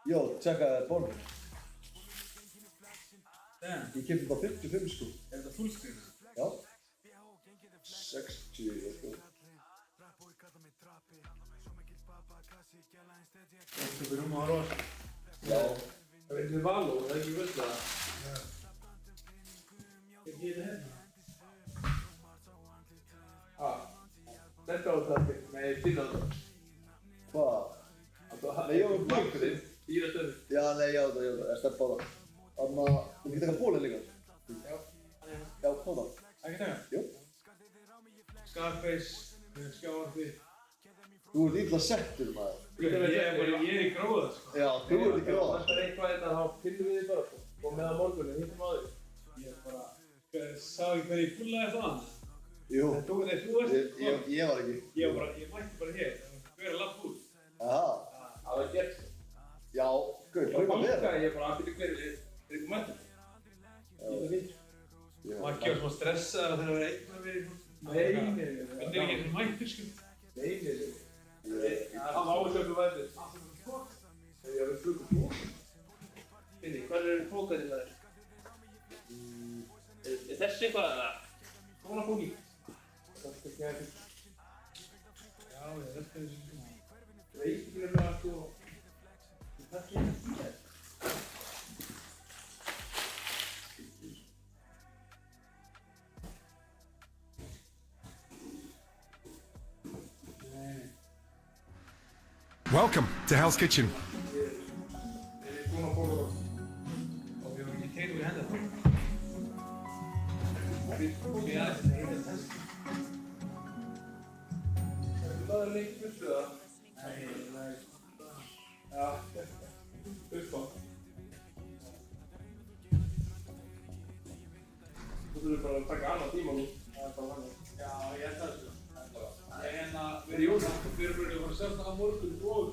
A: Jó, tjekka bónum.
B: Damn.
A: Ég kemur bara 55 sko.
B: Er þetta fullscreen?
A: Já. 60 sko.
B: Þetta er um að rosa.
A: Já.
C: Það er ekki Való, það er ekki völd það.
B: Ég geta hérna.
C: Þetta á þetta. Nei, finna þetta.
A: Hvað? Nei, ég var blökkurinn.
C: Dýra stöður.
A: Já, nei, já, það er stefn á það. Þannig að, þú getur taka bólinn líka.
C: Já.
A: Já, hvað það?
B: Ekki taka?
A: Jú.
B: Scarface, skjáarfi.
A: Þú ert illa settur, maður.
B: Ég er í gróða, sko.
A: Já, þú ert í gráða.
C: Það er eitthvað þetta, þá finnum við þið bara, sko. Og með að morgunni, hittum á þig.
B: Ég bara, sá ekki hvernig ég fúllaði það.
A: Jú.
B: Það tók þeir, þú veist.
A: Ég var ekki.
B: Ég mætti bara hér. Hver er lapp út?
A: Aha.
C: Það var gert.
A: Já, gauð,
C: Þá
A: hvað er það?
C: bankaði ég bara að byrja hverju, er ykkur mættum? Ég veit ekki.
B: Maggi var svona stressaður þegar það var einn með mér.
C: Nei.
B: Hann er ekki eins og mættur, sko.
C: Nei. Það áslöku vætið. Ég hef flugum fók. Finni, hvað eru fókarnir það er? Er þessi eitthvað eða? Svona fóki. Það er ekki aðeins.
B: Já, þetta er þessi svona.
C: Veit ekki með það sko. Það er ekki það.
H: Welcome to Hell's Kitchen.
C: Svona fókur.
B: Og við varum ekki tegum í hendur.
C: Það er lengt fyrstu það.
B: Nei.
C: Já, fyrst á. Þú þurfum bara að taka annan tíma nú. Það er bara hann.
B: Já, ég held það, sko. Við erum bara að fara að sjá það á morgun og...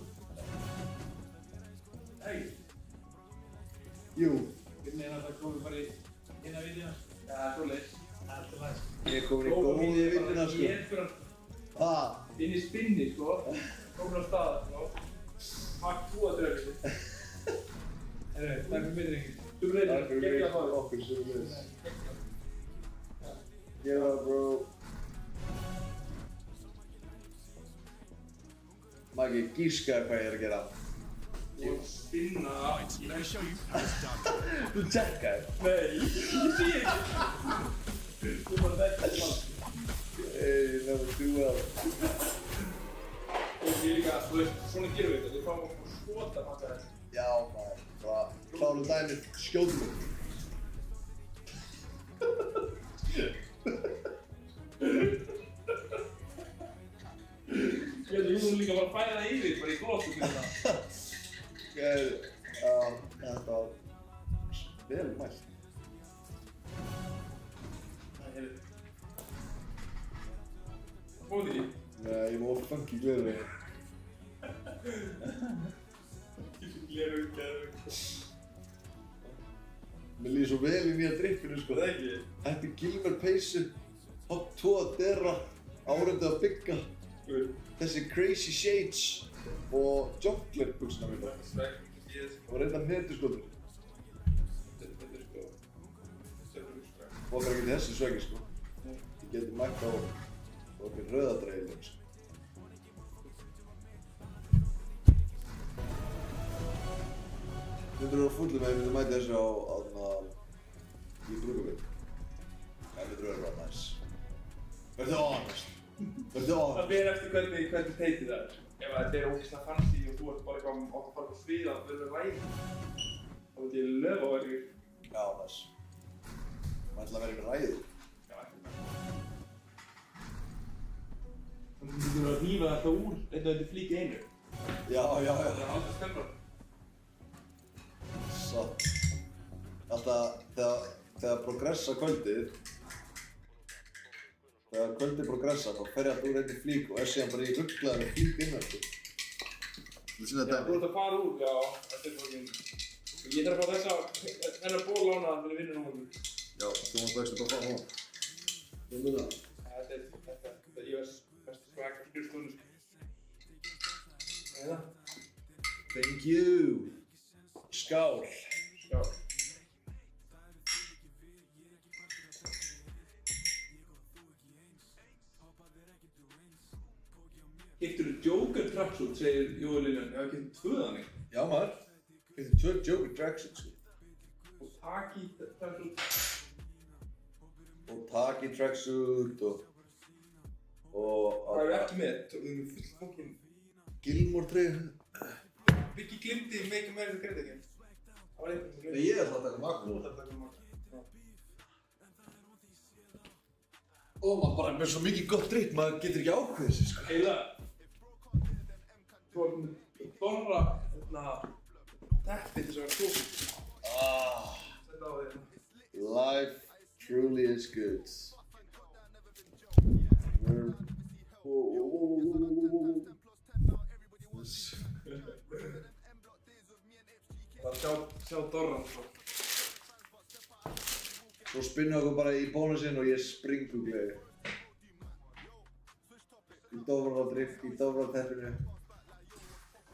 B: Nei.
A: Jú.
B: Hvernig er það komið bara í hinna viljuna?
C: Já, það er svo leitt.
B: Það er alltaf læst.
A: Ég er komin í góðu vinnuna, sko.
C: Ég er fyrir
A: Hvað?
C: inn í spinni, sko. Komin á staða, sko. Makk þú að dröfið.
B: Herru, takk fyrir mig, drengir.
C: Þú reyðir, geggjað það.
A: Okkur sem við. Gera það, bro. Maggi, gískaði hvað ég er að gera.
C: Og spinna.
A: Þú tjekkaði?
C: Nei, ég sé ekki. Þú bara þetta í mann.
A: Hey, never do well.
C: Og ég líka, þú veist, svona gerum við þetta. Þú fáum okkur skota makka þetta.
A: Já, maður. Bara klárum dæmið, skjóðum við.
C: Ég held að þú líka bara færa það yfir, bara í glóttu fyrir það.
A: Þetta var vel mælt.
C: Það er... Fóði ekki?
A: Nei, ég var funky gleður.
C: Gleru.
A: Mér líður svo vel í nýja drikkinu, sko.
C: Það ekki?
A: Þetta er Gilmer peysu, Hot 2 Dera, Árundu að bygga, þessi Crazy Shades og Joggler buxuna mína. Og reyndan hettuskotur.
C: Þetta er sko...
A: Fokkar ekki þessi svegi, sko. Ég geti mætt á okkur rauðadreifin, sko. Myndur þú vera fullur með að ég myndi mæti þessu í brúkabinn? Það myndur vera bara næs. Verðu honest. Verðu honest.
C: Það ber eftir hvernig teitið það er. Ef þetta er ógeðslega fancy og þú ert bara eitthvað átt að fara á svið að verður ræði. Þá veit ég löfa á verður.
A: Já, næs. Maður ætla að vera ykkur ræðið.
C: Já, ekki. Þannig að þú þurfum að hýfa þetta úr þetta flík einu.
A: Já.
C: Það er aldrei skemmra.
A: Satt. Alltaf þegar progressa kvöldið, þegar kvöldið progressa, þá fer ég alltaf úr einni flík og er síðan bara í rugglaðri flík innan, sko. Þú sinna
C: Þú
A: dæmi?
C: ert að fara úr, já, þetta er fokkin... Ég þarf að fá þennar ból lánaðan fyrir vinnunum á morgun.
A: Já, þú mást vextu bara fara núna. Þú myndir það?
C: Þetta er US bestu swag fyrir stundu, sko. Eða?
A: Thank you. Skál.
C: Já. Keyptirðu Joker tracksuit, segir Jói Liljan. Já, ég keypti 2 þannig.
A: Já, maður. Þetta er 2 Joker tracksuits, sko.
C: Og Taki tracksuit.
A: Og Taki tracksuit og
C: Það er ekki með, þú erum full fokkin...
A: Gilmore treyju.
C: Biggi glimti Make America Great Again. Það var eitthvað sem glimti.
A: Ég ætla að taka Magnum.
C: Þú ætlar að taka Magnum.
A: Og maður bara með svo mikið gott drikk, maður getur ekki ákveðið sig, sko.
C: Heila. Þú var með þorra, teppið þess að vera tók. Þetta á því.
A: Life truly is good.
C: Bara sjá Dorran, sko.
A: Svo spinnum við okkur bara í bónusinn og ég springugleði. Í dofrateppinu.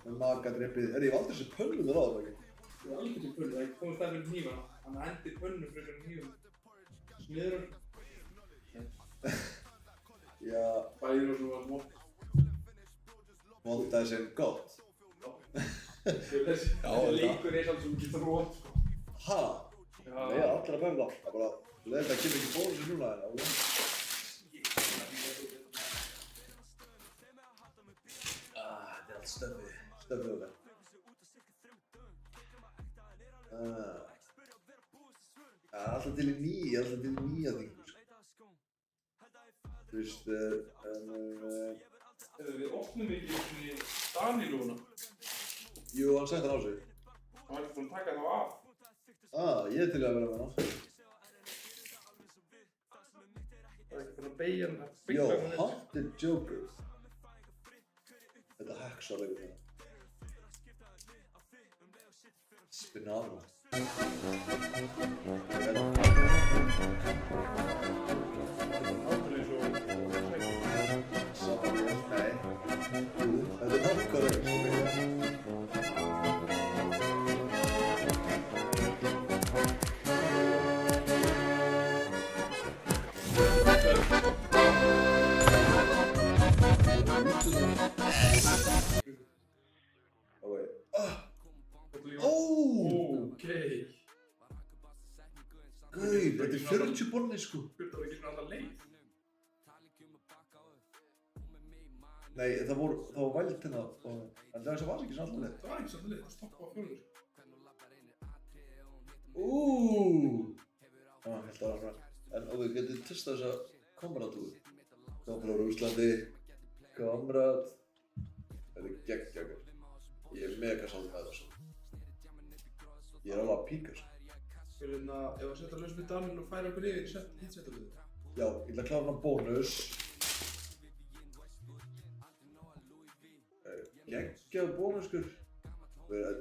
A: Með makadrippið. Ég hef aldrei sér pönnum þar á það ekki.
C: Ég var alveg til pönnu, það komast það fyrir hnífana. Hann hendir pönnu fyrir hnífum. Sniður.
A: Já.
C: Bæðir og svo var mótt.
A: Montaði sem gott.
C: Þessi leikur er alveg svo mikið þrótt, sko.
A: Ha?
C: Já.
A: Nei, ég er allir að bæða það. Það er bara leiðilegt að kemur ekki bónusinn núna en þetta er allt stöfið á það. Alltaf til í nýja þingur, sko. Þú veist,
C: Við opnum ekki í Danilúna.
A: jú, hann setti hann á sig.
C: Hann var ekki búinn að taka þá af.
A: Ég er til að vera með hann.
C: Það er ekki búinn að beygja hann.
A: Jó, Haunted Joker. Þetta hacksaleikur hérna. Spinana.
C: Aldrei svo
A: Nei. Þetta er nákvæmlega eins og mig.
C: Ókei.
A: Gauð, þetta er 40 bonni, sko.
C: Þetta var ekki svona alltaf leið.
A: Nei, það var vælt hérna en það var ekki svona alltaf leið.
C: Það var ekki svona leið, það stoppa á fjörður.
A: Helt aðra. En ok, getið þið testað þessa kameratúi? Kom frá Rússlandi, kamerat. Þetta er geggjagur. Ég er mega sáttur með þessu. Ég er alveg að píka, sko.
C: Fyrir ef að setja laus við Danil og færa okkur yfir í hitsettarliðið.
A: Já, ég ætla að klára hann bónus. Geggjað bónus, sko.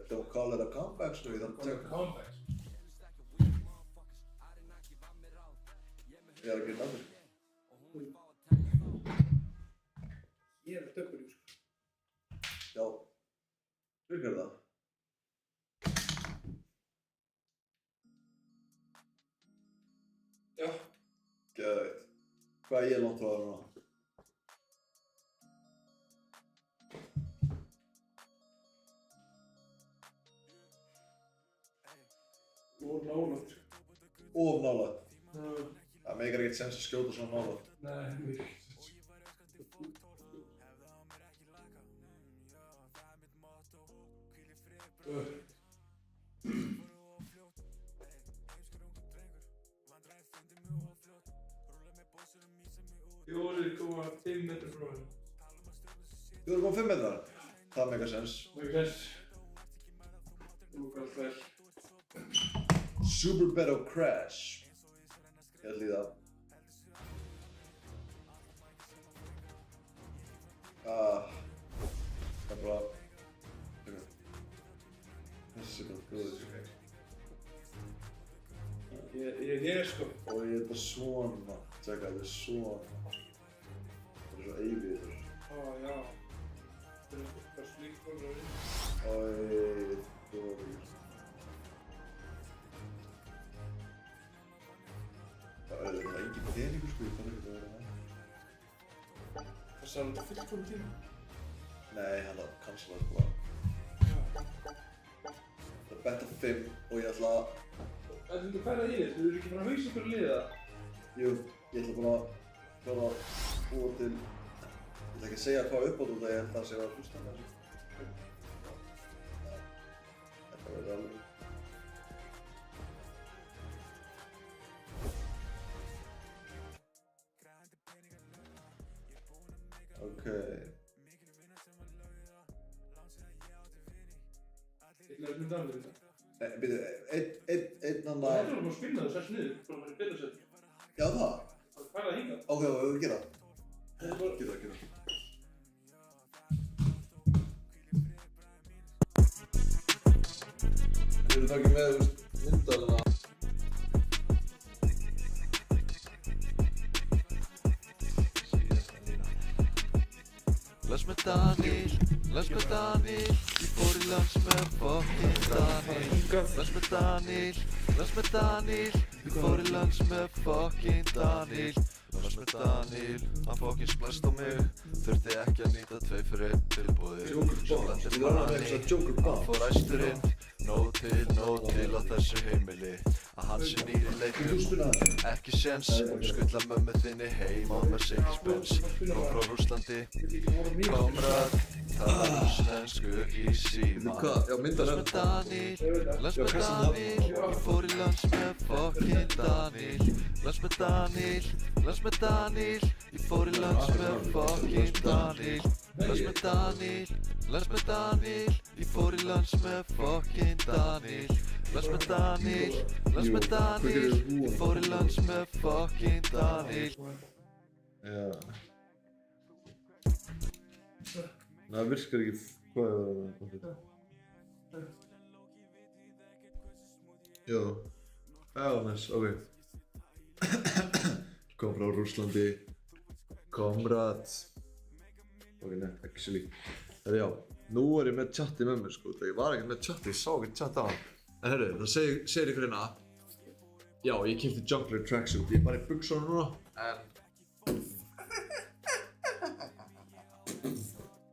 A: Don't call it a comeback, sko. Ég þarf að teka.
C: Comeback.
A: Ég er að gera það.
C: Ég er dökkur í, sko.
A: Já. Virkar það?
C: Já.
A: Geðveikt. Hvað er ég langt frá það núna?
C: Og nálægt, sko.
A: Of nálægt. Það meikar ekkert sens að skjóta svona nálægt.
C: Nei, mikið. Fjórir koma 5 metrar frá henni.
A: 4,5 metrar? Það meikar sens.
C: Mikið sens. Þú galt vel.
A: Super Battle Crash. Ég ætla í það. Það er bara... Þessi er bara góður.
C: Ég er hér, sko.
A: Og ég er bara svona. Tjekka, þetta er svona. Það er svo eilíður.
C: Já. Þetta er eitthvað slíkur og við.
A: Góður. Það er engin peningur, sko. Ég þarf ekki að vera það.
C: Það sagði þetta fullkomum tíma.
A: Nei, hann var cancellað bara. Það er betta 5 og ég ætla að...
C: Það er hvað það yfir, þú eru ekki bara að hausa okkur að liða það?
A: Jú, ég ætla bara að búa til ætla ekki að segja að fá uppátt út að ég held að það sé að hlusta með þessu. Þetta verður alveg. Ok.
C: Hitler er mynda alveg þetta.
A: Býtu, einn annan...
C: Það er bara að spinna það, sess niður, bara að spinna sér.
A: Já, það?
C: Það færða hingað.
A: Ok, við höfum að gera það. Gera það. Við erum það ekki með, myndalina.
H: Las með Daniel, ég fór í lands með fucking Daniel. Las með Daniel, ég fór í lands með fucking Daniel. Las með Daniel, hann fucking splæst á mig. Þurfti ekki að nýta 2 fyrir 1 tilboði. Svo lendi manni, hann fór æsturinn. Nóg til á þessu heimili. Að hann sé nýri leiknum, ekki séns. Skulla mömmu þinni heim á Mercedes-Benz. Kom frá Rússlandi, komrað, tala rússnesku í síma. Las með Daniel, ég fór í lands með fucking Daniel. Las með Daniel, ég fór í lands með fucking Daniel. Las með Daniel, ég fór í lands með fucking Daniel. Las með Daniel, ég fór í lands með fucking Daniel.
A: Já. Það virkar ekki... Hvað er það? Jó. Já, næs, ok. Kom frá Rússlandi. Komrad. Ok, nei, actually. Það já, nú er ég með chatti með mér sko. Ég var ekkert með chatti, ég sá ekkert chatt á hann. En herru, það segir ykkur hérna. Já, ég keypti Juggler tracksuit. Ég er bara í buxunum núna, en...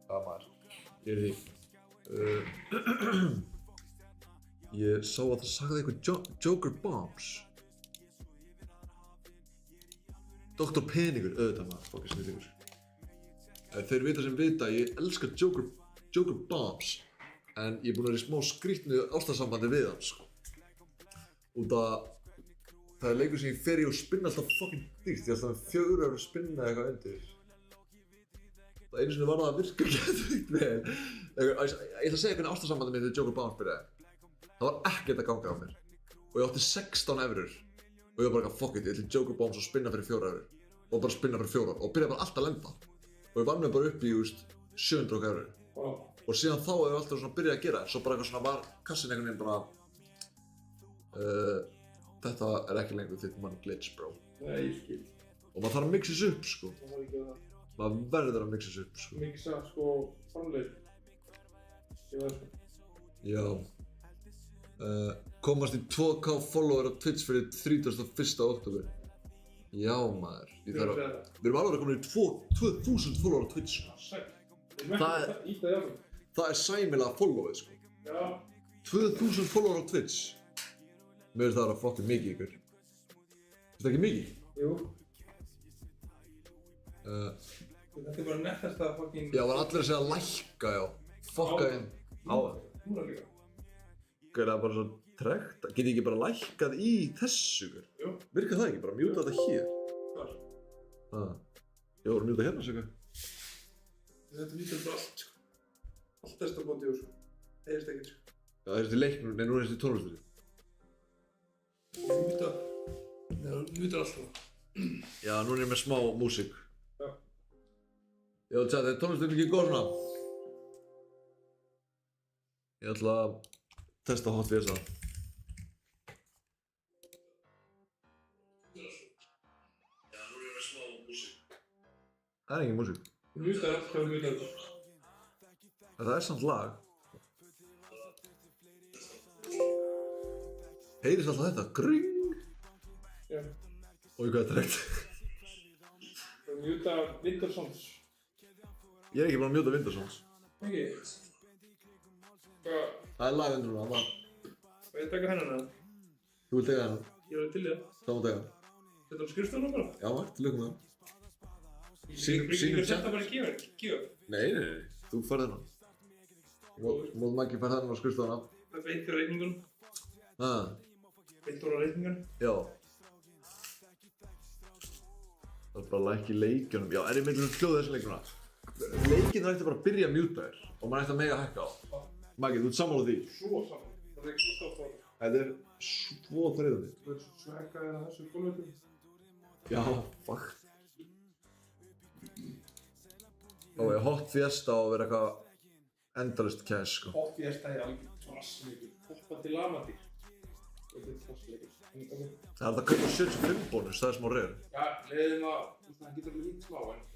A: Hvað maður? Ég er því. Ég sá að það sagði eitthvað Joker Bombs. Dr. Peningur, auðvitað maður, fokkið snillingur. Þeir vita sem vita, ég elska Joker Bombs. En ég er búinn að vera í smá skrýtnu ástarsambandi við hann, sko. Út að það er leikur sem ég fer í og spinna alltaf fucking dýrt. Ég er alltaf með 4 € að spinna eitthvað undir. Það einu sinni var það að virka geðveikt vel. Ég ætla að segja hvernig ástarsambandi mitt við Joker Bombs byrjaði. Það var ekkert að ganga á mér. Og ég átti 16 €. Og ég var bara fuck it, ég ætla Joker Bombs og spinna fyrir 4 €. Og bara spinna fyrir 4 og byrjaði bara alltaf að lenda. Og ég vann mig bara upp í, 700 €.
C: Wow.
A: Og síðan þá hefur alltaf svona byrjað að gera það. Svo bara eitthvað svona var kassin einhvern veginn bara þetta er ekki lengur þitt mann glitch, bro.
C: Nei, ég skil.
A: Og maður þarf að mixa þessu upp, sko.
C: Það var ekki það.
A: Maður verður að mixa þessu upp, sko.
C: Mixa, sko, framleið. Ég var sko.
A: Já. Komast í 2K follower á Twitch fyrir 31. október. Já, maður. Við erum alveg komin í 2000 follower á Twitch, sko.
C: Sætt. Það
A: er sæmilega followið, sko.
C: Já.
A: 2000 follower á Twitch. Mér finnst það að vera fucking mikið ykkur. Finnst það ekki mikið?
C: Jú. Þetta er bara nettast að fucking...
A: Já, var allir að segja lækka, já. Fokka inn. Á það.
C: Núna líka.
A: Ok, það er bara svo tregt. Get ég ekki bara lækkað í þessu, ykkur?
C: Jú.
A: Virkar það ekki? Bara mjúta þetta hér?
C: Hvar?
A: Já, voru mjúta hérna, svo ykkur?
C: Þetta mjúta bara allt, sko. Allt þess að bóti úr, sko. Heyrist ekkert, sko.
A: Já, það heyrist í leiknum, nei, nú heyrist í tónlistinni.
C: Mjúta. Nei, mjúta allt, sko.
A: Já, nú er ég með smá músík.
C: Já.
A: Já, þetta er tónlistin ekki góð svona. Ég ætla að testa Hot VS. Já, nú er ég með smá músík. Það er engin músík.
C: Mjúta allt, hvað mjúta allt?
A: Það er samt lag. Heyrist alltaf þetta? Gring!
C: Já.
A: Ói, hvað er tregt.
C: Það mjúta Windows.
A: Ég er ekki bara að mjúta Windows.
C: Ekki? Hvað?
A: Það er lag undir núna,
C: Vil ég taka hennan eða?
A: Þú vilt teka hennan?
C: Ég var til í það.
A: Það má teka hann.
C: Þetta var skrifstofuna bara?
A: Já, til lukkum með hann. Sýnum
C: Þetta bara gjöf.
A: Nei, þú færð hennan. Móð Maggi færð hennan á skrifstofuna.
C: Það er beint fyrir reikningun.
A: Það,
C: Beint úr á reikningun.
A: já. Það er bara lækki leikjunum. Já, er ég með hljóða þessum leikjuna? Leikinn ætti bara að byrja að mjúta þér og maður ætti að mega hækka á. Maggi, þú ert sammála því?
C: Svo saman. Það er ekki svo stórt á það.
A: Þetta er svo þreyðandi.
C: Það er svo svekkaðir að þessu gólvöldum.
A: Já, fuck. Og ég hot fiesta á að vera eitthvað endalaust cash, sko.
C: Hot fiesta er alveg trassleikur. Hoppandi lamadýr. Þetta er trassleikur.
A: Það er að kaupa 75 bónus, það er smá reyður.
C: Já, leiðum að, það getur alveg lítið smá, en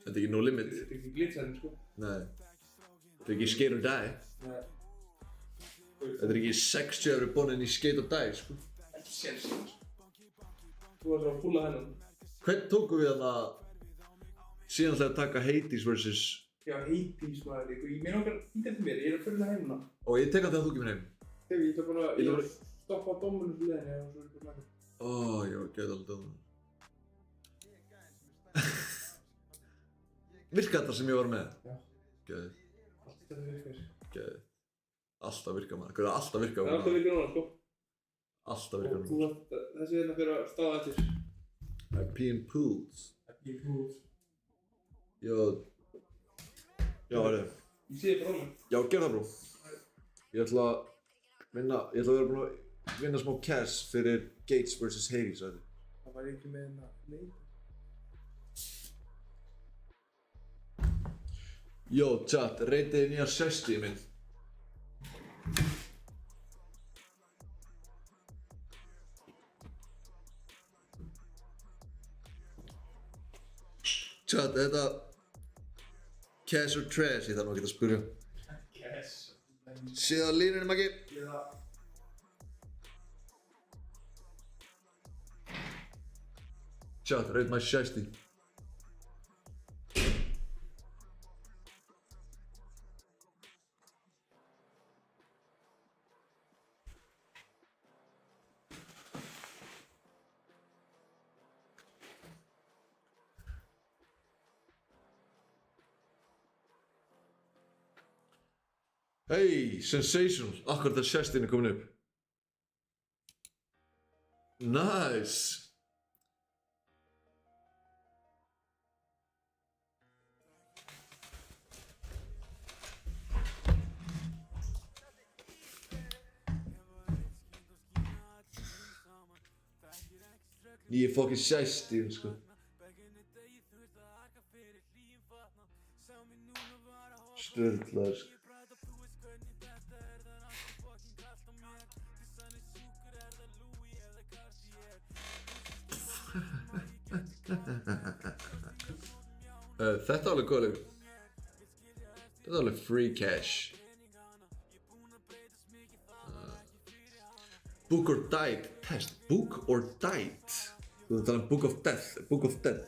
A: Þetta er ekki no limit.
C: þetta er ekki glitsaðin, sko.
A: Nei. Þetta er ekki skate or die.
C: Nei.
A: Þetta er ekki 60 € bónin í skate or die, sko.
C: Ekki sénsinn, sko. Þú ætlar að púla hennan.
A: Hvern tókum við þarna síðan þegar að taka Hades vs.
C: Já, Hades maður, sko. Ég meina okkar hingað til mér, ég er að följa það heimna.
A: Og ég tek hann þegar þú kemur heim.
C: Þegar ég ætla bara, ég er að stoppa á dómunum fyrir leðinni og svo er ég bara að
A: Ó, ég var gæt alveg döðum. Virka þetta sem ég var með?
C: Já.
A: Gæð,
C: allt þetta virkar.
A: gæð. Alltaf virka maður. Hvað er alltaf virka
C: Það er alltaf virkar núna, sko.
A: Alltaf virka
C: Og þú
A: maður.
C: þarft þessi hérna fyrir að staða eftir.
A: I pee in pools.
C: Ekki púls.
A: Já, það er.
C: Ég sé þið bara alveg.
A: Já, gerð það brú. Ég ætla að vera búinn að vinna smá cash fyrir Gates vs. Hades, það er.
C: Það var ekki með hérna leik.
A: Jó, chat, reytiði nýja 60 minn. Chat, þetta cash or trash, ég þarf nú ekki að spyrja.
C: Yes.
A: Séð á línunni, Maggi.
C: Eða
A: Chat, rate my 60. Hey, sensational. Akkur þetta 60 er komin upp. Nice. Ég er fucking 60, sko. Sturlaður, sko. Þetta er alveg góð leikur. Þetta er alveg free cash. Book or Died test. Book or Died? Þú ert að tala um Book of Death. Book of Dead.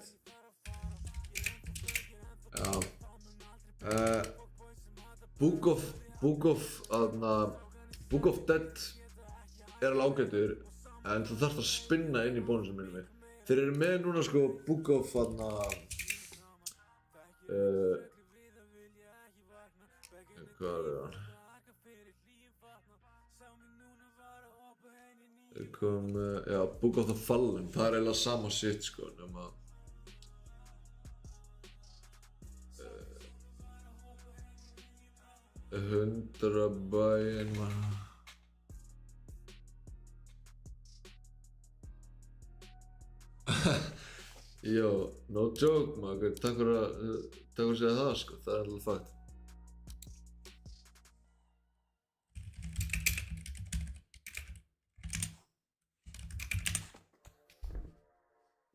A: Já. Book of Dead er alveg ágætur, en þú þarfst að spinna inn í bónusum minnum mig. Þeir eru með núna sko Book of hvað er hann? Þeir kom, já, Book of the Fallen, það er eiginlega sama shit sko, nema 100 bæinn maður. Jó, no joke maður, takk fyrir að segja það sko, það er alveg fakt.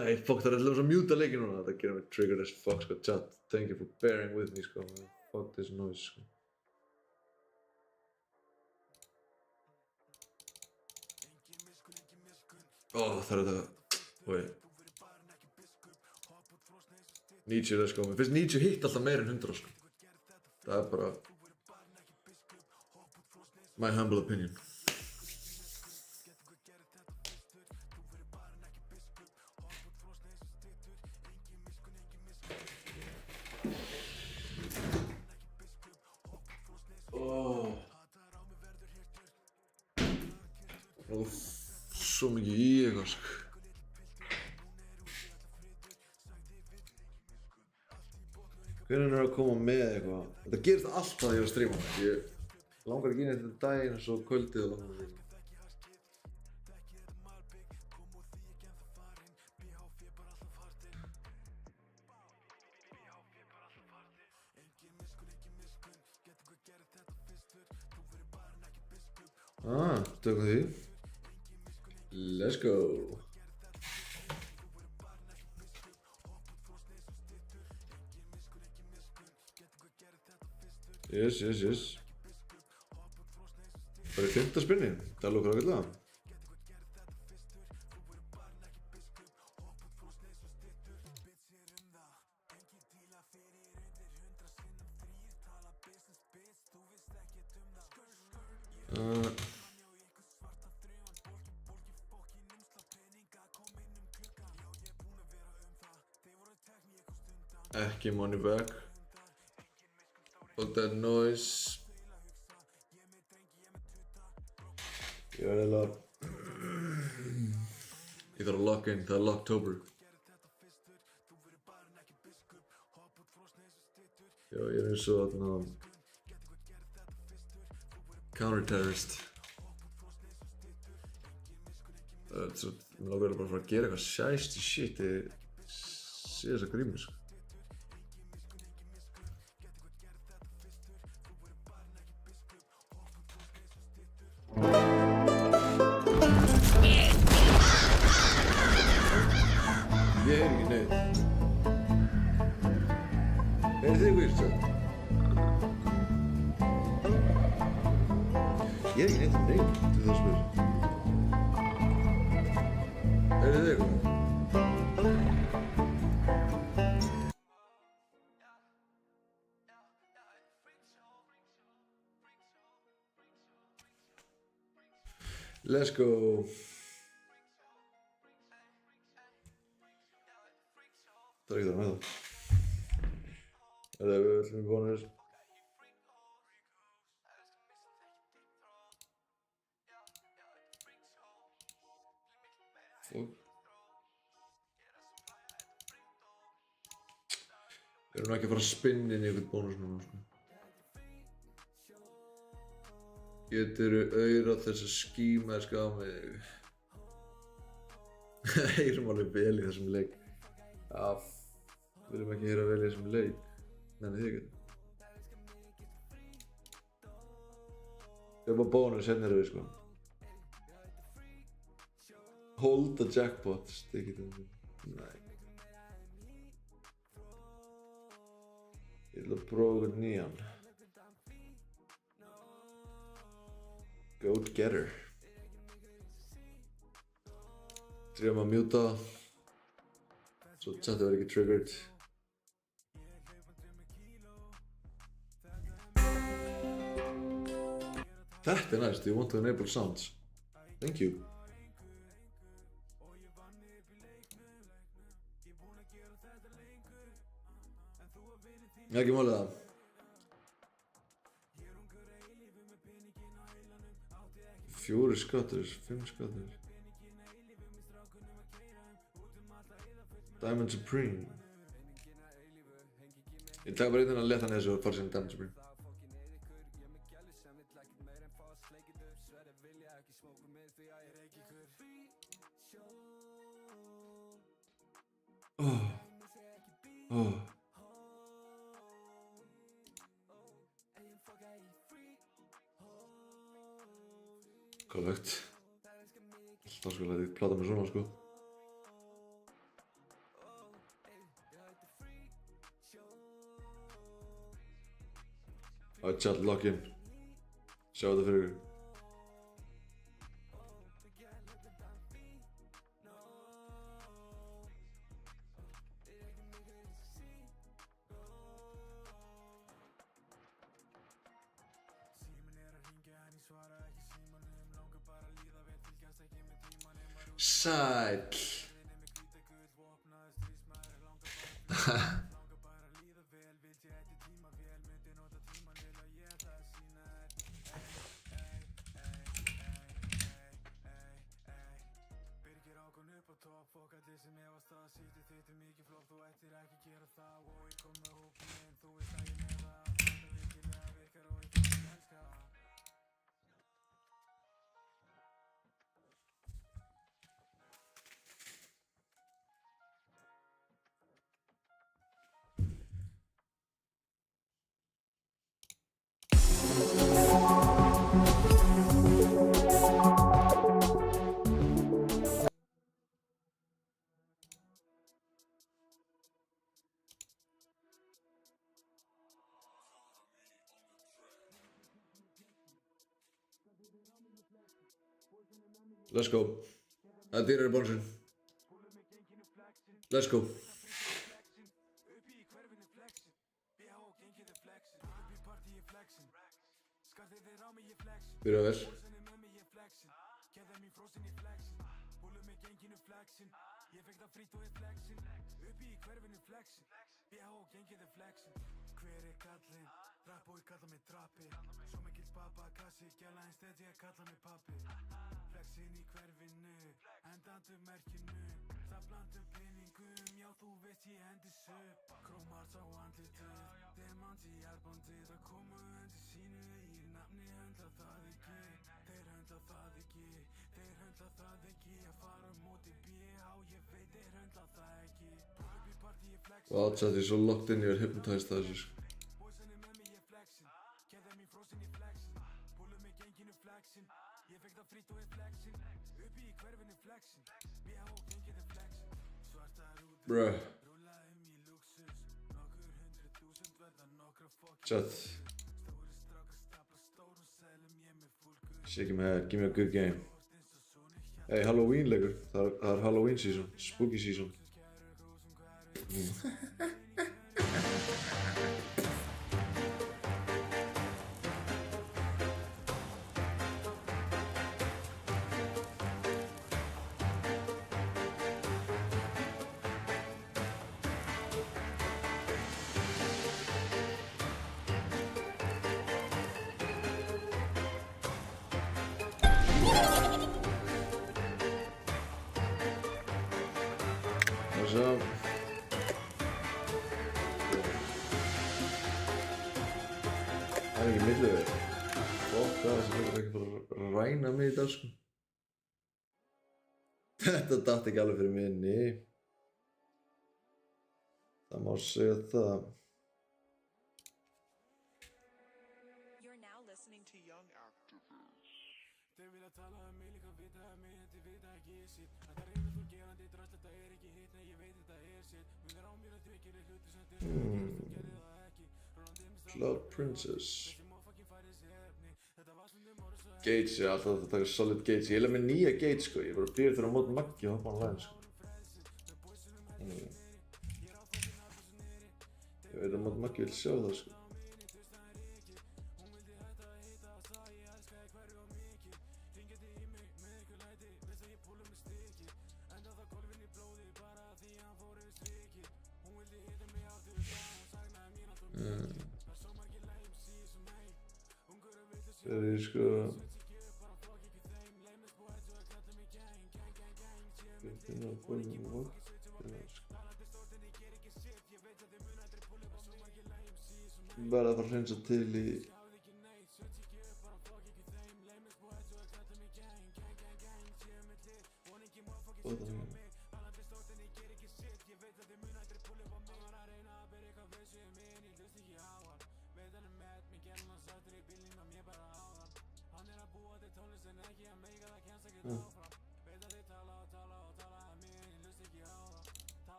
A: Nei, fuck, það er alltaf svo að mjúta leikinn núna, það gerir mig triggered as fuck sko, chat, thank you for bearing with me sko, fuck this noise sko. Það er þetta, oi. 90 sko, mér finnst 90 hitt alltaf meira en 100 sko. Það er bara my humble opinion. svo mikið í eitthvað sko. Hvernig er að koma með eitthvað? Þetta gerist alltaf þegar ég er að stríma. Ég langar ekki inn eftir daginn og svo kvöldið og langar ekki. Tökum því. Let's go. Yes. Bara í 5. spinni. Það lúkar ágætlega. Ekki money back. All that noise. Ég verði eiginlega... Ég þarf að locka inn, það er Locktober. Já, ég er eins og þarna... Counter-terrorist. Svo, mér langar bara að fara að gera eitthvað shiesty shit. Ég sé þessa grímur, sko. Ég heyri ekki neitt. Heyrið þið ykkur, svo? Ég heyri ekki neitt neitt, til það spyrir. Heyrið þið ykkur? Let's go. Það er ekki það með það. Við ætlum við búinir. Fuck. Við erum ekki að fara að spinna inn í eitthvað bónus núna, sko. Geturðu aurað þess að skíma þess á mig. Heyrum alveg vel í þessum leik. Já, við viljum ekki heyra vel í þessum leik. Nenni þið ekki. Það er bara bónus, hérna erum við, sko. Hold the jackpot, stikið þetta. Nei. Ég ætla að prófa eitthvað nýjan. Go getter. Tríum að mjúta. Svo chatið verður ekki triggered. Þetta er nice, do you want to enable sounds? Thank you. Ekki málið það. 4 skattur, 5 skattur. Diamond Supreme. Ég taka bara einn að leta hann þessu og fara sem Diamond Supreme. Korrekt. Alltaf sko læti plata með svona, sko. Það er chat lock-in. Sjá þetta fyrir ykkur. Sæll. Let's go. Það er dýrari bónusinn. Let's go. Byrja vel. Og chat, ég er svo locked in, ég er hypnotized að þessu sko. Bruh. Chat. Shaking my head, give me a good game. Hey, Halloween leikur, það er Halloween season, spooky season. Það er ekki milliveg. Fokk það, þessi fyrir ekki bara að ræna mig í dag sko. Þetta datt ekki alveg fyrir mig inni. Það má segja það. Cloud Princess. Gates, ég er alltaf að taka solid Gates. Ég er með nýja Gates sko, ég er bara býður þeirra á mót Maggi og hoppa online sko. Ég veit að mót Maggi vil sjá það sko. Það er sko... Bara að fara að hreinsa til í...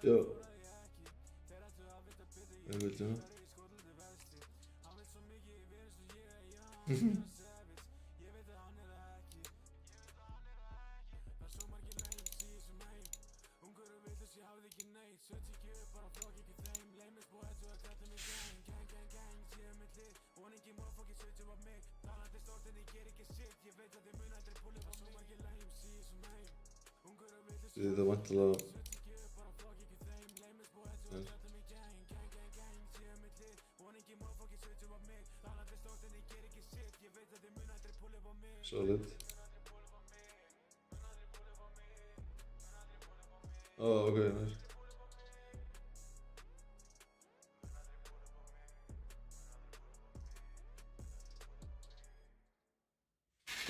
A: Já. Ég veit það. Þið það vantilega... Solid. Oh, okay, nice.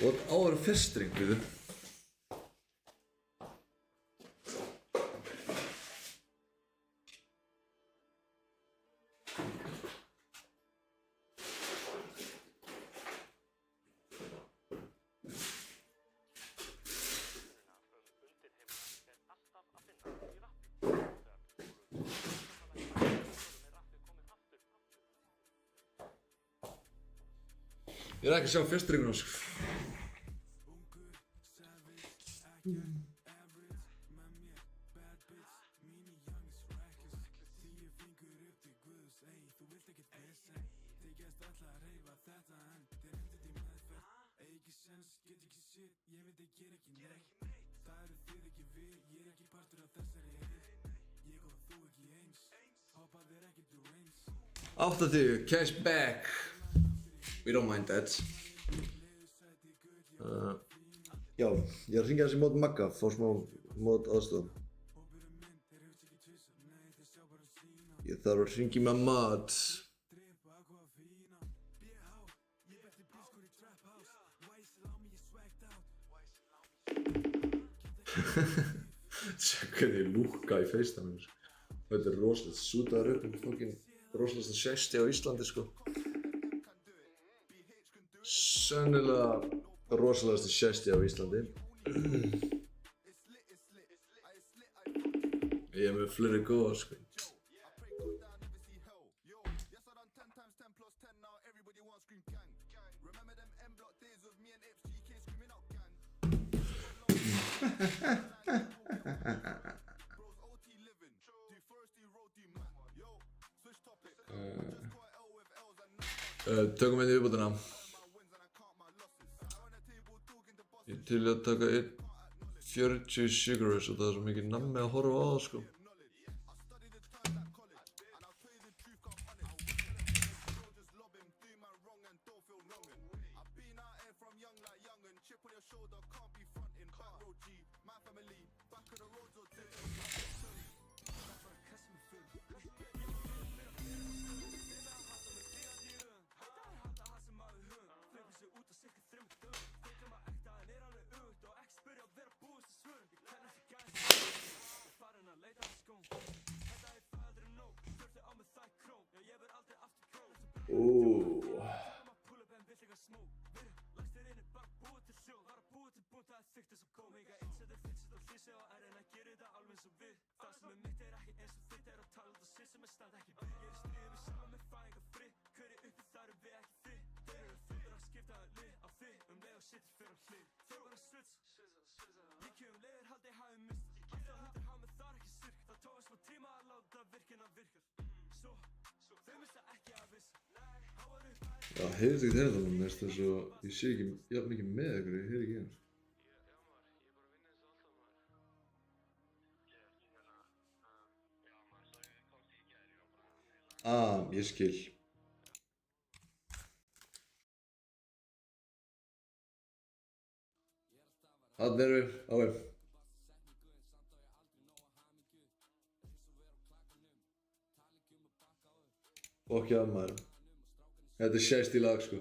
A: Og áður festring, við Ég ekki að sjá festringuna, sko. $80, cash back. We don't mind that. Já, ég að hringja þessi mót Magga, fá smá mót aðstoð. Ég þarf að hringja með mat. Sjá hvernig ég lúkka í FaceTime, sko. Þetta er rosalegt, sútaður upp, fokkin rosalegasta sesti á Íslandi, sko. Sennilega rosalegasta sesti á Íslandi. Ég er með fleiri góða, sko. Tökum einn í viðbótina. Ég til að taka 40 cigarettes og það er svo mikið nammi að horfa á það, sko. Já, heyrðist ekki þeirra þannig, næst þess að ég sé ekki jafn mikið með ykkur, ég heyri ekki eins. Ég skil. Þarna erum við, ok. Fokkið af maður. Þetta er sést í lag, sko.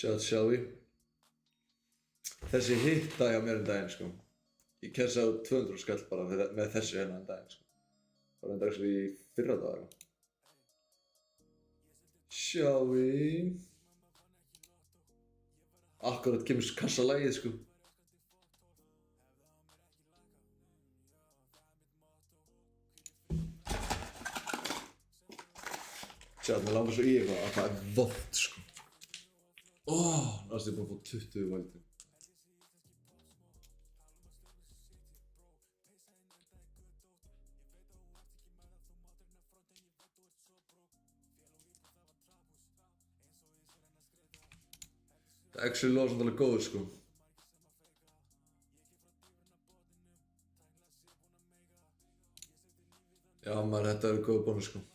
A: Shall we? Þessi hitta hjá mér daginn, sko. Ég kessa á 200 skall bara með þessu hérna daginn, sko. Það var enda í fyrra daga. Shall we? Akkurat kemur kassalagið, sko. Sjá, mér langar svo í eitthvað að það er vond, sko. Næstu ég búinn að fá 20 vældum. Það actually loða samt alveg góður, sko. Já, maður, þetta er góður bónus, sko.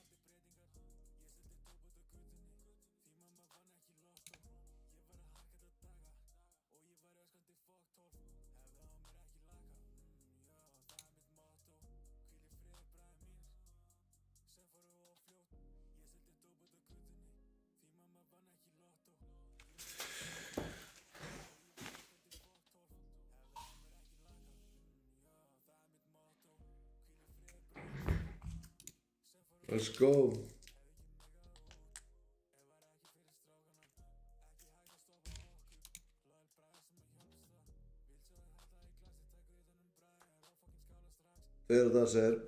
A: Let's go. Þegar það segir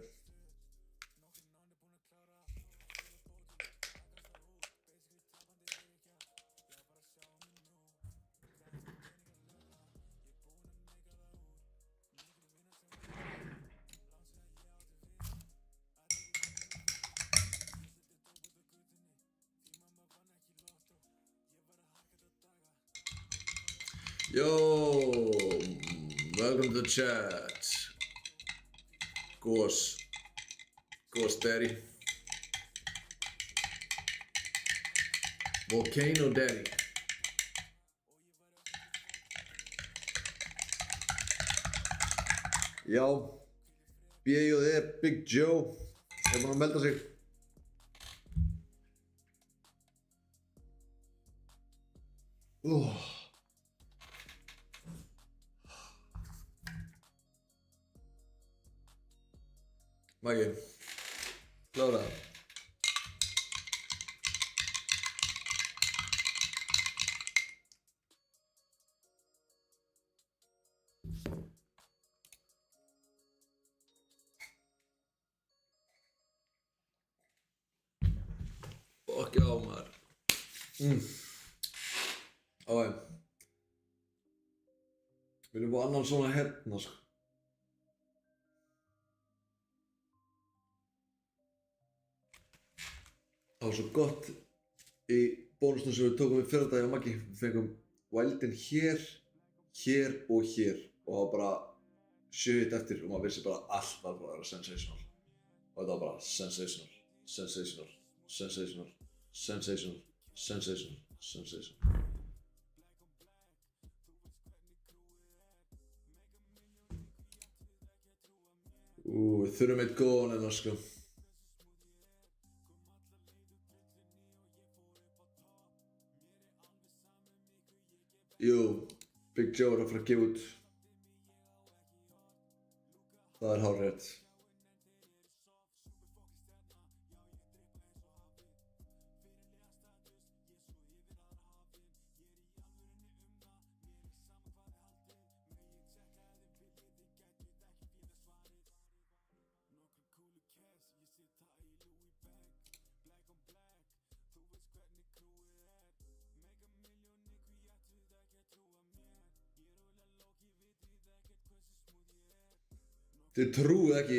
A: Yo, welcome to the chat. Ghost Daddy. Volcano Daddy. Já, B.I.O.D. Big Joe er búinn að melda sig. Maggi, klára það. Fokk já, maður. Ói. Viljum fá annan svona hérna, sko. Það var svo gott í bónusnum sem við tókum við fyrra dagi á Maggi. Við fengum wildin hér, hér og hér og það var bara 7 hit eftir og maður vissi bara að allt var bara að vera sensational. Og þetta var bara sensational, sensational, sensational, sensational, sensational, sensational. Við þurfum eitt góðan enna, sko. Jú, Big Joe er að fara að gefa út. Það er hárrétt. Þið trúið ekki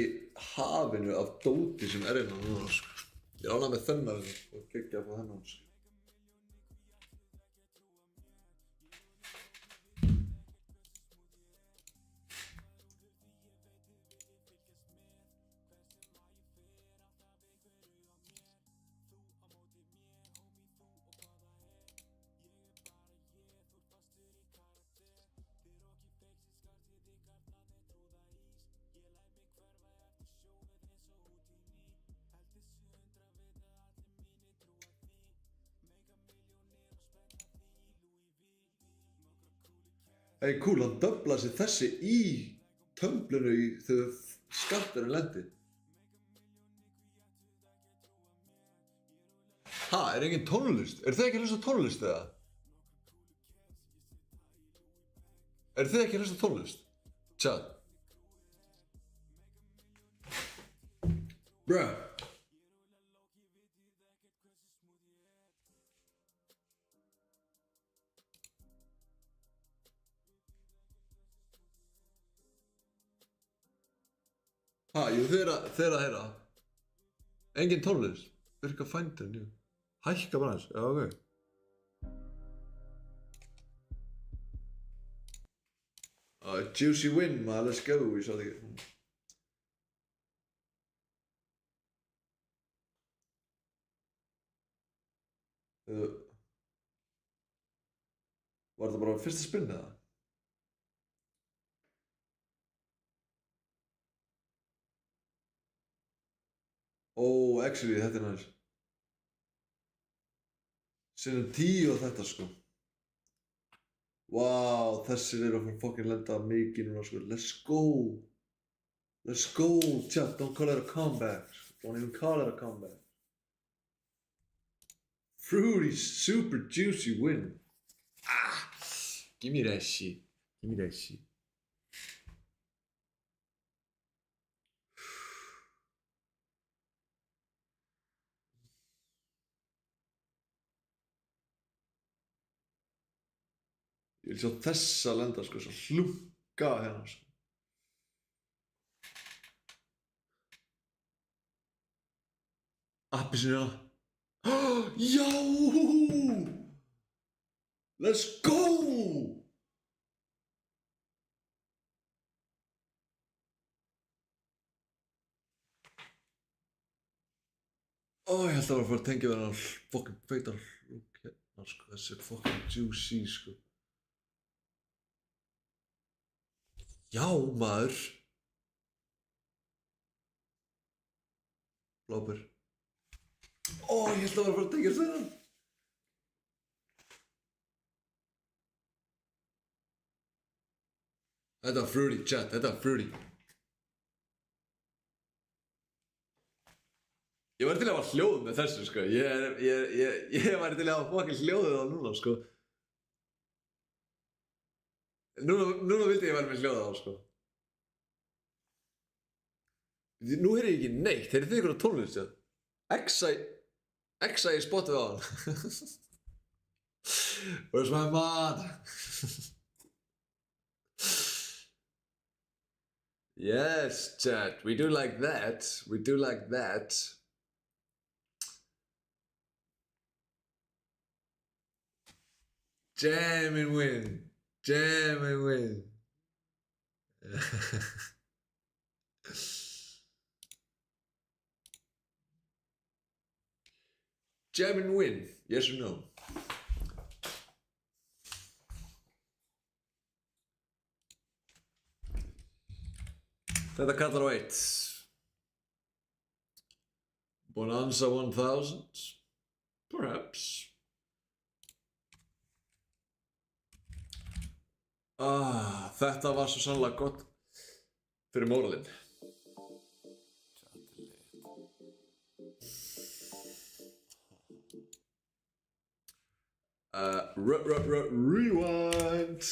A: hafinu af dóti sem er hérna núna, sko. Ég er ánægð með þennan og geggja á þennan, sko. Hey, cool, hann döflaði sig þessi í tömblunu þegar skarturinn lendi. Ha, er engin tónlist? Er þið ekki að hlusta á tónlist eða? Er þið ekki að hlusta á tónlist? Chat. Bruh. Jú, þeir að heyra. Engin tónlist. Virka fændir, jú. Hækka bara aðeins, já, ok. Juicy win, maður, let's go, ég sá þetta ekki. Var þetta bara fyrsta spinn eða? Actually, þetta næs. Sinnum 10 á þetta, sko. Wow, þessir eru að fara fucking lenda mikið núna, sko. Let's go. Let's go, chat. Don't call it a comeback. Don't even call it a comeback. Fruity, super juicy win. Give me that shit. Give me that shit. Ég vil sjá þessa lenda, sko, svo hlunga hérna, sko. Appelsína. Já! Let's go! Ég held að það var að fara að tengja við hennar fucking feitar hlug hérna, sko. Þessi er fucking juicy, sko. Já, maður. Bláber. Ég held að það var að fara að tengja þennan. Þetta var fruity, chat. Þetta var fruity. Ég væri til að hafa hljóð með þessu, sko. Ég væri til að hafa fucking hljóðið á núna, sko. Núna vildi ég vera með hljóðið á, sko. Nú heyri ég ekki neitt. Heyrið þið ykkur á tónlist, já? Exa ég spottið á hann. Where's my man? Yes, chat. We do like that. We do like that. Jam and win. Jam and win. Jam and win. Yes or no? Þetta kallar á 1. Bonanza 1000. Perhaps. Þetta var svo sannlega gott fyrir móralinn. Rewind.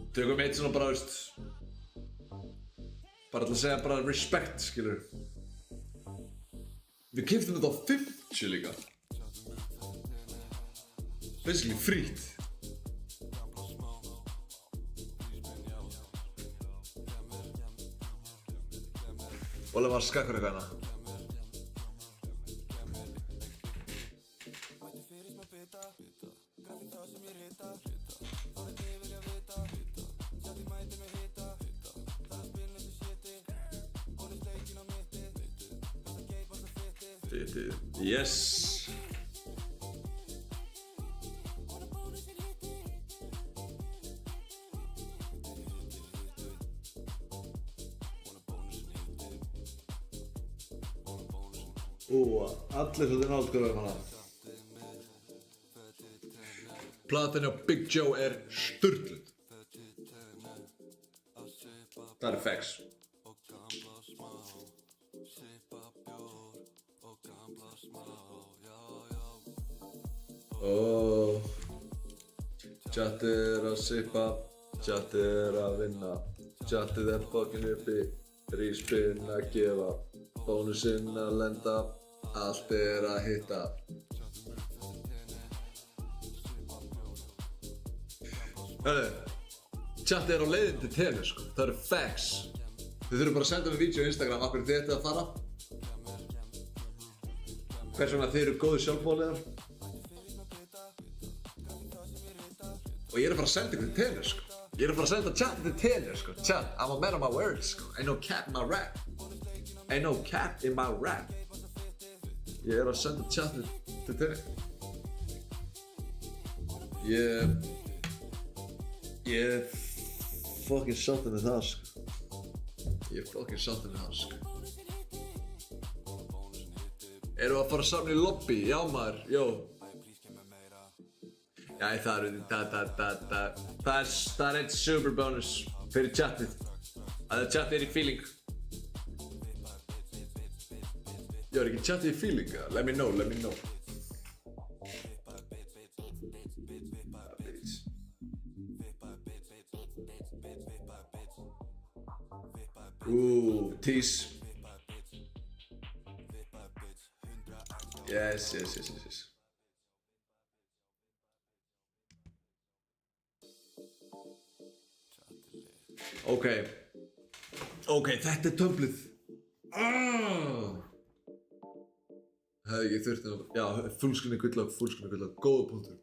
A: Tökum eitt svona bara, veist, bara til að segja bara respect, skilur. Við keyptum þetta á 50 líka. Basically frýtt. Óli var skakkur eitthvað hérna. Yes. Allir svolítið náttúrulega hana. Platan á Big Joe er sturluð. Það er facts. Chat er að sippa Tjattið að vinna. Tjattið fucking uppi. Ríspinn að gefa. Bónusinn að lenda. Allt að hitta. Hörru, tjattið á leiðin til tenni sko. Það eru facts. Þið þurfum bara að senda mér vídeo á Instagram af hverju þið ætið að fara. Hvers vegna þið eru góðir sjálfbóliðar. Og ég að fara að senda ykkur til tenni sko. Ég að fara að senda tjattið til tenni sko. Chat, I'm a man of my words sko. Ain't no cap in my rap. Ain't no cap in my rap. Ég að senda tjattið til tenni. Ég fucking sáttur með það sko. Ég fucking sáttur með það sko. Erum við að fara saman í lobby? Já maður, jó. Já, það er eitt super bonus fyrir chatið. Að chatið er í feeling. Jó, er ekki chatið í feeling? Let me know. Tease. Yes. Okay, þetta er töflið. Hefði ekki þurft að... Já, fullskinni gullab. Góða punktur.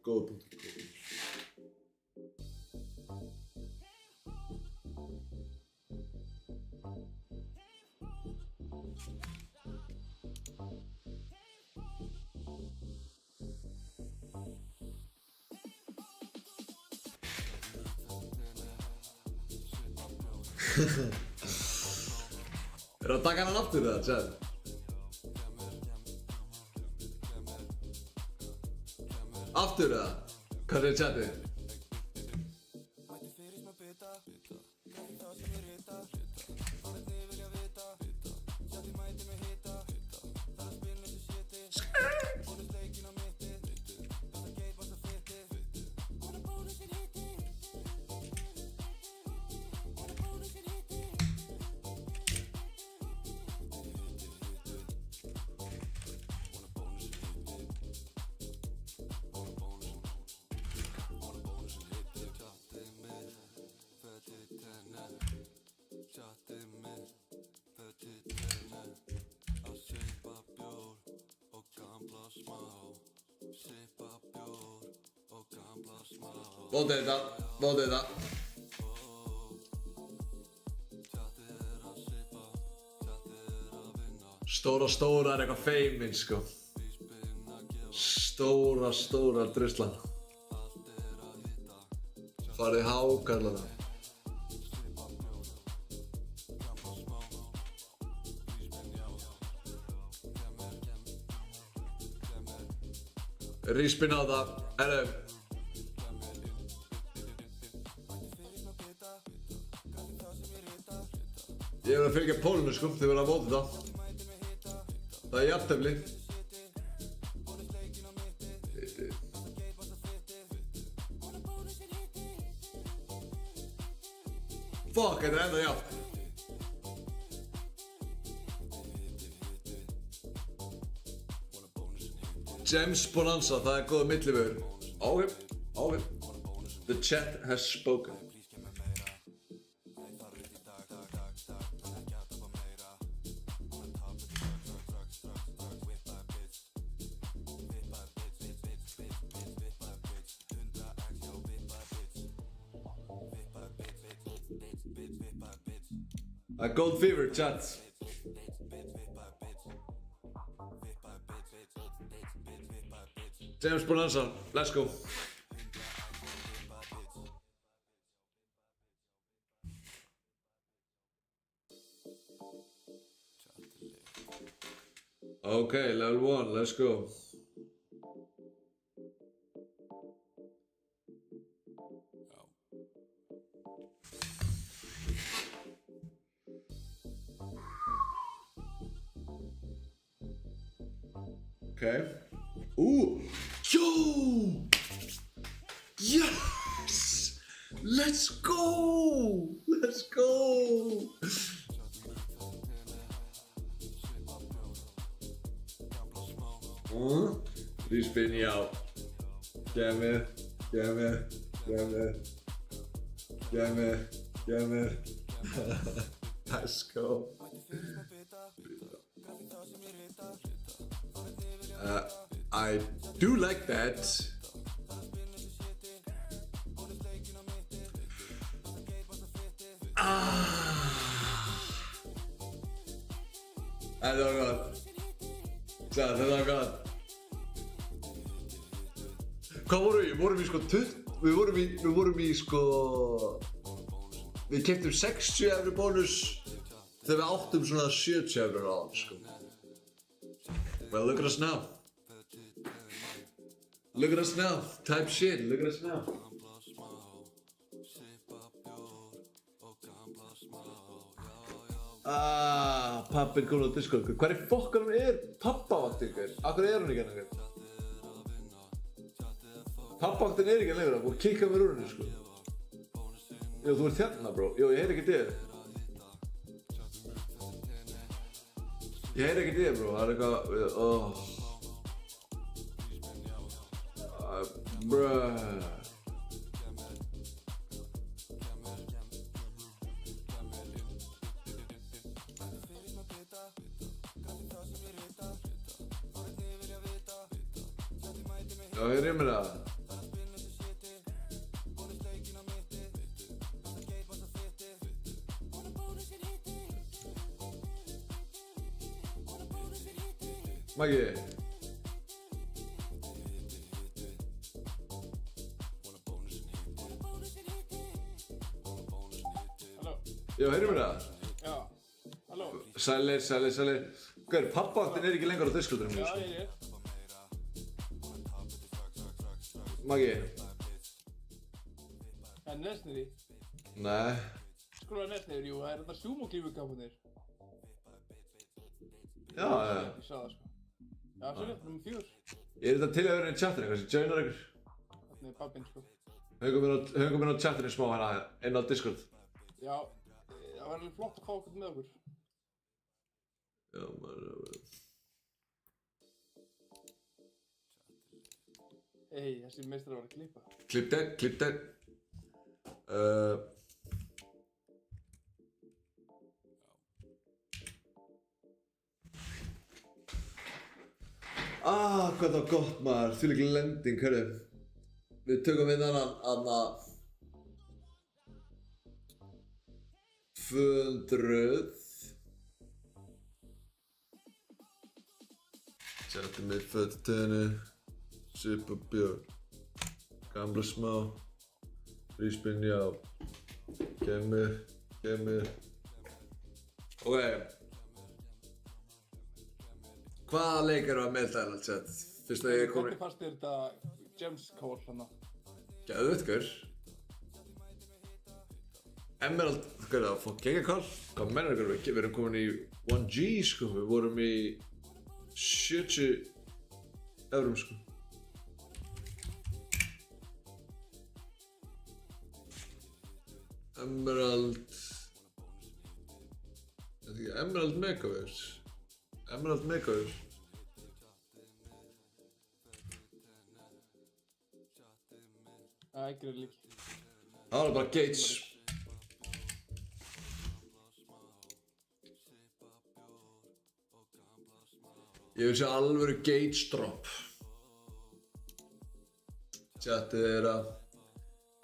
A: Er að taka hann aftur eða, Chad? Aftur eða? Hvað er Chadið? Vótið þetta. Stóra er eitthvað feiminn sko. Stóra druslan. Farið hákarlana. Ríspinn á það. Ég verð að fylgja pólunum sko, þið verða að móta það. Það er jafntefli. Fuck, þetta er enda jafn. James Bonanza, það er góða millivegur. Okay. The chat has spoken. A gold fever, chat. James Bonanza, let's go. Okay, level 1, let's go. Okay. Ooh! Yo! Yes! Let's Let's go! Let's go! Respin, já. Gef mér. Let's go. I do like that. Þetta var gott. Þetta var gott. Hvað vorum við? Við vorum í sko... Við keyptum 60 € bónus þegar við áttum svona 70 € á hann sko. Well, look at us now. Look at us now. Type shit. Look at us now. Pappin kominn á Discord. Hvar í fokkanum pappavaktin ykkur? Akkur hún ekki hérna ykkur? Pappavaktin ekki lengur, það búið að kikka mér úr henni sko. Jó, þú ert hérna bro. Jó, ég heyri ekki þér. Ég heyri ekki þér bro, það eitthvað... Bruh. Já, heyri mér það. Maggi.
C: Halló.
A: Já, heyri mér það.
C: Já. Halló.
A: Sælir. Hvað pappavaktin ekki lengur á Discordinu?
C: Já, ég er.
A: Maggi.
C: Það er nesniði.
A: Nei.
C: Skróla nesniður, jú, það er þetta sumo-glífukápunir.
A: Já.
C: Ég sá það sko. Já, svo er nummer 4.
A: Er þetta til að vera í chatinu, kannski joinar ykkur?
C: Þarna er pappinn sko.
A: Höfum komið á chatinu smá hérna, inn á Discord.
C: Já, það var alveg flott að fá okkur með okkur.
A: Já, maður...
C: Hey, þessi meistrar var að klippa.
A: Klipp það. Hvað það var gott maður, þvílík lending, hörru. Við tökum við annan 200. Settum við föttutenni, sipa björn, gamla smá, ríspinn já, kemur. Ok. Hvaða leik eru að melda hérna chat? Fyrst að ég komin...
C: Hvernig fannst þér þetta Gems Call hana?
A: Geðveikt, gaur. Emerald, hvað er það? Fokk gengakall? Hvað mennir ykkur við? Við erum komin í 1G sko, við vorum í 70 € sko. Emerald... Þetta ekki, Emerald Megaverse. Emerald Megaverse.
C: Það er ekki lík.
A: Það var bara Gates. Ég vil sjá alvöru Gates drop. Chatið er að...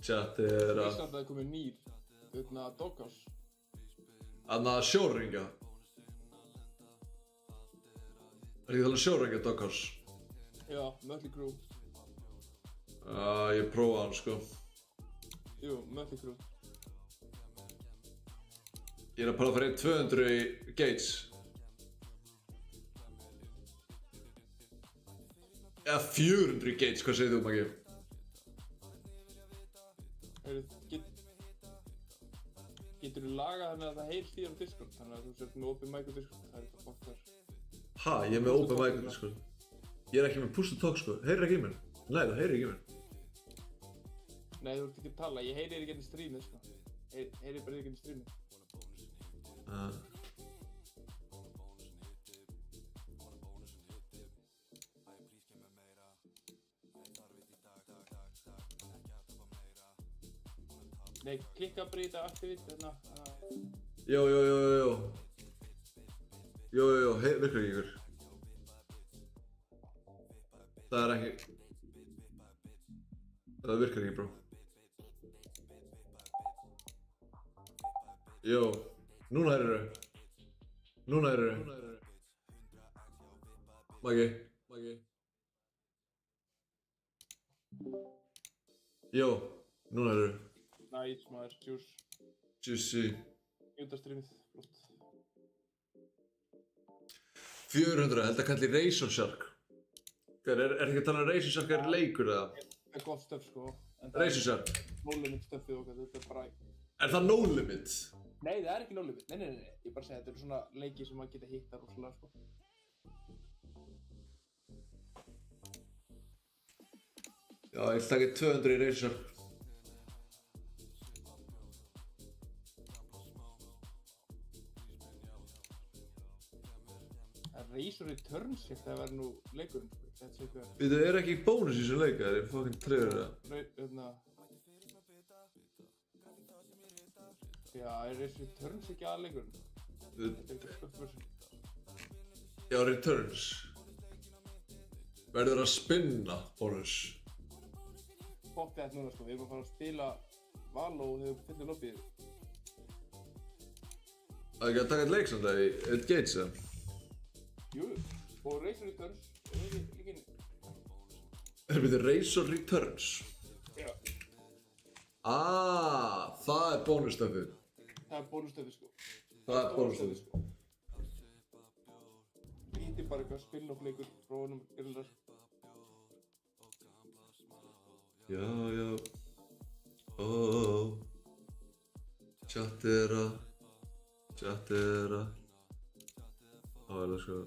C: Ísland komið nýr. Doghouse.
A: Þarna sjórengja. Er ekki þannig sjórengja Doghouse?
C: Já, Mötley Crüe.
A: Ég prófaði hann sko.
C: Jú, Mötley Crüe.
A: Ég er að prófa að fara inn 200 í Gates. Eða 400 í Gates, hvað segir þú Maggi?
C: Getur þú lagað þannig að það heyrst í á Discord, þannig að þú sért með open mic á Discord, það er eitthvað fokk þar.
A: Ha, ég er með open mic á Discord. Ég er ekki með push to talk sko, heyrir ekki í mér. Nei, það heyrir ekki í mér.
C: Nei, þú ert ekki að tala, ég heyri þér ekki inn í strímið, sko. Heyri bara ekki inn í strímið. Nei, klikka bara í þetta aktivit, hérna.
A: Jó, virkar ekki ykkur. Það er ekki... Það virkar ekki, bro. Jó, núna heyrðu. Maggi. Jó, núna heyrðu.
C: Næs, maður,
A: Juicy.
C: Júndarstrímið, flott.
A: 400, held að kalli Razor Shark. Er ekki að tala um Razor Shark leikur eða?
C: Það er gott stöf, sko.
A: Razor Shark.
C: No limit stöfið okkar, þetta er bara...
A: Er það no limit?
C: Nei, það er ekki no limit. Nei. Ég bara segi þetta eru svona leiki sem maður geta hitta rosalega, sko.
A: Já, ég takk 200 í Razor Shark.
C: Razor Returns, ég það verður nú leikurinn, þetta sé hvað.
A: Við það ekki bónus í þessu leika, það er fucking trigger það.
C: Já, er Razor Returns ekki að leikurinn? Þetta er ekki spökkversin.
A: Já, Returns. Verður að spinna bónus.
C: Fokk þetta núna, sko, við erum að fara að spila Valo og þegar við fyllum lobbyið.
A: Það er ekki að taka eitt leik samt að í eitt gates eða?
C: Jú, og Razor Returns er ekki inn.
A: Erum við Razor Returns?
C: Já.
A: Það er bónustöfið.
C: Það er bónustöfið, sko.
A: Það er bónustöfið.
C: Lítið bara eitthvað spinn-off leikur frá honum Grillar.
A: Já. Chattið er að. Let's go.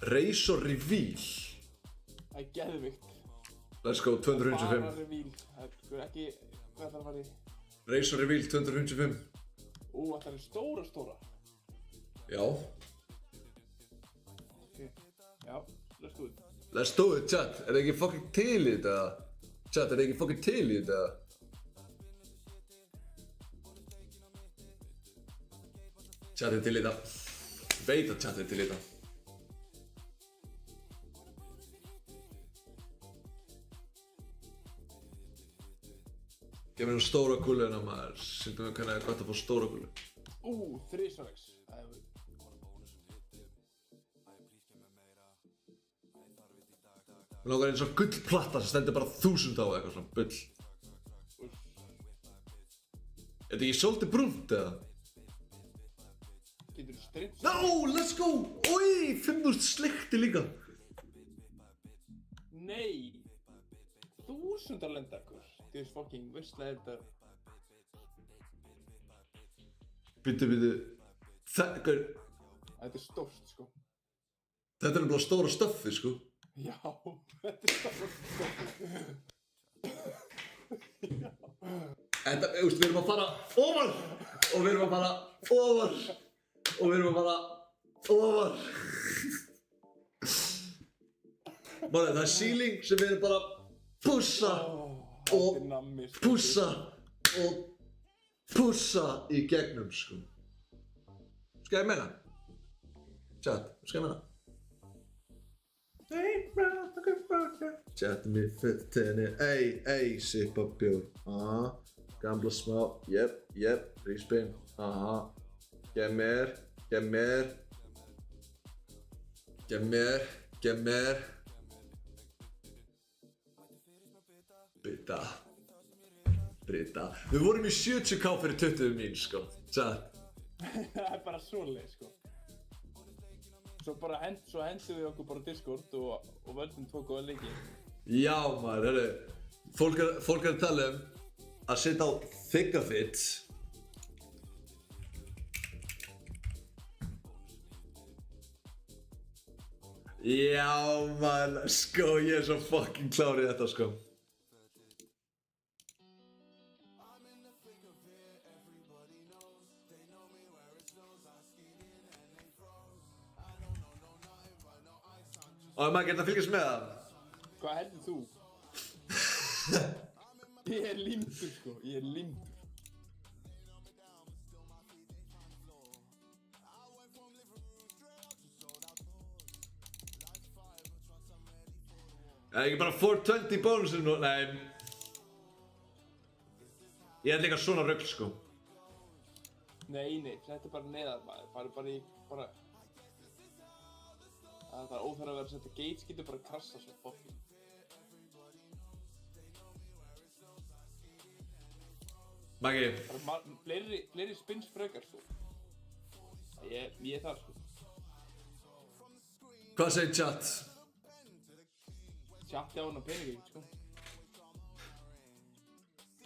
A: Razor Reveal.
C: Það er geðvikt.
A: Let's go, 255.
C: Bara reveal. Það er sko ekki, hvað þarf að fara í?
A: Razor Reveal, 255.
C: Það er stóra.
A: Já.
C: Ok, já, let's do it.
A: Let's do it, chat. Er það ekki fucking til í þetta? Chat, er það ekki fucking til í þetta? Chat er til í þetta. Veit að chat er til í þetta. Gef mér nú stóra kúluna maður. Sýndum við hvernig það er gott að fá stóra kúlu.
C: 3x. Það er vel.
A: Mér langar eins og gullplatta sem stendur bara 1000 á eitthvað svona bull. Er þetta ekki svolítið brúnt eða?
C: Getur þú strimt?
A: No, let's go! Oi, 5.000 slikti líka.
C: Nei! 1000 lenda ykkur. Þú veist fucking veistlega þetta.
A: Bíddu. Þetta
C: er stórt, sko.
A: Þetta er nefnilega stóra stöffi, sko.
C: Já, þetta er stórt, sko.
A: Þetta, við erum að fara ofar og við erum að fara ofar og við erum að fara ofar. Málega, það er ceiling sem við erum bara að pússa og pússa í gegnum, sko. Skal ég meina? Chat, skal ég meina? Chat mér föttinni, ey, sippa bjór, gamla smá, jep, ríspinn, gef mér, Brita, við vorum í 70k fyrir 20 mín, sko, chat.
C: Það er bara svoleið, sko. Svo hendum við okkur bara Discord og völdum 2 góða leiki.
A: Já maður, herru, fólk er að tala að setja á Thigafit. Já, man, sko, ég er svo fucking klár í þetta, sko. Og maður getur að fylgjast með það.
C: Hvað heldur þú? Ég er límdur sko, ég er límdur.
A: Er ekki bara 420 bónusinn nú? Nei. Ég er líka svona rugl, sko.
C: Nei, þetta er bara neðar maður, bara í, bara... Það er óþarf að vera að setja gates, getur bara að krassa svo fokkin.
A: Maggi.
C: Fleiri spins frekar, sko. Ég er þar, sko.
A: Hvað segir chat?
C: Chatti á hana peningi, sko.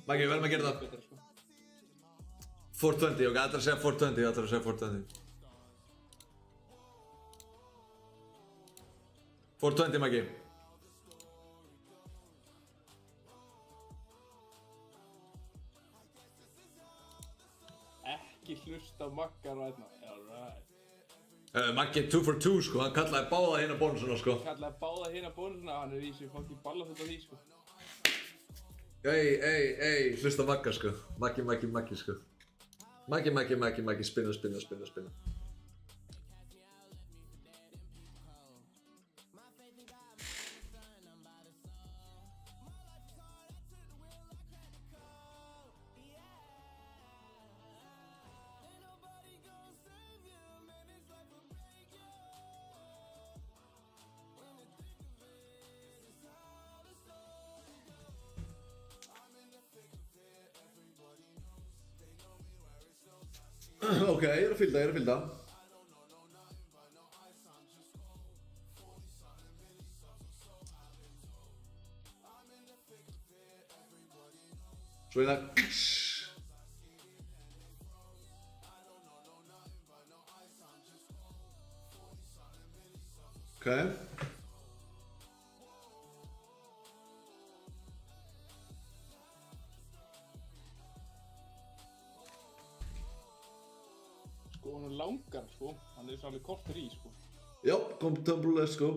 A: Maggi, við verðum að gera það. 420, ok, allir að segja 420, 420, Maggi.
C: Ekki hlusta á Magga ræðna, alright.
A: Maggi 2 for 2, sko, hann kallaði báða hina bónusuna, sko.
C: Hann kallaði báða hina bónusuna, hann er í þessu fokkin ballaföld af því, sko.
A: Ey, hlusta á Magga, sko. Maggi, sko. Maggi, spinna. Ok, ég er að fylgja. Svo hérna. Ok.
C: Sko, hann er langar, sko. Hann er svo alveg kortur í, sko.
A: Já, kom Tumblr, let's go.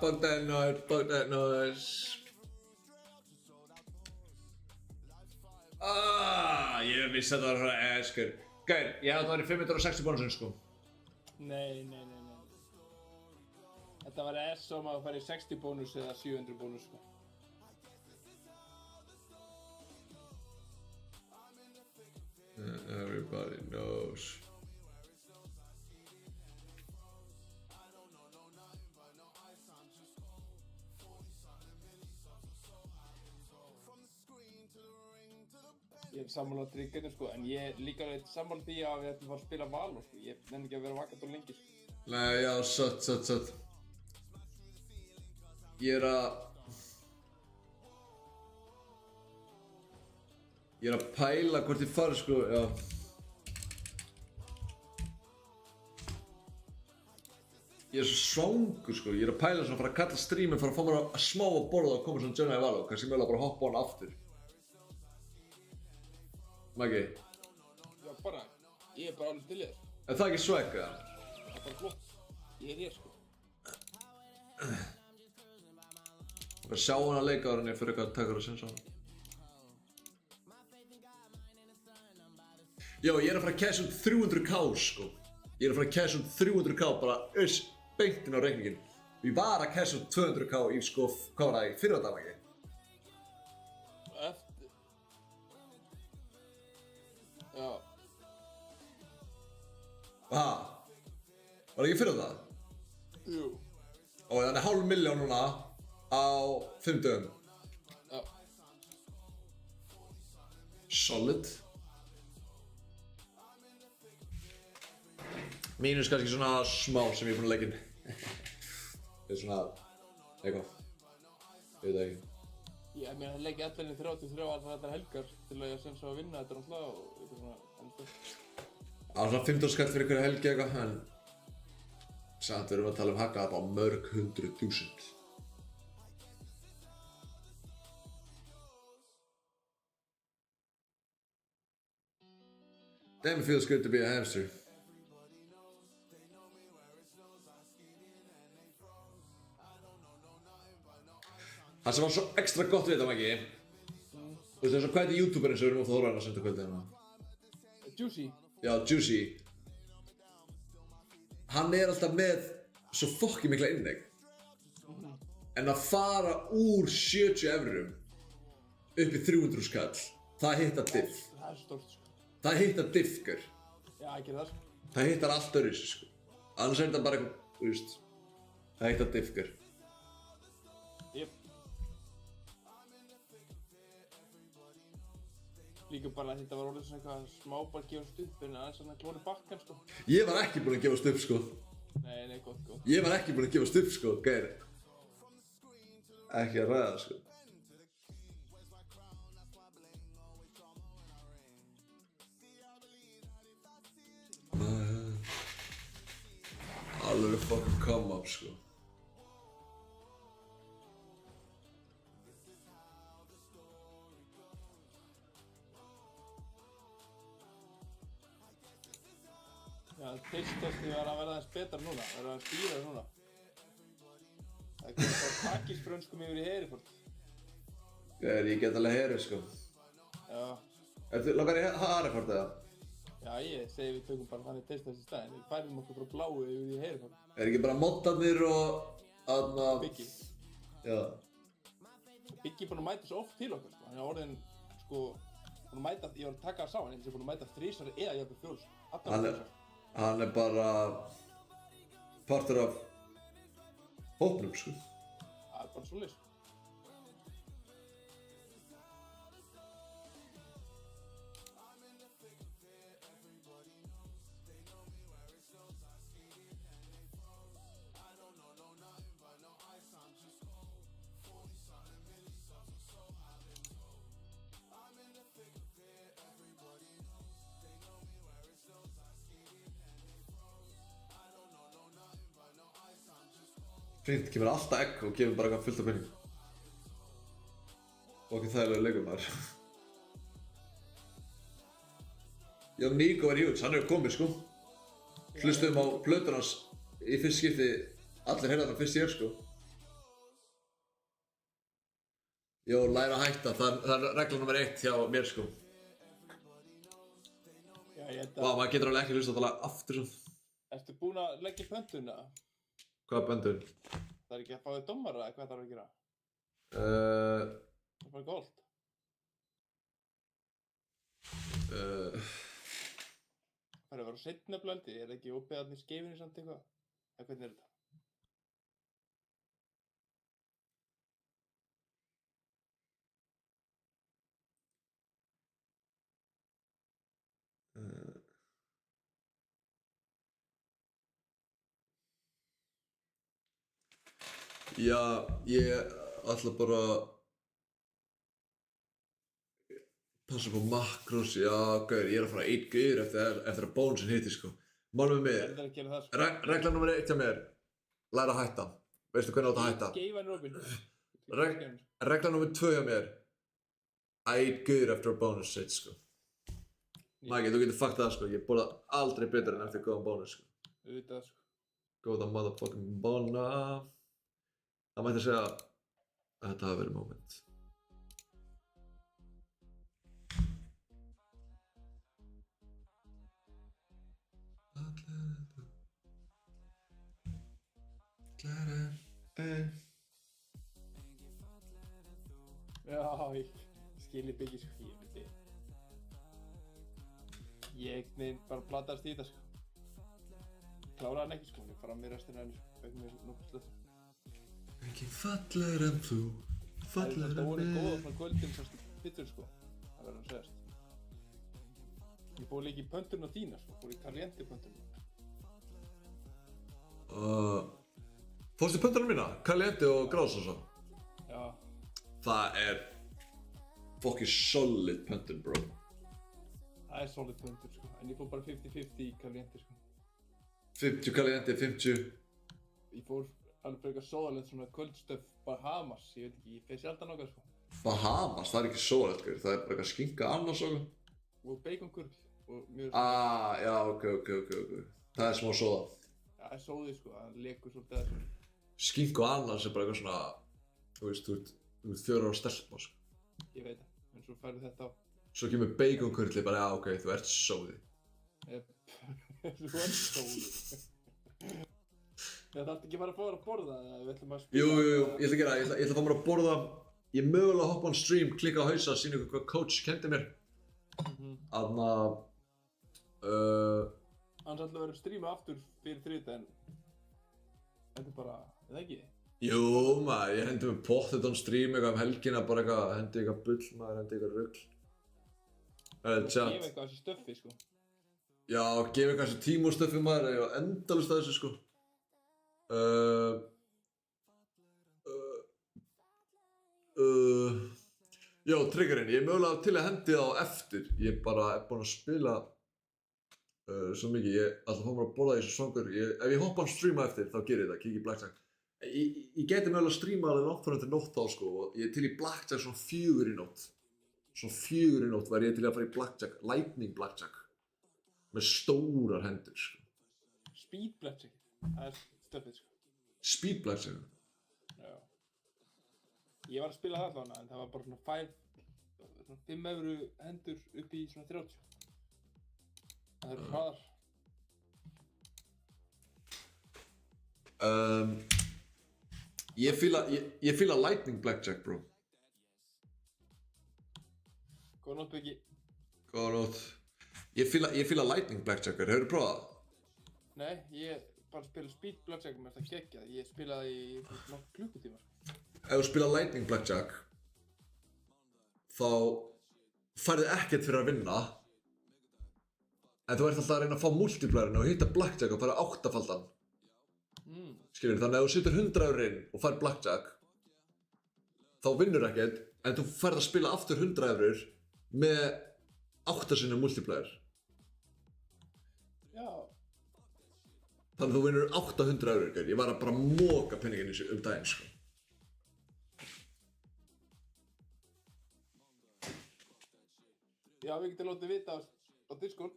A: Fuck that noise. Ég vissi að það var svona skur. Gauir, ég hafði að það var í 560 bónusinn, sko.
C: Nei. Þetta var S om að fara í 60 bónus eða 700 bónus, sko.
A: Everybody knows.
C: Ég er sammála á triggerinu, sko, en ég er líka sammála því að við ætlum að fara að spila Valo, sko. Ég nenni ekki að vera vakant og lengi, sko.
A: Nei, já, sött. Ég er að pæla hvort ég fari, sko, já. Ég er svo svangur, sko. Ég er að pæla svona að fara að kalla streamin, fara að fá mér að smá að borða og koma svona Johnny Valo. Kannski mögulega bara hoppa á hann aftur. Maggi.
C: Já, bara, ég er bara alveg til í þér.
A: Er það ekki swag, eða?
C: Það er bara flott. Ég er hér, sko.
A: Bara sjá hann að leika ára en ég fyrir eitthvað að taka það að sensa hann. Já, ég er að fara að cash út 300k, sko. Ég er að fara að cash út 300k bara beint inn á reikningin. Ég var að cash út 200k í, sko, hvað var það í fyrradag, Maggi?
C: Já.
A: Aha. Var það ekki fyrir það?
C: Jú.
A: Og þannig 500.000 núna á 5 dögum.
C: Já.
A: Solid. Mínus kannski svona smá sem ég er búinn að leggja inn. Þetta er svona, eitthvað. Ég veit það ekki.
C: Ég meina það leggja allir inn 33 allar helgar til að ég sem svo að vinna þetta náttúrulega og eitthvað svona enda.
A: Á svona 15 skall fyrir hverja helgi eitthvað, en samt við erum að tala um hagga bara mörg 100.000. Damn, it feels good to be a hamster. Það sem var svo ekstra gott við þetta, Maggi. Þú veist eins og hvað heitir youtuberinn sem við erum að þóra hann að senda kvöldið hérna?
C: Juicy.
A: Já, Juicy. Hann er alltaf með svo fokki mikla innegg. En að fara úr 70 evrum upp í 300 skall, það hittar diff.
C: Það er stórt sko.
A: Það hittar diff, gaur.
C: Já, ekki það sko.
A: Það hittar allt öðruvísi, sko. Annars er þetta bara eitthvað, þú veist. Það hittar diff, gaur.
C: Jep. Líka bara að þetta var orðið svona eitthvað smá bara gefast upp en aðeins svona klóri bakkan sko.
A: Ég var ekki búinn að gefast upp, sko.
C: Nei, gott.
A: Ég var ekki búinn að gefast upp, sko, gaur. Ekki að ræða, sko. Alveg fucking come up, sko.
C: Já, taste-testið var að verða aðeins betra núna, það er aðeins dýrari núna. Það er komið bara pakkisfrönskum yfir í Hereford.
A: Gaur, ég get alveg herið, sko.
C: Já.
A: Langar í Hereford, eða?
C: Já, ég segi við tökum bara þannig taste-test í staðinn. Við færum okkur frá bláu yfir í Hereford.
A: Er ekki bara moddarnir og aðna...
C: Biggi.
A: Já.
C: Biggi er búinn að mæta svo oft til okkar, sko. Hann er orðinn, sko, búinn að mæta, ég var að taka það saman, hann er búinn að mæta 3 eða jafnvel 4, sko.
A: Hann er bara partur af hópnum, sko.
C: Það er bara svoleiðis.
A: Fínt, kemur alltaf egg og gefur bara eitthvað fullt af penning. Og ekki þægilega leikum maður. Já, Nico er huge, hann er komið, sko. Hlustum á plötur hans í fyrst skipti, allir heyrða það fyrst sko. Jó, læra að hætta, það er regla nr. 1 hjá mér, sko.
C: Já, ég held
A: Vá, maður getur alveg ekki hlusta á það lag aftur, svo.
C: Ertu búinn að leggja pöntun, eða?
A: Hvaða böndun?
C: Það er ekki að fá þig dómara, eða hvað þarf að gera? Það er bara gólt. Það er að vera seinna blöldi, er ekki opið þarna í skeifinu samt eitthvað? Eða hvernig er þetta?
A: Já, ég ætla bara passa upp á makrós, já, gauður, ég er að fara að eat gauður eftir að bónusin hitti, sko. Málum með
C: Það er að gera það, sko.
A: regla nr. 1 hjá mér, læra að hætta. Veistu hvernig átt að hætta?
C: Skeifan er opinn.
A: Regla nr. 2 hjá mér, að eat gauður eftir að bónus hit, sko. Maggi, þú getur faktað það, sko, ég borða aldrei betur en eftir góðan bónus, sko.
C: Þú veit það, sko.
A: Góða motherfucking bóna. Það mætti segja að þetta hafi verið moment.
C: Já, ég skilji byggja, sko. Ég bara plataðist í þetta, sko. Kláraði hann ekki, sko. Ég fara með restina henni, sko. Vegna mér nokkuð slöð.
A: Engin fallegri en þú, fallegri en
C: Það voru
A: mig.
C: góða svona kvöldin sem pittur, sko. Það verður að segjast. Ég fór líka í pönturinn á þína, sko. Fór í Caliente pönturinn.
A: Fórstu pöntunum mína? Caliente og grásósa.
B: Já.
A: Það fucking solid pöntun, bro.
C: Það solid puntur sko, en ég fór bara 50-50 í Caliente sko.
A: 50 Caliente, 50.
C: Ég fór alveg frekar sóðalegt svona kvöldstöf Bahamas, ég veit ekki, ég fer sjaldan okkar sko.
A: Bahamas, það ekki solid, það bara eitthvað skinka annars og.
C: Og baconkurl og mjög
A: Já, ok. Það smá soða.
C: Já, það sóði sko, það lekur svolítið að þessu.
A: Skink og annars bara eitthvað svona, þú veist, þú ert 4 ára stelpa, sko.
C: Ég veit það, en svo færðu þetta á.
A: Svo kemur baconkurli bara, já, ok, þú ert sóði.
C: Þú ert sóði. Það þarf ekki bara að fá þér að borða, eða við ætlum að spila.
A: Jú, ég ætla að gera það, ég ætla að fá mér að borða. Ég mögulega hoppa on stream, klikka á hausa, sýna ykkur hvað coach kendi mér. Þarna,
C: Annars ætlum við að stríma aftur fyrir þriðjudaginn. Þetta er bara, eða ekki?
A: jú, maður, ég hendi mér pottþétt on stream eitthvað helgina, bara eitthvað, hendi eitthvað bull, maður, hendi eitthvað rugl.
C: Gefa eitthvað þessu stöffi sko.
A: Já, gefa eitthvað þessu tíma og stöffi, maður, ég var endalaust að þessu, sko. Já, triggerinn, ég mögulega til að hendi það á eftir. Ég bara búinn að spila svo mikið, ég ætla að fá mér að borða í þessu songur. Ef ég hoppa á streama eftir, þá gerir ég það, kikið í Blackjack. Ég geti mögulega að streama alveg langt frá til nótt þá, sko, og ég til í Blackjack svona 4 í nótt. Svona 4 í nótt væri ég til að fara í Blackjack, Lightning Blackjack. Með stórar hendur, sko.
C: Speed Blackjack, það er stöffið sko.
A: Speed Blackjack?
C: Já. Ég var að spila það allavega, en það var bara svona 5 evru hendur upp í svona 30. Það eru hraðar.
A: Ég fíla Lightning Blackjack, bro.
C: Góða nótt, Biggi.
A: Góða nótt. Ég fíla Lightning Blackjacker, hefurðu prófað það?
C: Nei, ég bara spila Speed Blackjack með þetta geggjað. Ég spilaði í nokkuð klukkutíma sko.
A: Ef þú spila Lightning Blackjack, þá færðu ekkert fyrir að vinna, en þú ert alltaf að reyna að fá multiplayerinn og hitta Blackjack og fara 8-faldan. Skilur, þannig að ef þú setur 100 eurur inn og fær Blackjack, þá vinnur ekkert, en þú færð að spila aftur 100 eurur með 8 sinnum multiplayer.
C: Já.
A: Þannig að þú vinnur 800 eurur, ég var að bara móka penningin í þessu daginn, sko.
C: Já, við getum látið vita á Discord.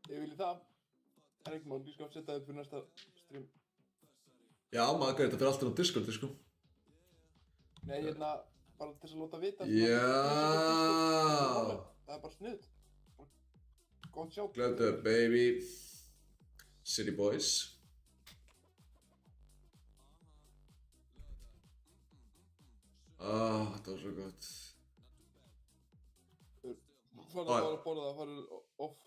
C: Ég vilji það. Það er ekki mál, ég skal setja það upp fyrir næsta stream.
A: Já, maður gæti þetta fyrir alltaf á Discord, sko.
C: Nei, bara til að láta vita.
A: Já.
C: Það er bara snudd. Gott sjá.
A: Glöðu, baby. City Boys. Þetta var svo gott.
C: Farðu bara að borða það, farðu off.